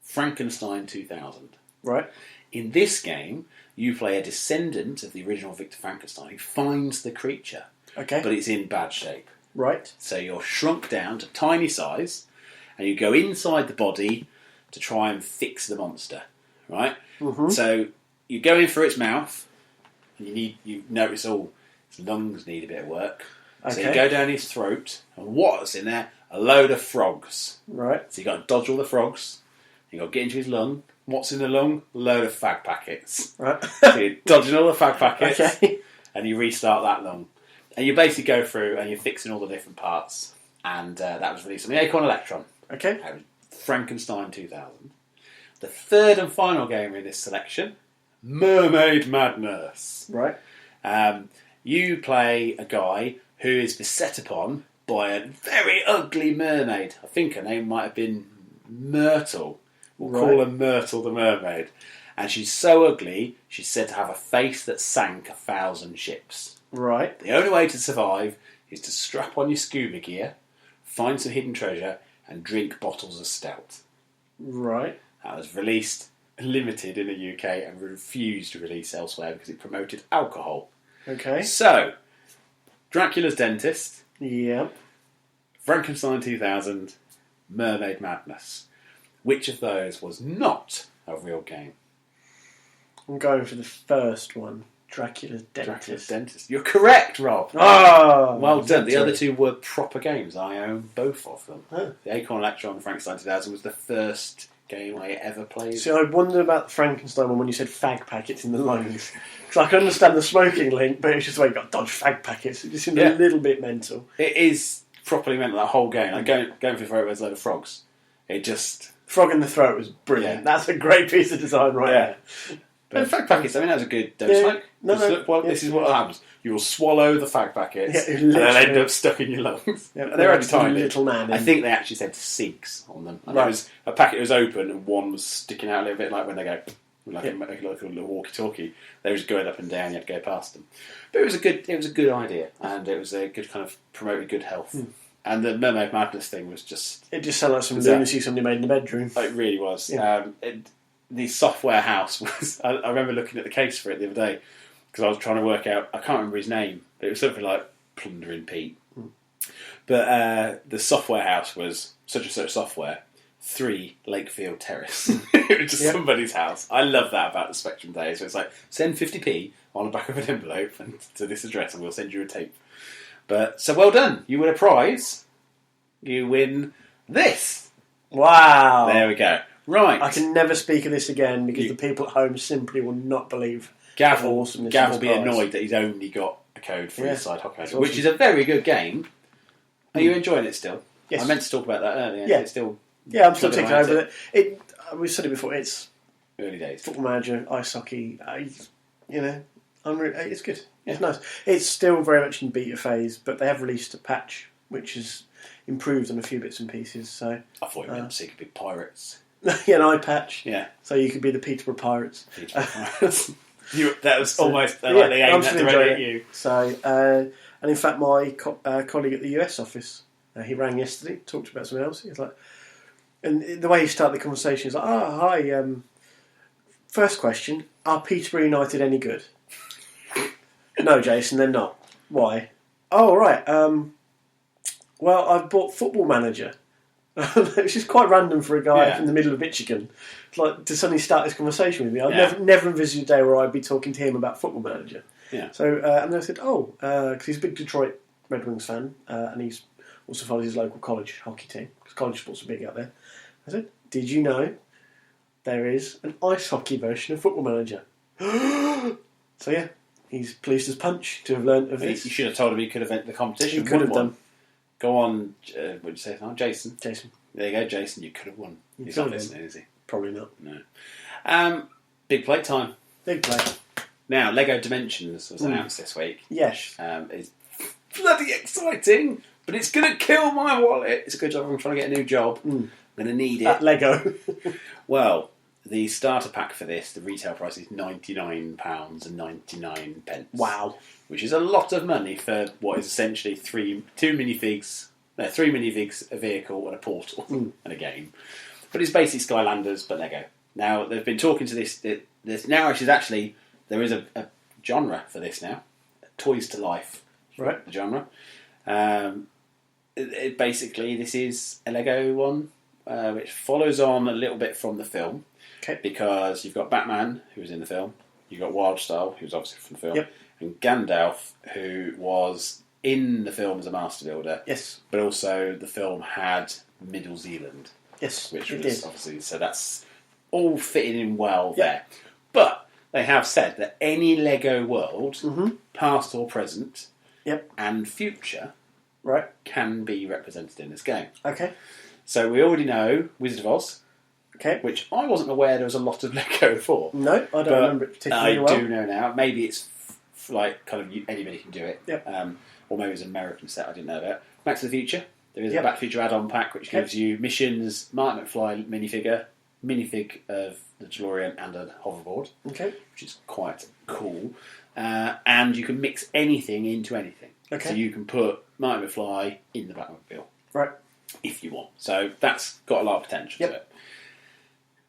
Frankenstein 2000. Right. In this game, you play a descendant of the original Victor Frankenstein who finds the creature, but it's in bad shape. Right. So you're shrunk down to tiny size, and you go inside the body to try and fix the monster, right? Mm-hmm. So you go in through its mouth, and you notice its lungs need a bit of work. So you go down his throat, and what's in there? A load of frogs. Right. So you got to dodge all the frogs. You got to get into his lung. What's in the lung? A load of fag packets. Right. So you're dodging all the fag packets, and you restart that lung. And you basically go through and you're fixing all the different parts. And that was released on the Acorn Electron. Okay. Frankenstein 2000. The third and final game in this selection, Mermaid Madness. Right. You play a guy who is beset upon by a very ugly mermaid. I think her name might have been Myrtle. We'll call her Myrtle the Mermaid. And she's so ugly, she's said to have a face that sank 1,000 ships. Right. The only way to survive is to strap on your scuba gear, find some hidden treasure, and drink bottles of stout. Right. That was released limited in the UK and refused to release elsewhere because it promoted alcohol. Okay. So, Dracula's Dentist. Yep. Frankenstein 2000. Mermaid Madness. Which of those was not a real game? I'm going for the first one, Dracula's Dentist. Dracula's Dentist. You're correct, Rob. Oh, Well done. The other two were proper games. I own both of them. Oh. The Acorn Electron and Frankenstein 2000 was the first game I ever played. See, I wondered about the Frankenstein one when you said fag packets in the lungs. Because I can understand the smoking link, but it's just the way you got to dodge fag packets. It just seemed a little bit mental. It is properly meant that whole game. Like going for the throat, there's a load of frogs. It just... Frog in the throat was brilliant. Yeah. That's a great piece of design there. But fag packets, I mean, that was a good... Don't smoke. This is what happens. You will swallow the fag packets and they'll end up stuck in your lungs. Yeah, and they're only tiny. Little man. I think they actually said SIGs on them. And a packet was open and one was sticking out a little bit, like when they go... Like a little walkie-talkie. They were just going up and down, you had to go past them. But it was a good idea, and it was a good kind of promoted good health. And the Mermaid Madness thing was just... It just sounded like some lunacy somebody made in the bedroom. It really was. Yeah. The software house was... I remember looking at the case for it the other day, because I was trying to work out... I can't remember his name, but it was something like Plundering Pete. But the software house was such and such software... 3 Lakefield Terrace. It was just somebody's house. I love that about the Spectrum days. So it's like, send 50p on the back of an envelope and to this address and we'll send you a tape. But, so well done. You win a prize. You win this. Wow. There we go. Right. I can never speak of this again because the people at home simply will not believe Gav the will awesomeness of this be prize. annoyed that he's only got a code for Inside Hockey, Awesome. which is a very good game. Are you enjoying it still? Yes. I meant to talk about that earlier. Yeah. It's still... Yeah, I'm still taking over it. We said it before. It's early days. Football Manager, ice hockey. It's good. It's nice. It's still very much in beta phase, but they have released a patch which has improved on a few bits and pieces. So I thought you meant so you could be pirates. Yeah, an eye patch. Yeah, so you could be the Peterborough Pirates. That was almost like they aimed that directly at you. So, and in fact, my colleague at the US office, he rang yesterday, talked about something else. He was like. And the way he started the conversation is like, hi, first question, are Peterborough United any good? No, Jason, they're not. Why? Oh, right. Well, I've bought Football Manager. Which is quite random for a guy from the middle of Michigan. Like, to suddenly start this conversation with me. I've never envisaged a day where I'd be talking to him about Football Manager. Yeah. So, and I said, because he's a big Detroit Red Wings fan, and he's also follows his local college hockey team, because college sports are big out there. I said, did you know there is an ice hockey version of Football Manager? So yeah, he's pleased as punch to have learnt of this. You should have told him he could have entered the competition. He could have done. Go on, what did you say? Oh, Jason. Jason. There you go, Jason. You could have won. He's not listening, is he? Probably not. No. Big play time. Big play. Now, Lego Dimensions was announced this week. Yes. It's bloody exciting, but it's going to kill my wallet. It's a good job I'm trying to get a new job. I'm going to need it. At Lego. Well, the starter pack for this, the retail price is £99.99. Wow. Which is a lot of money for what is essentially three minifigs, a vehicle, and a portal, and a game. But it's basically Skylanders, but Lego. Now, they've been talking to this now actually, there is a genre for this now. Toys to Life. Right. The genre. Basically, this is a Lego one, which follows on a little bit from the film. Okay. Because you've got Batman, who was in the film. You've got Wildstyle, who was obviously from the film. Yep. And Gandalf, who was in the film as a master builder. Yes. But also the film had Middle Zealand. Yes, which it was did. Obviously, so that's all fitting in well there. But they have said that any Lego world, past or present, and future, can be represented in this game. Okay. So we already know Wizard of Oz. Okay. Which I wasn't aware there was a lot of Lego for. No, I don't remember it particularly well. I do know now. Maybe it's like kind of anybody can do it. Yep. Or maybe it's an American set I didn't know about. Back to the Future. There is a Back to the Future add-on pack which gives you missions, Martin McFly minifig of the DeLorean and a hoverboard. Okay. Which is quite cool. And you can mix anything into anything. Okay. So you can put Martin McFly in the Batmobile. Right. If you want. So that's got a lot of potential to it.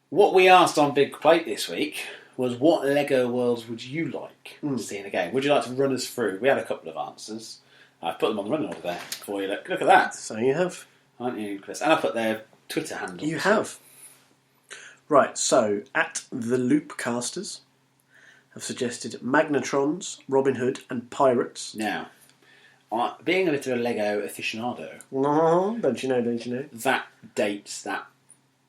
What we asked on Big Plate this week was what Lego worlds would you like to see in a game? Would you like to run us through? We had a couple of answers. I've put them on the running order there for you. Look at that. So you have. Aren't you, Chris? And I put their Twitter handles. You have. Right, so at the Loopcasters have suggested Magnetrons, Robin Hood, and Pirates. Now, being a bit of a Lego aficionado, Don't you know? that dates that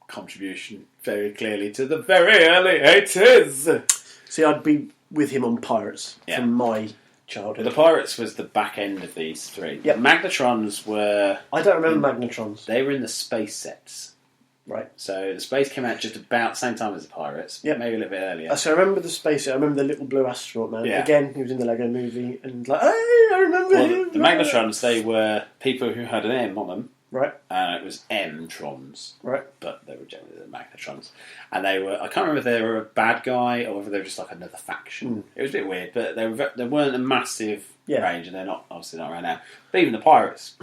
contribution very clearly to the very early 80s. See, I'd be with him on Pirates from my childhood. The Pirates was the back end of these three. Yep. The Magnetrons were... I don't remember Magnetrons. They were in the space sets. Right. So the space came out just about the same time as the Pirates. Yep. Maybe a little bit earlier. So I remember the space. I remember the little blue astronaut man. Yeah. Again, he was in the Lego movie, and like, hey, I remember him. The Magnetrons, they were people who had an M on them. Right. And it was M-trons. Right. But they were generally the Magnetrons. And they were... I can't remember if they were a bad guy or whether they were just like another faction. It was a bit weird, but they weren't a massive range, and they're obviously not around now. But even the Pirates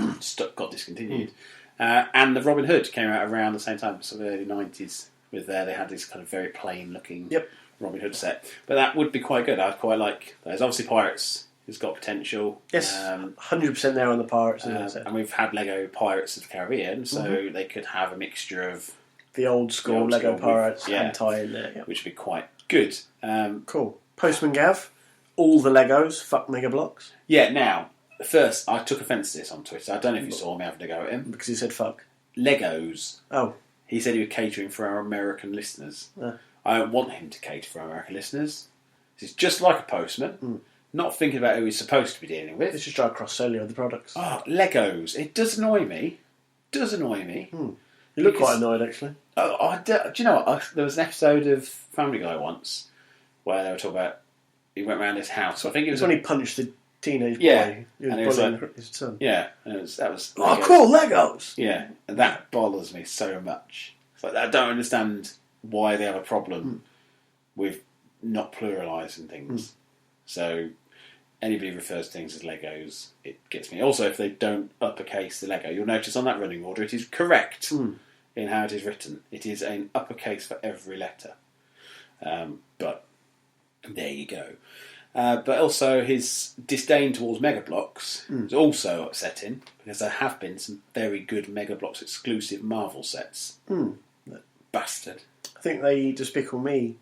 got discontinued. And the Robin Hood came out around the same time, sort of early 90s, with they had this kind of very plain-looking Robin Hood set. But that would be quite good. I'd quite like those. Obviously, Pirates has got potential. Yes, 100% there on the Pirates. And we've had Lego Pirates of the Caribbean, so they could have a mixture of the old school Lego Pirates and tie in there. Yep. Which would be quite good. Cool. Postman Gav, all the Legos, fuck Mega Bloks. Yeah, now... First, I took offence to this on Twitter. I don't know if you saw me having to go at him. Because he said fuck. Legos. Oh. He said he was catering for our American listeners. I don't want him to cater for our American listeners. He's just like a postman, not thinking about who he's supposed to be dealing with. Let's just try cross-sell the other products. Legos. It does annoy me. You look quite annoyed, actually. Do you know what? There was an episode of Family Guy once where they were talking about... He went around his house. I think it was when he punched the teenage boy. Yeah, He was and it was bullying his son. Yeah, and that was. Oh, cool, Legos! Yeah, and that bothers me so much. It's like, I don't understand why they have a problem with not pluralising things. So, anybody refers to things as Legos, it gets me. Also, if they don't uppercase the Lego, you'll notice on that running order it is correct in how it is written. It is an uppercase for every letter. But there you go. But also his disdain towards Mega Bloks is also upsetting because there have been some very good Mega Bloks exclusive Marvel sets. Bastard. I think the Despicable Me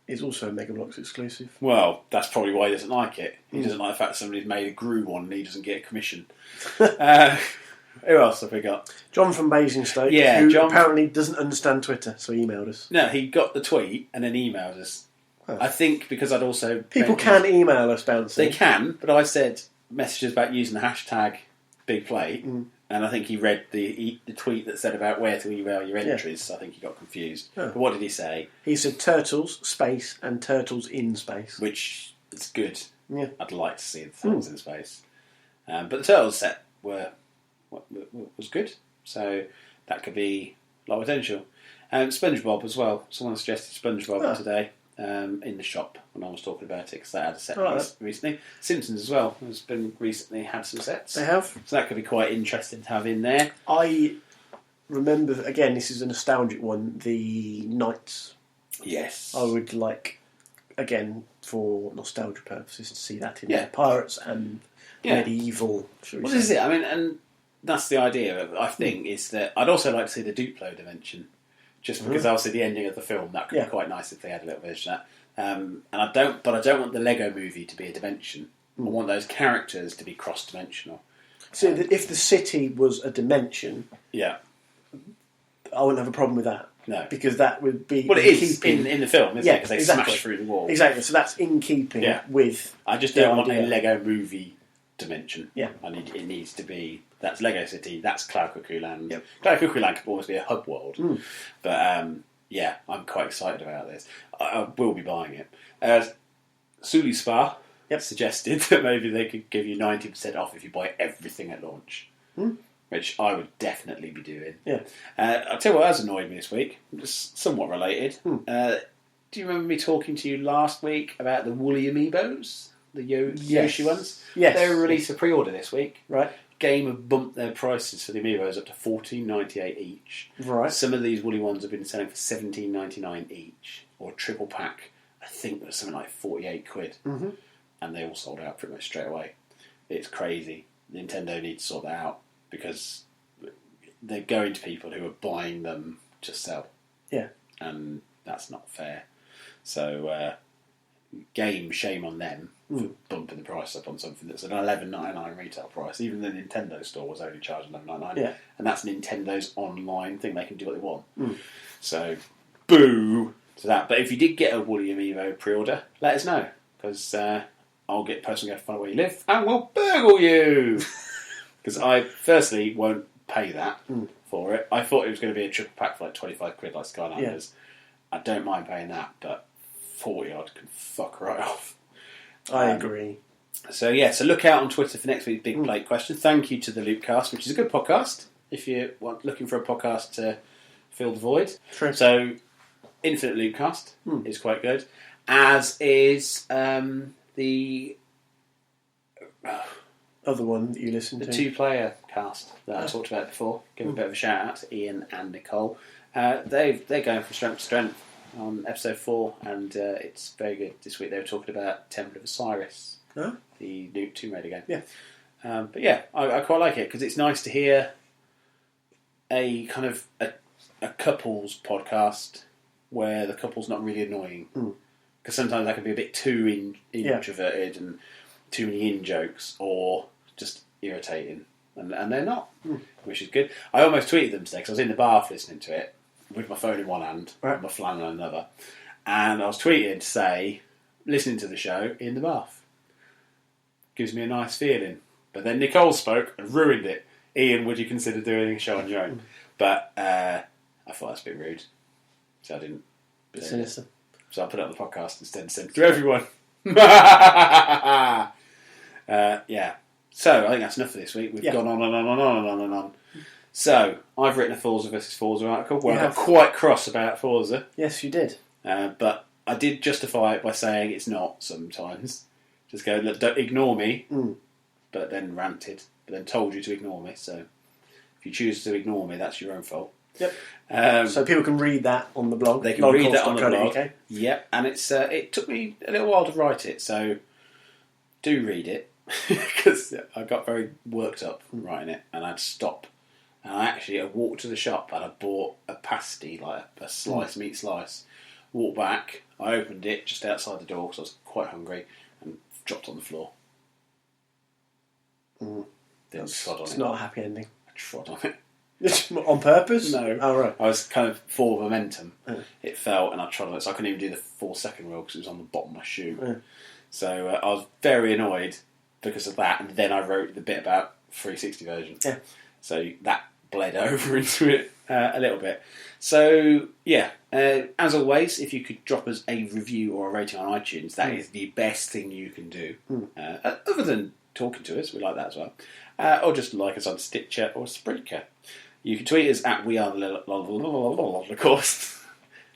is also a Mega Bloks exclusive. Well, that's probably why he doesn't like it. He doesn't like the fact that somebody's made a Gru one and he doesn't get a commission. Who else have we got? John from Basingstoke, who apparently doesn't understand Twitter, so he emailed us. No, he got the tweet and then emailed us. I think because I'd also... People can email us, Bouncy. They can, but I said messages about using the hashtag BigPlay, and I think he read the tweet that said about where to email your entries, so I think he got confused. But what did he say? He said turtles, space, and turtles in space. Which is good. Yeah. I'd like to see the turtles in space. But the turtles set was good, so that could be a lot of potential. SpongeBob as well. Someone suggested SpongeBob today. In the shop when I was talking about it because they had a set recently. Simpsons as well has been recently had some sets. They have. So that could be quite interesting to have in there. I remember, again, this is a nostalgic one, the Knights. Yes. I would like, again, for nostalgia purposes, to see that in there. Pirates and medieval, shall we say. This is it. I mean, and that's the idea of it, I think, is that I'd also like to see the Duplo dimension. Just because obviously the ending of the film, that could be quite nice if they had a little version of that. And I don't want the Lego movie to be a dimension. I want those characters to be cross-dimensional. So if the city was a dimension, I wouldn't have a problem with that. No, because that would be it is in the film, isn't it? Because they smash through the wall. Exactly. So that's in keeping with. I just don't want a Lego movie dimension. Yeah, it needs to be. That's Lego City, that's Cloud Cuckoo Land. Yep. Cloud Cuckoo Land could almost be a hub world. But I'm quite excited about this. I will be buying it. Suli Spa suggested that maybe they could give you 90% off if you buy everything at launch. Which I would definitely be doing. Yeah. I'll tell you what has annoyed me this week, just somewhat related. Do you remember me talking to you last week about the woolly amiibos? The Yoshi ones? Yes. They were released for pre-order this week. Right. Game have bumped their prices for the amiibos up to $14.98 each. Right. Some of these woolly ones have been selling for $17.99 each, or a triple pack. I think was something like £48, and they all sold out pretty much straight away. It's crazy. Nintendo needs to sort that out because they're going to people who are buying them to sell. Yeah. and that's not fair. So, shame on them for bumping the price up on something that's an $11.99 retail price. Even the Nintendo store was only charging $11.99, and that's Nintendo's online thing. They can do what they want. So, boo to that. But if you did get a Woolly Amiibo pre-order, let us know, because I'll get personally go find out where you live and we'll burgle you. Because I firstly won't pay that for it. I thought it was going to be a triple pack for like £25 like Skylanders. I don't mind paying that, but 40 odd can fuck right off. I agree. So look out on Twitter for next week's Big Plate question. Thank you to the Loopcast, which is a good podcast if you're looking for a podcast to fill the void. True. So Infinite Loopcast is quite good, as is the other one that you listen to. The 2-player cast that I talked about before. Give a bit of a shout out to Ian and Nicole. They're going from strength to strength on episode 4, and it's very good. This week they were talking about Temple of Osiris, the new Tomb Raider game. Yeah. But yeah, I quite like it because it's nice to hear a kind of a couples podcast where the couple's not really annoying. Because sometimes that can be a bit too introverted and too many in-jokes or just irritating. And they're not, which is good. I almost tweeted them today because I was in the bath listening to it with my phone in one hand and my flannel in another. And I was tweeting to say, listening to the show in the bath. Gives me a nice feeling. But then Nicole spoke and ruined it. Ian, would you consider doing a show on your own? But I thought that's a bit rude. So I didn't. Bit sinister. So I put it on the podcast instead and sent it to everyone. Yeah. So I think that's enough for this week. We've gone on and on and on and on and on. So I've written a Forza versus Forza article where I got quite cross about Forza. Yes, you did. But I did justify it by saying it's not sometimes. Just go, look, don't ignore me. But then ranted. But then told you to ignore me. So if you choose to ignore me, that's your own fault. Yep. So people can read that on the blog. They can read that on the blog. Yep. And it's it took me a little while to write it, so do read it because I got very worked up writing it, and I'd stop. And I walked to the shop and I bought a pasty, like a slice, meat slice. Walked back, I opened it just outside the door because I was quite hungry, and dropped on the floor. Then trod on it. It's not a happy ending. I trod on it. On purpose? No. Oh, right. I was kind of full of momentum. It fell and I trod on it, so I couldn't even do the 4-second roll because it was on the bottom of my shoe. So I was very annoyed because of that, and then I wrote the bit about 360 version. Yeah. So that bled over into it a little bit. So, yeah, as always, if you could drop us a review or a rating on iTunes, that is the best thing you can do. Other than talking to us, we like that as well. Or just like us on Stitcher or Spreaker. You can tweet us at We Are the Holocaust.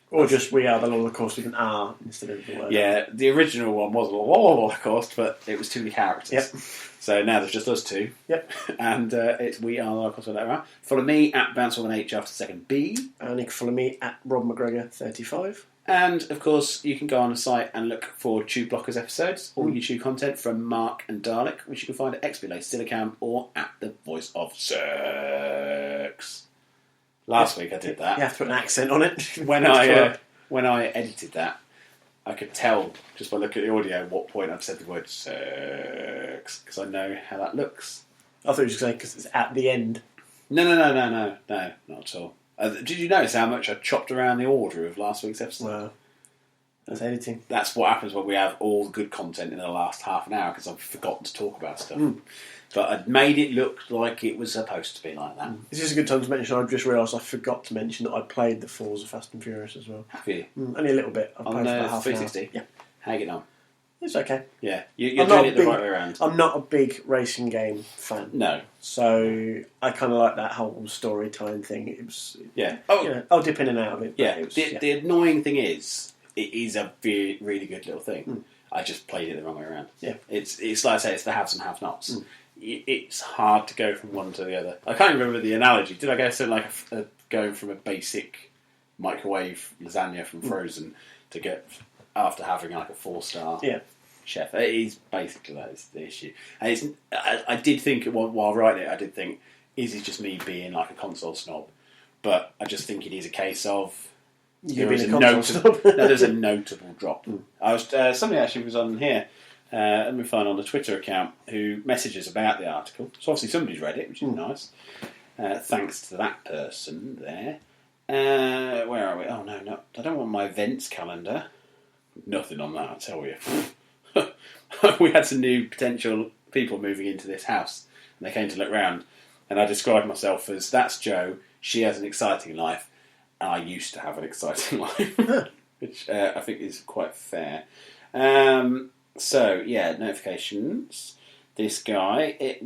Or just We Are the Holocaust with an R instead of the word. Yeah, the original one was Holocaust, but it was too many characters. Yep. So now there's just us two. Yep. And it's We Are the Holocaust with that R. Follow me at Bouncy with an H after the second B. And you can follow me at Rob McGregor 35. And, of course, you can go on the site and look for Tube Blockers episodes or YouTube content from Mark and Dalek, which you can find at Expilay, Silicam, or at The Voice of Sex. Last week I did that. You have to put an accent on it. When I edited that, I could tell, just by looking at the audio, what point I've said the word sex, because I know how that looks. I thought you were just saying because it's at the end. No, not at all. Did you notice how much I chopped around the order of last week's episode? Wow. That's editing. That's what happens when we have all the good content in the last half an hour because I've forgotten to talk about stuff. But I'd made it look like it was supposed to be like that. Is this a good time to mention? I've just realised I forgot to mention that I played the Forza Fast and Furious as well. Have you? Only a little bit. I've On played for about half 360? an hour. Yeah. How you getting on? It's okay. Yeah. You're doing it the right way around. I'm not a big racing game fan. No. So I kind of like that whole story time thing. It was. Yeah. I'll dip in and out of it. Yeah. The annoying thing is, it is a really good little thing. I just played it the wrong way around. Yeah. It's like I say, it's the haves and have-nots. It's hard to go from one to the other. I can't remember the analogy. Did I go something like going from a basic microwave lasagna from Frozen to get after having like a 4-star chef? It is basically that is the issue. And I did think while writing it, I did think, is it just me being like a console snob? But I just think it is a case of You being a console no, there's a notable drop. I was somebody actually was on here. Let me find on the Twitter account who messages about the article. So obviously somebody's read it, which is nice. Thanks to that person there. Where are we? Oh no, I don't want my events calendar. Nothing on that, I tell you. We had some new potential people moving into this house, and they came to look round, and I described myself as, that's Jo, she has an exciting life, and I used to have an exciting life, which I think is quite fair. So, yeah, notifications. This guy, I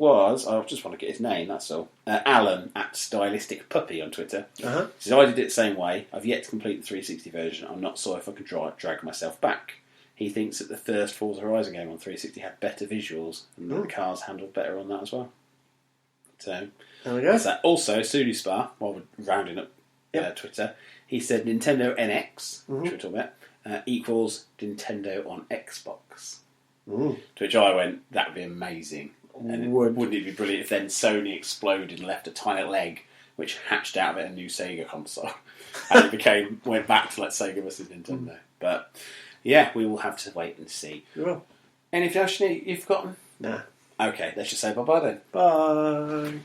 just want to get his name, that's all. Alan at Stylistic Puppy on Twitter. Says, I did it the same way. I've yet to complete the 360 version. I'm not sure if I can drag myself back. He thinks that the first Forza Horizon game on 360 had better visuals and that the cars handled better on that as well. So, there we go. That. Also, Sudispa, while we're rounding up Twitter, he said Nintendo NX, which we're talking about, equals Nintendo on Xbox. To which I went, that'd be amazing. And wouldn't it be brilliant if then Sony exploded and left a tiny leg which hatched out of it a new Sega console. And it went back to Sega versus Nintendo. But yeah, we will have to wait and see. Well, anything else you've forgotten? Nah. Okay, let's just say bye-bye then. Bye.